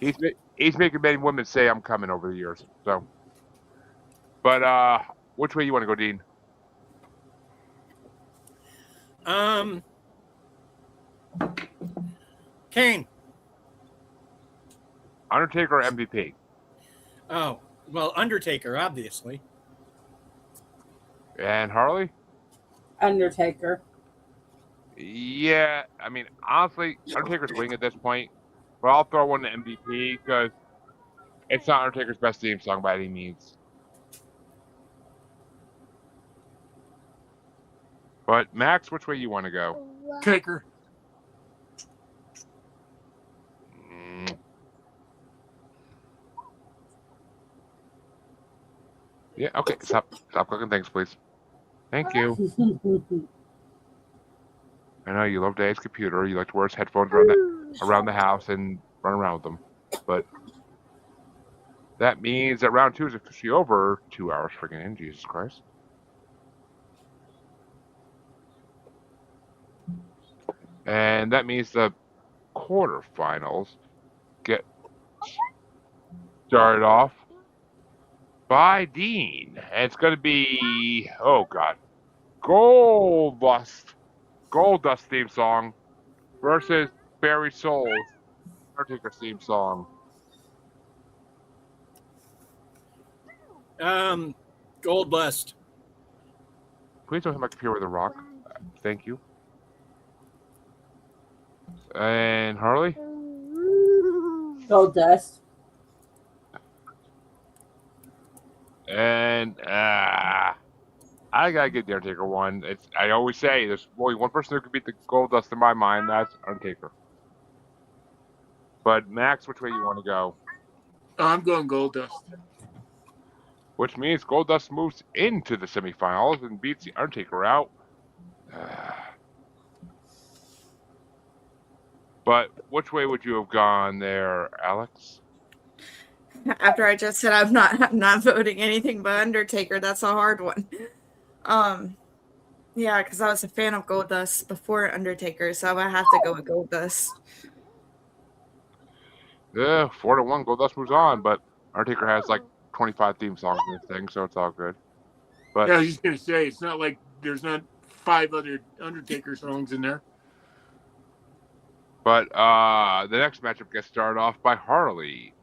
he's making many women say I'm coming over the years. So, but which way you want to go, Dean? Kane. Undertaker or MVP? Oh, well, Undertaker, obviously. And Harley? Undertaker. Yeah, I mean, honestly, Undertaker's winning at this point. But I'll throw one to M.V.P. because it's not Undertaker's best theme song by any means. But Max, which way you want to go? Taker. Yeah, okay. Stop clicking things, please. Thank you. I know you love Dave's computer. You like to wear his headphones around the house and run around with them. But that means that round 2 is officially over. 2 hours freaking in. Jesus Christ. And that means the quarterfinals get started off by Dean. And it's going to be, oh God, Gold Dust theme song versus Barry Souls Undertaker theme song. Gold Dust. Please don't hit my computer with a rock. Thank you. And Harley? Gold Dust. And I gotta get the Undertaker one. I always say there's only one person who could beat the Gold Dust in my mind. That's Undertaker. But Max, which way you want to go? I'm going Gold Dust. Which means Gold Dust moves into the semifinals and beats the Undertaker out. But which way would you have gone there, Alyx? After I just said I'm not voting anything but Undertaker, that's a hard one. Yeah, because I was a fan of Goldust before Undertaker, so I have to go with Goldust. Yeah, 4-1. Goldust moves on, but Undertaker has like 25 theme songs in this thing, so it's all good. But yeah, I was just gonna say it's not like there's not 5 other Undertaker songs in there. But the next matchup gets started off by Harley,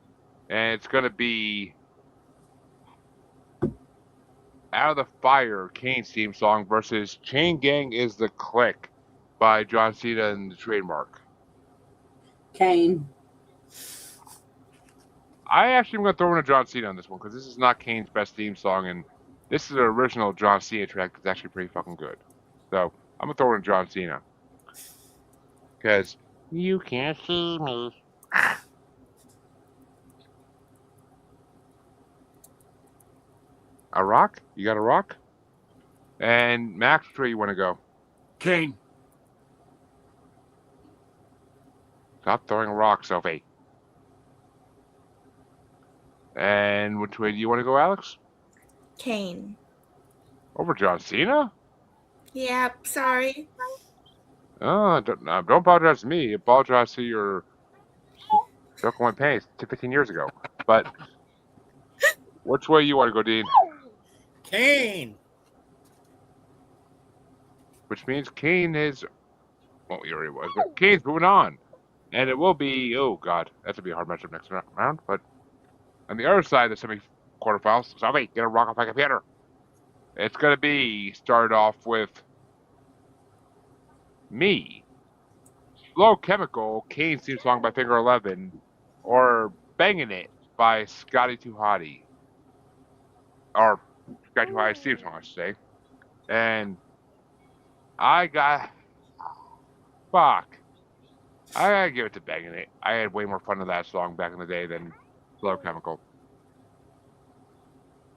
and it's gonna be Out of the Fire, Kane's theme song versus Chain Gang is the Click by John Cena and the Trademark. Kane. I actually am going to throw in a John Cena on this one because this is not Kane's best theme song, and this is an original John Cena track that's actually pretty fucking good. So I'm going to throw in John Cena because you can't see me. A rock? You got a rock? And Max, which way you want to go? Kane. Stop throwing a rock, Sophie. And which way do you want to go, Alyx? Kane. Over John Cena? Yep, sorry. Oh, don't apologize to me. Apologize to your Joke One Pace 15 years ago. But which way you want to go, Dean? Kane. Which means Kane is. Well, he already was, but Kane's moving on. And it will be. Oh, God. That's going to be a hard matchup next round. But on the other side of the semi-quarterfinals, somebody get a rock off my computer. It's going to be started off with me. Slow Chemical, Kane's theme song by Finger 11, or Bangin' It by Scotty Too Hottie. Or Scotty Too Hottie's theme song, I should say. And I got. Fuck. I gotta give it to Bangin' It. I had way more fun with that song back in the day than Slow Chemical.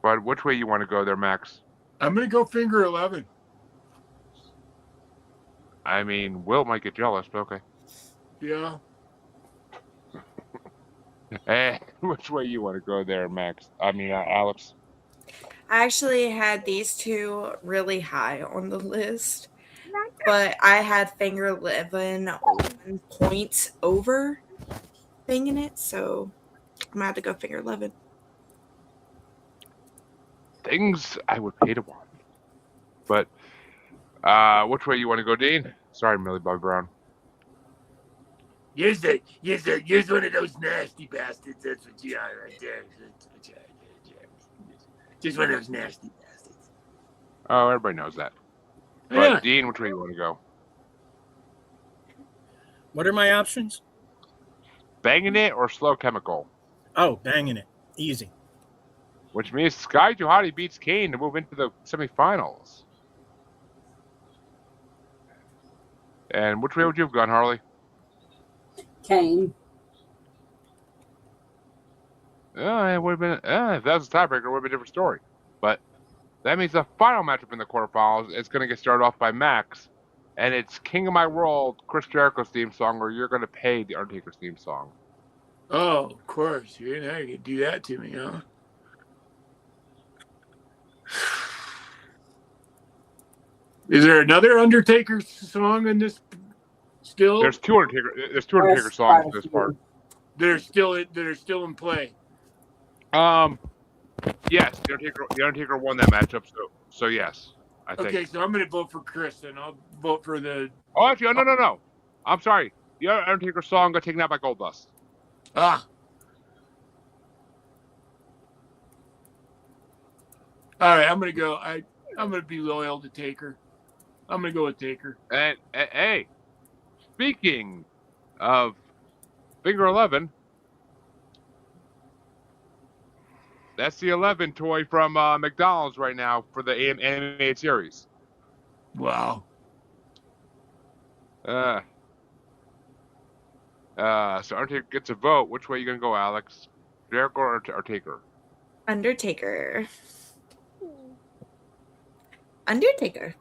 But which way you want to go there, Max? I'm gonna go Finger 11. I mean, Will might get jealous, but okay. Yeah. And which way you want to go there, Max? I mean, Alyx. I actually had these two really high on the list, but I had Finger 11 1 point over Banging It, so I'm gonna have to go Finger 11. Things I would pay to watch. But which way you want to go, Dean? Sorry, Millie Bobby Brown. Here's one of those nasty bastards. That's what you are right there. Just one of those nasty bastards. Oh, everybody knows that. But Yeah. Dean, which way you want to go? What are my options? Banging It or Slow Chemical, Oh, banging it. Easy. which means Sky Duhati beats Kane to move into the semifinals. And which way would you have gone, Harley? Kane. It would have been if that was a tiebreaker, it would have been a different story. But that means the final matchup in the quarterfinals is going to get started off by Max, and it's King of My World, Chris Jericho's theme song, or You're Going to Pay, the Undertaker's theme song. Oh, of course. You know you can do that to me, huh? Is there another Undertaker song in this still? There's two Undertaker songs in this part. That are still in play. Yes, the Undertaker won that matchup, so yes, I think. Okay, so I'm going to vote for Chris, and I'll vote for the. Oh, actually, no. I'm sorry. The Undertaker song got taken out by Goldust. Ah. All right, I'm going to go. I'm going to be loyal to Taker. I'm going to go with Taker. And hey, speaking of Finger 11, that's the 11 toy from McDonald's right now for the animated series. Wow. So Undertaker gets a vote. Which way are you gonna go, Alyx? Jericho or Taker? Undertaker. Undertaker.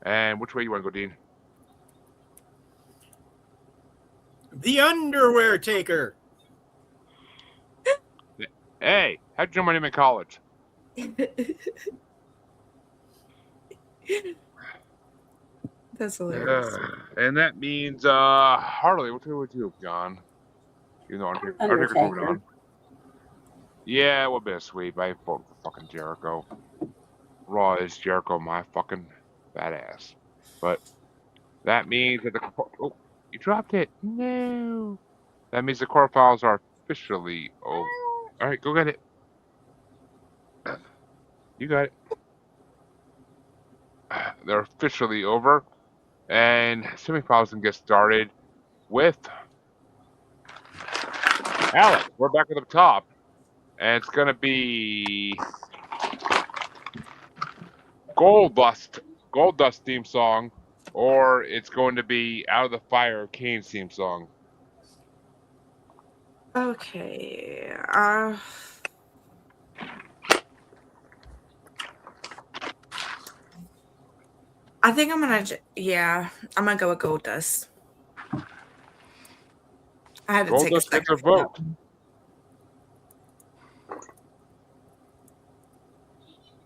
And which way you want to go, Dean? The Underwear Taker. Hey, how'd you know my name in college? That's hilarious. And that means Harley. Which way would you have gone? You know, Undertaker's moving on. Yeah, it would be a sweep. I vote for fucking Jericho. Raw is Jericho, my fucking badass. But that means that oh, you dropped it. No. That means the quarterfinals are officially over. All right, go get it. You got it. They're officially over, and semifinals can get started with Alyx. We're back at the top, and it's gonna be Goldust theme song, or it's going to be Out of the Fire, Kane's theme song. Okay. I think I'm gonna go with Goldust. I had to take a Goldust second. gets a vote.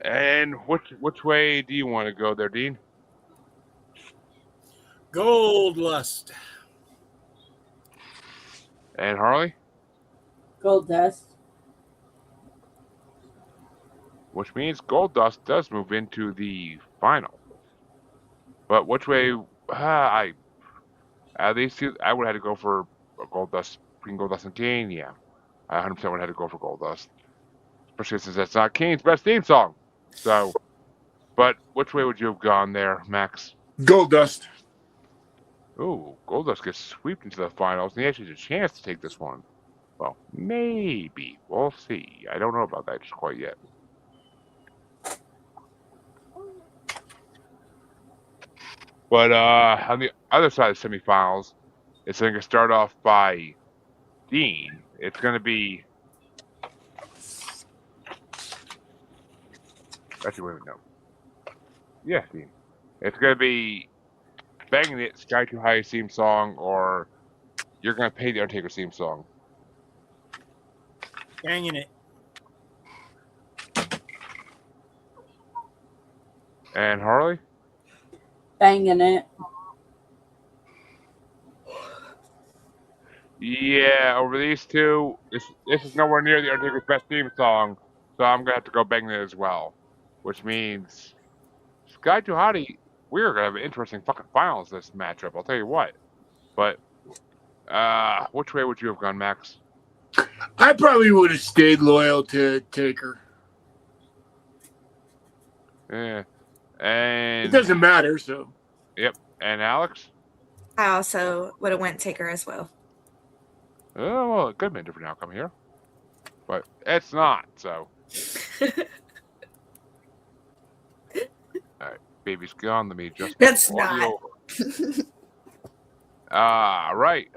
And which way do you want to go there, Dean? Goldust. And Harley? Goldust. Which means Goldust does move into the final. But which way? I at least I would have had to go for Goldust, between Goldust and Kane. Yeah, I 100% would have had to go for Goldust, especially since that's not Kane's best theme song. So, but which way would you have gone there, Max? Goldust. Ooh, Goldust gets swept into the finals, and he actually has a chance to take this one. Well, maybe. We'll see. I don't know about that just quite yet. But on the other side of the semifinals, it's going to start off by Dean. It's going to be... Actually, wait a minute, no. Yes, Dean. It's going to be Bangin' It, Sky Too High theme song, or You're Going to Pay, the Undertaker's theme song. Banging it. And Harley? Banging It. Yeah, over these two, this is nowhere near the Undertaker's best theme song, so I'm gonna have to go Bangin' It as well. Which means Sky Duhati, we're gonna have an interesting fucking finals this matchup, I'll tell you what. But which way would you have gone, Max? I probably would have stayed loyal to Taker. Yeah. And It doesn't matter. So Yep. And Alyx? I also would have went Taker as well. Oh, well, it could have been a different outcome here. But it's not, so. Alright. Baby's gone. Let me just That's audio not. over. Right.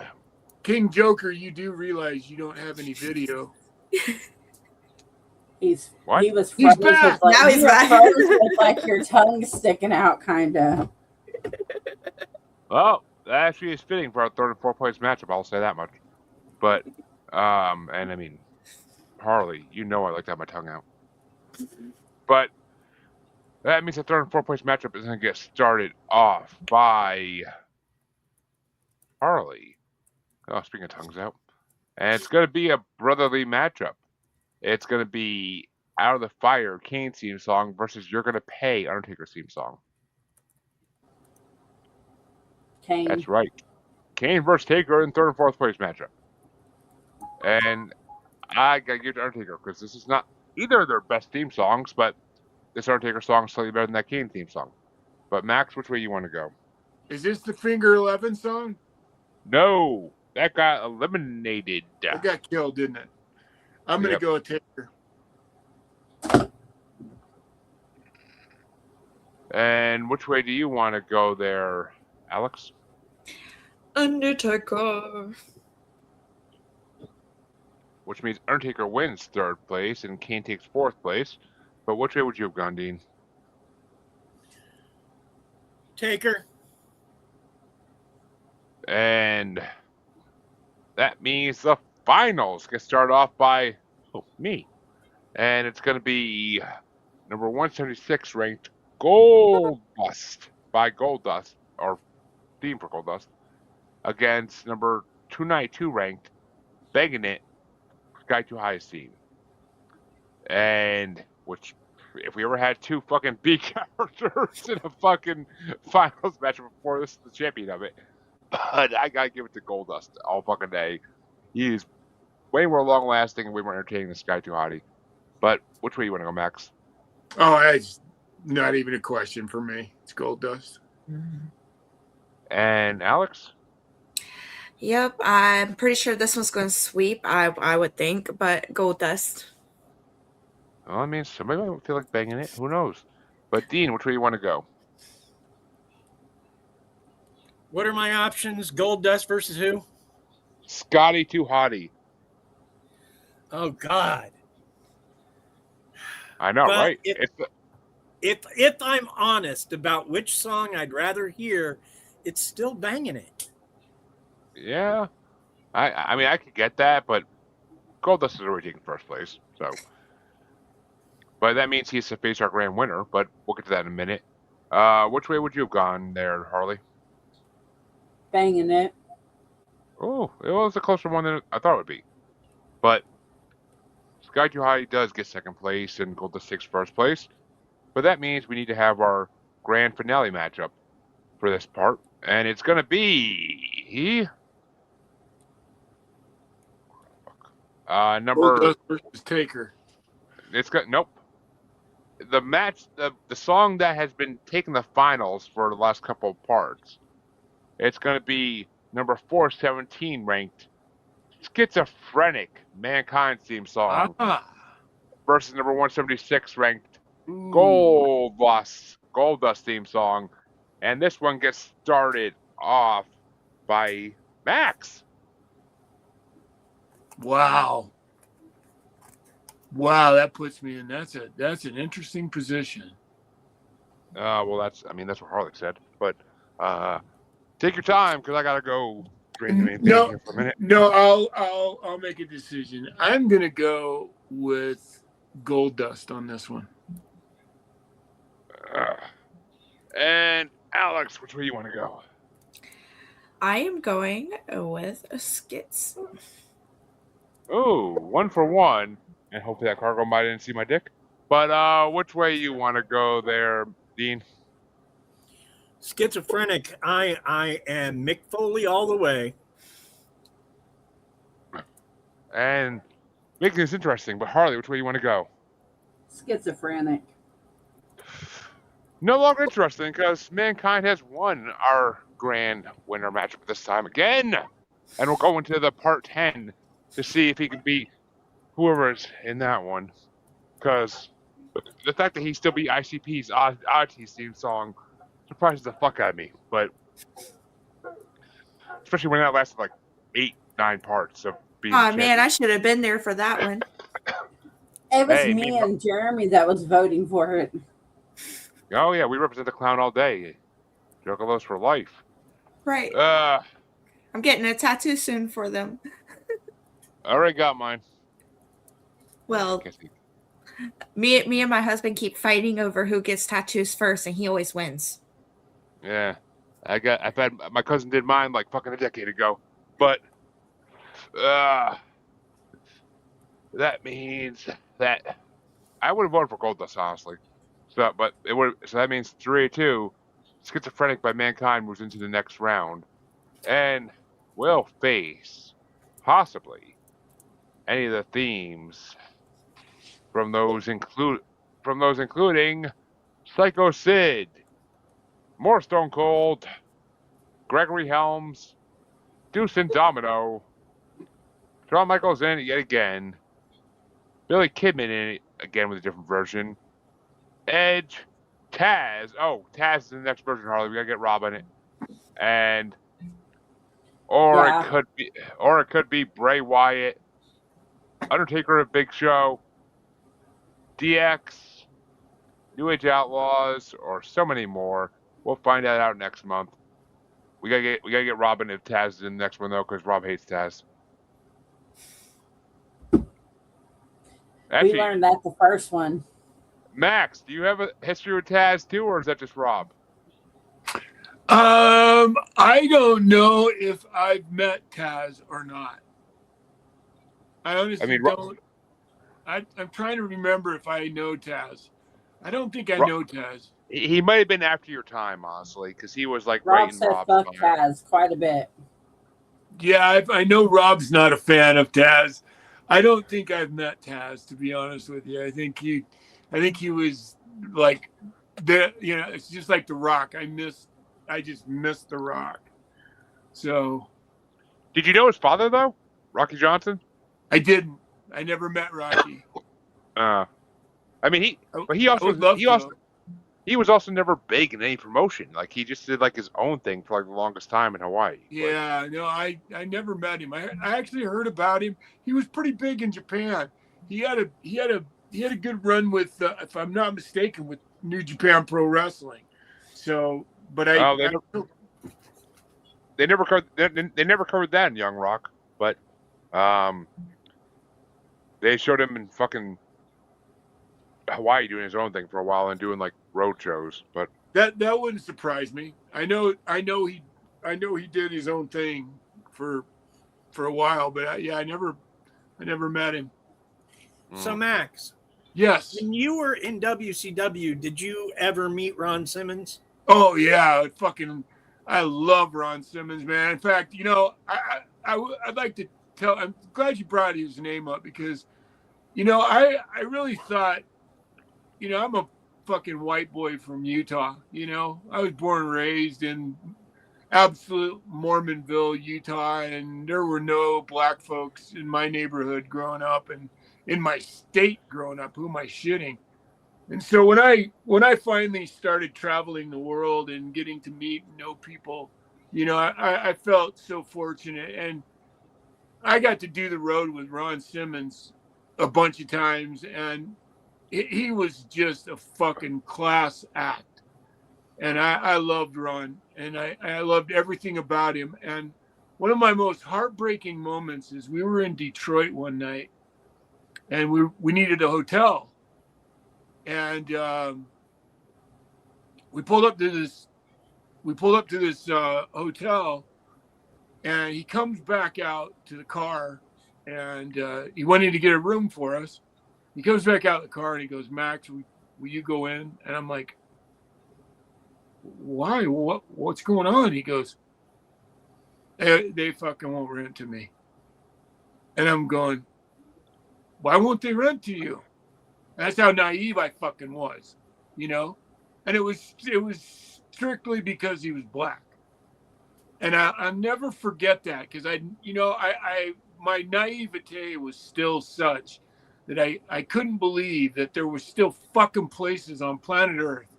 King Joker, you do realize you don't have any video. What? He was He's froze back! with like Now he's you were back. froze with like your tongue sticking out, kind of. Well, that actually is fitting for our third and fourth place matchup. I'll say that much. But, and I mean, Harley, you know I like to have my tongue out. But that means the third and fourth place matchup is going to get started off by Harley. Oh, speaking of tongues out. And it's going to be a brotherly matchup. It's going to be Out of the Fire, Kane's theme song versus You're Going to Pay, Undertaker's theme song. Kane. That's right. Kane versus Taker in third and fourth place matchup. And I got to give it to Undertaker because this is not either of their best theme songs, but this Undertaker song is slightly better than that Kane theme song. But Max, which way you want to go? Is this the Finger 11 song? No, that got eliminated. It got killed, didn't it? I'm going to go with Taker. And which way do you want to go there, Alyx? Undertaker. Which means Undertaker wins third place and Kane takes fourth place. But which way would you have gone, Dean? Taker. And that means the finals get started off by me. And it's going to be number 176 ranked Goldust by Goldust, or theme for Goldust, against number 292 ranked Bangin It, Sky Too High theme. And which, if we ever had two fucking B characters in a fucking finals match before, this is the champion of it. But I gotta give it to Goldust all fucking day. He is way more long lasting and way more entertaining than Sky Too Hottie. But which way you want to go, Max? Oh, it's not even a question for me. It's Goldust. And Alyx? Yep, I'm pretty sure this one's going to sweep, I would think, but Goldust. Well, I mean, somebody might feel like banging it. Who knows? But Dean, which way you want to go? What are my options? Goldust versus who? Scotty Too Hottie. Oh God. I know, But right? If I'm honest about which song I'd rather hear, it's still Bangin It. Yeah. I mean, I could get that, but Goldust is already taking first place, so. But that means he's to face our grand winner, but we'll get to that in a minute. Which way would you have gone there, Harley? Banging It. Oh, it was a closer one than I thought it would be. But Sky Too High does get second place and Goldust takes first place. But that means we need to have our grand finale matchup for this part. And it's going to be number... Goldust versus Taker. It's got... Nope. The match, the song that has been taking the finals for the last couple of parts, it's going to be number 417 ranked Schizophrenic, Mankind's theme song, versus number 176 ranked Goldust theme song. And this one gets started off by Max. Wow. Wow, that puts me in. That's an interesting position. Well, that's what Harley said. But take your time because I gotta go drain the main thing here for a minute. No, I'll make a decision. I'm gonna go with Goldust on this one. And Alyx, which way you want to go? I am going with a Skits. Oh, 1 for 1. And hopefully that cargo might didn't see my dick. But which way you want to go there, Dean? Schizophrenic. I am Mick Foley all the way. And making this interesting, but Harley, which way you want to go? Schizophrenic. No longer interesting because Mankind has won our grand winner matchup this time again. And we'll go into the part 10 to see if he can beat whoever's in that one. Because the fact that he still beat ICP's Oddities theme song surprises the fuck out of me. But especially when that lasted like 8, 9 parts of being the Oh man, I champion. should have been there for that one. It was Hey, me and Jeremy that was voting for it. Oh yeah, we represent the clown all day. Juggalos for life. Right. Uh, I'm getting a tattoo soon for them. I already got mine. Well, me and my husband keep fighting over who gets tattoos first, and he always wins. Yeah, I've had my cousin did mine like fucking a decade ago, but uh, that means that I would have voted for Goldust honestly. So that means 3-2. Schizophrenic by Mankind moves into the next round, and will face possibly any of the themes from those including Psycho Sid, more Stone Cold, Gregory Helms, Deuce and Domino, Shawn Michaels in it yet again, Billy Kidman in it again with a different version, Edge, Taz. Oh, Taz is in the next version, Harley. We gotta get Rob in it, and Yeah. it could be Bray Wyatt, Undertaker at Big Show, DX, New Age Outlaws, or so many more. We'll find that out next month. We gotta get Robin if Taz is in the next one though, because Rob hates Taz. We Actually, learned that the first one. Max, do you have a history with Taz too, or is that just Rob? I don't know if I've met Taz or not. I honestly don't. I'm trying to remember if I know Taz. I don't think I know Taz. He might have been after your time, honestly, because he was like Rob right in said Rob's fuck time. Taz quite a bit. Yeah, I know Rob's not a fan of Taz. I don't think I've met Taz, to be honest with you. I think he was like it's just like The Rock. I just missed The Rock. So, Did you know his father though, Rocky Johnson? I didn't. I never met Rocky. I mean he was also never big in any promotion. Like he just did like his own thing for like the longest time in Hawaii. Yeah, no, I never met him. I actually heard about him. He was pretty big in Japan. He had a good run with, if I'm not mistaken, with New Japan Pro Wrestling. So, but they never covered that in Young Rock, but they showed him in fucking Hawaii doing his own thing for a while and doing like road shows. But that wouldn't surprise me. I know he did his own thing for a while, but I never met him. So Max, yes, when you were in WCW, did you ever meet Ron Simmons? Oh yeah, I love Ron Simmons, man. In fact, I'd like to tell. I'm glad you brought his name up because, I really thought, I'm a fucking white boy from Utah. I was born and raised in absolute Mormonville, Utah, and there were no black folks in my neighborhood growing up, and in my state growing up. Who am I shitting? And so when I finally started traveling the world and getting to meet and know people, I felt so fortunate. And I got to do the road with Ron Simmons a bunch of times, and he was just a fucking class act. And I loved Ron, and I loved everything about him. And one of my most heartbreaking moments is we were in Detroit one night, and we needed a hotel. And we pulled up to this hotel, and he comes back out to the car, and he wanted to get a room for us. He comes back out of the car and he goes, "Max, will you go in?" And I'm like, "Why? What's going on?" He goes, they fucking won't rent to me. And I'm going, "Why won't they rent to you?" That's how naive I fucking was, and it was strictly because he was black. And I'll never forget that, because my naivete was still such that I couldn't believe that there were still fucking places on planet Earth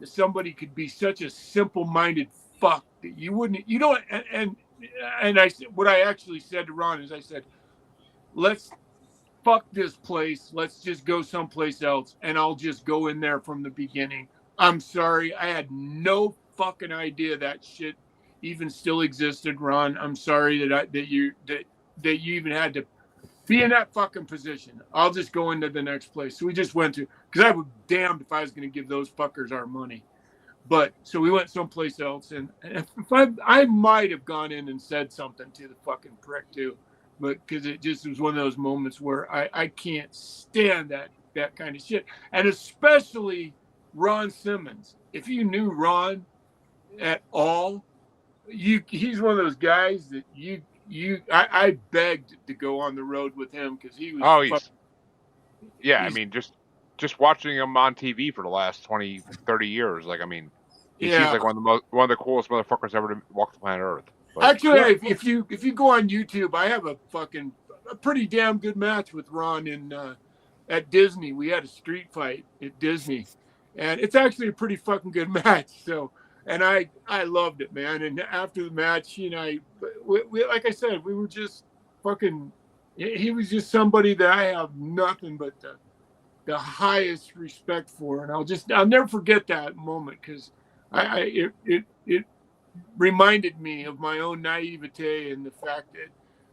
that somebody could be such a simple-minded fuck that you don't, and what I actually said to Ron is, I said, let's fuck this place. Let's just go someplace else, and I'll just go in there from the beginning. I'm sorry. I had no fucking idea that shit even still existed, Ron. I'm sorry that you even had to be in that fucking position. I'll just go into the next place. So we just went to, because I was damned if I was going to give those fuckers our money. But so we went someplace else, and if I might have gone in and said something to the fucking prick too, but because it just was one of those moments where I can't stand that kind of shit, and especially Ron Simmons. If you knew Ron at all, he's one of those guys that I begged to go on the road with him, because he was. I mean, just watching him on TV for the last 20, 30 years, like, I mean, he seems like one of the coolest motherfuckers ever to walk the planet Earth. But, actually, if you go on YouTube, I have a pretty damn good match with Ron at Disney. We had a street fight at Disney, and it's actually a pretty fucking good match. So, and I loved it, man. And after the match, he and I, we like I said, we were just fucking. He was just somebody that I have nothing but the highest respect for, and I'll never forget that moment, because it reminded me of my own naivete and the fact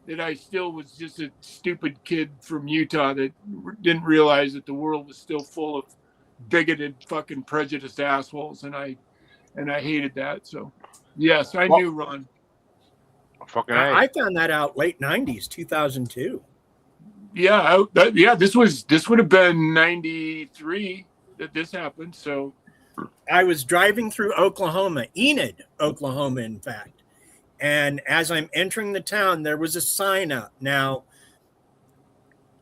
that I still was just a stupid kid from Utah that didn't realize that the world was still full of bigoted, fucking prejudiced assholes, and I hated that. So yes, I knew Ron. Fucking I found that out late 90s, 2002. Yeah, this would have been 93 that this happened. So I was driving through Oklahoma, Enid, Oklahoma, in fact. And as I'm entering the town, there was a sign up. Now,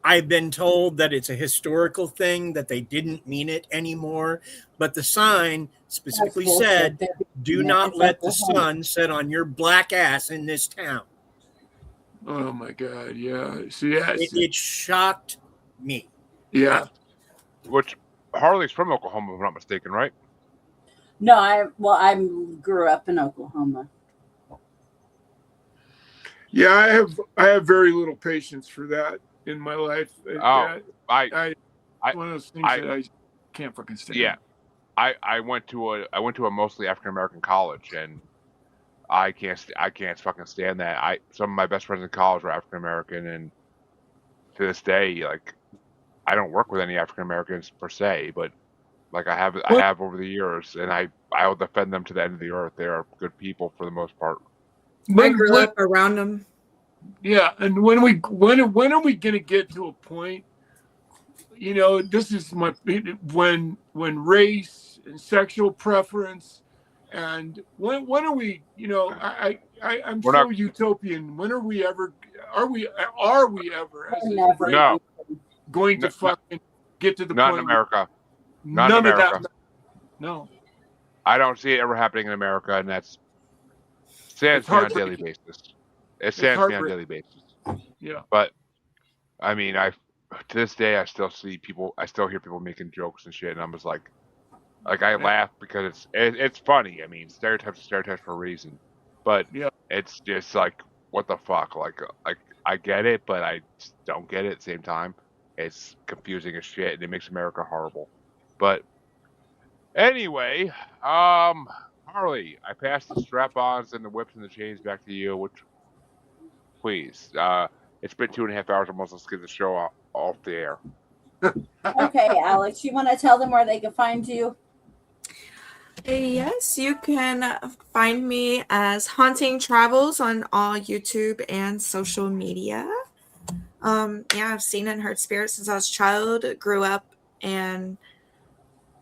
I've been told that it's a historical thing, that they didn't mean it anymore. But the sign specifically said, "Do not let the sun set on your black ass in this town." Oh my God! Yeah, see, it shocked me. Yeah, which Harley's from Oklahoma, if I'm not mistaken, right? No, I grew up in Oklahoma. Yeah, I have very little patience for that in my life. I one of those things that I can't fucking stand. Yeah, I went to a mostly African American college, and I can't fucking stand that. Some of my best friends in college were African American, and to this day, like, I don't work with any African Americans per se, but like I have over the years, and I will defend them to the end of the earth. They are good people for the most part. I grew up around them. Yeah, and when are we gonna get to a point? You know, this is when race and sexual preference, and when are we? You know, I'm so utopian. When are we ever? Are we ever? As no. Going to fucking get to the not point? In America. None in America. of that. No. I don't see it ever happening in America, and that's stands me on a daily basis. It stands me on a daily basis. Yeah. But I mean, to this day I still see people. I still hear people making jokes and shit, and I'm just like I laugh because it's funny. I mean, stereotypes are stereotypes for a reason, but it's just like, what the fuck? Like I get it, but I just don't get it at the same time. It's confusing as shit, and it makes America horrible. But anyway, Harley, I passed the strap-ons and the whips and the chains back to you. Which, please, it's been 2.5 hours almost. Let's get the show off the air. Okay, Alyx, you want to tell them where they can find you? Yes, you can find me as Haunting Travels on all YouTube and social media. I've seen and heard spirits since I was a child, grew up, and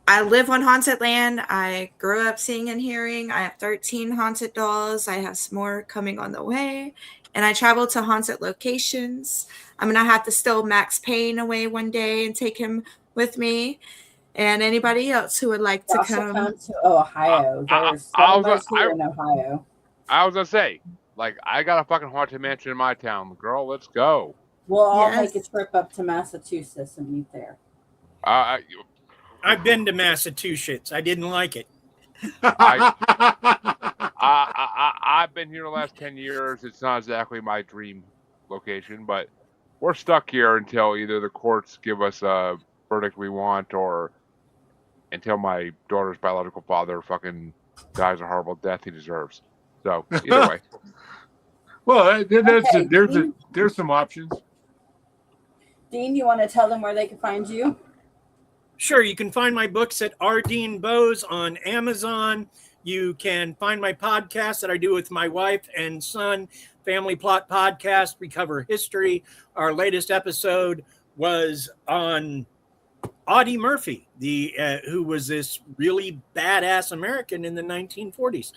I live on haunted land. I grew up seeing and hearing. I have 13 haunted dolls. I have some more coming on the way. And I travel to haunted locations. I'm going to have to steal Max Payne away one day and take him with me. And anybody else who would like to Y'all should come? come to Ohio. There's so much here in Ohio. I was gonna say, like, I got a fucking haunted mansion in my town, girl. Let's go. We'll all Yes. make a trip up to Massachusetts and meet there. I've been to Massachusetts. I didn't like it. I've been here the last 10 years. It's not exactly my dream location, but we're stuck here until either the courts give us a verdict we want, or until my daughter's biological father fucking dies a horrible death he deserves. So either way. Well, Okay, there's some options. Dean, you want to tell them where they can find you? Sure, you can find my books at R. Dean Bose on Amazon. You can find my podcast that I do with my wife and son, Family Plot Podcast. We cover history. Our latest episode was on Audie Murphy, who was this really badass American in the 1940s.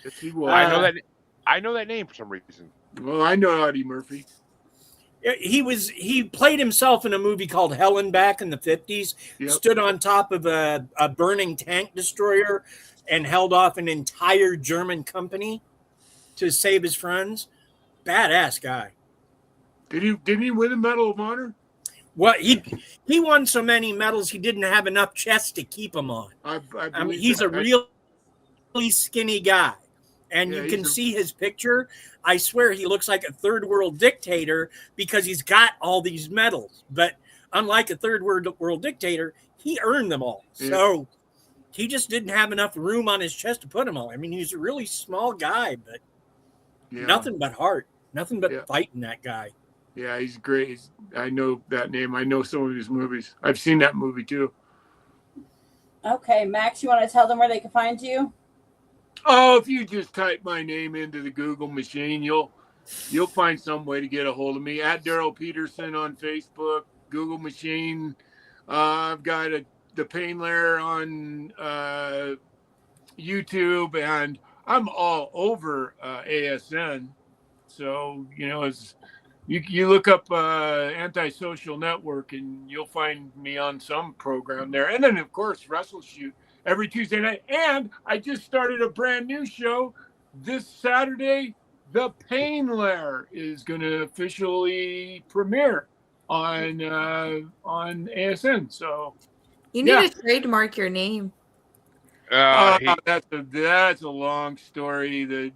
I know that name for some reason. Well, I know Audie Murphy. He played himself in a movie called Helen back in the 50s. Yep. Stood on top of a burning tank destroyer and held off an entire German company to save his friends. Badass guy. Didn't he win a Medal of Honor? Well, he won so many medals he didn't have enough chests to keep them on. I mean, he's a really skinny guy. And you can see his picture. I swear he looks like a third world dictator because he's got all these medals. But unlike a third world dictator, he earned them all. Yeah. So he just didn't have enough room on his chest to put them all. I mean, he's a really small guy, but nothing but heart. Nothing but fighting that guy. Yeah, he's great. I know that name. I know some of his movies. I've seen that movie too. Okay, Max, you want to tell them where they can find you? Oh, if you just type my name into the Google machine, you'll find some way to get a hold of me. At Daryl Peterson on Facebook, Google machine. I've got the Pain Lair on YouTube, and I'm all over ASN. So as you look up Antisocial Network, and you'll find me on some program there. And then of course Wrestle Shoot every Tuesday night. And I just started a brand new show this Saturday. The Pain Lair is going to officially premiere on ASN. So you need to trademark your name. That's a long story.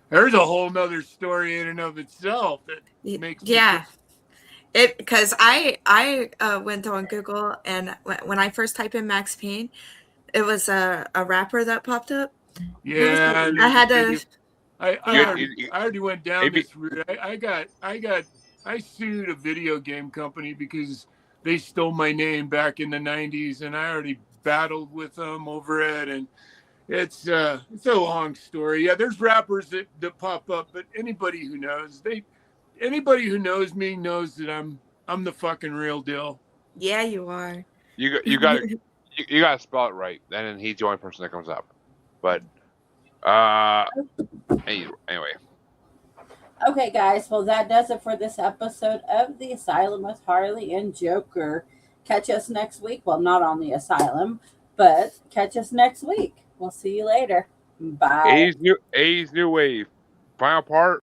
There's a whole nother story in and of itself that makes because I went on Google, and when I first typed in Max Payne, it was a rapper that popped up. Yeah, I had to. I already went down this route. I sued a video game company because they stole my name back in the 90s, and I already battled with them over it, and it's a long story. Yeah, there's rappers that pop up, but anybody who knows me knows that I'm the fucking real deal. Yeah, you are. You got to spell it right, then he's the only person that comes up. But anyway. Okay, guys. Well, that does it for this episode of The Asylum with Harley and Joker. Catch us next week. Well, not on The Asylum, but catch us next week. We'll see you later. Bye. A's new wave. Final part.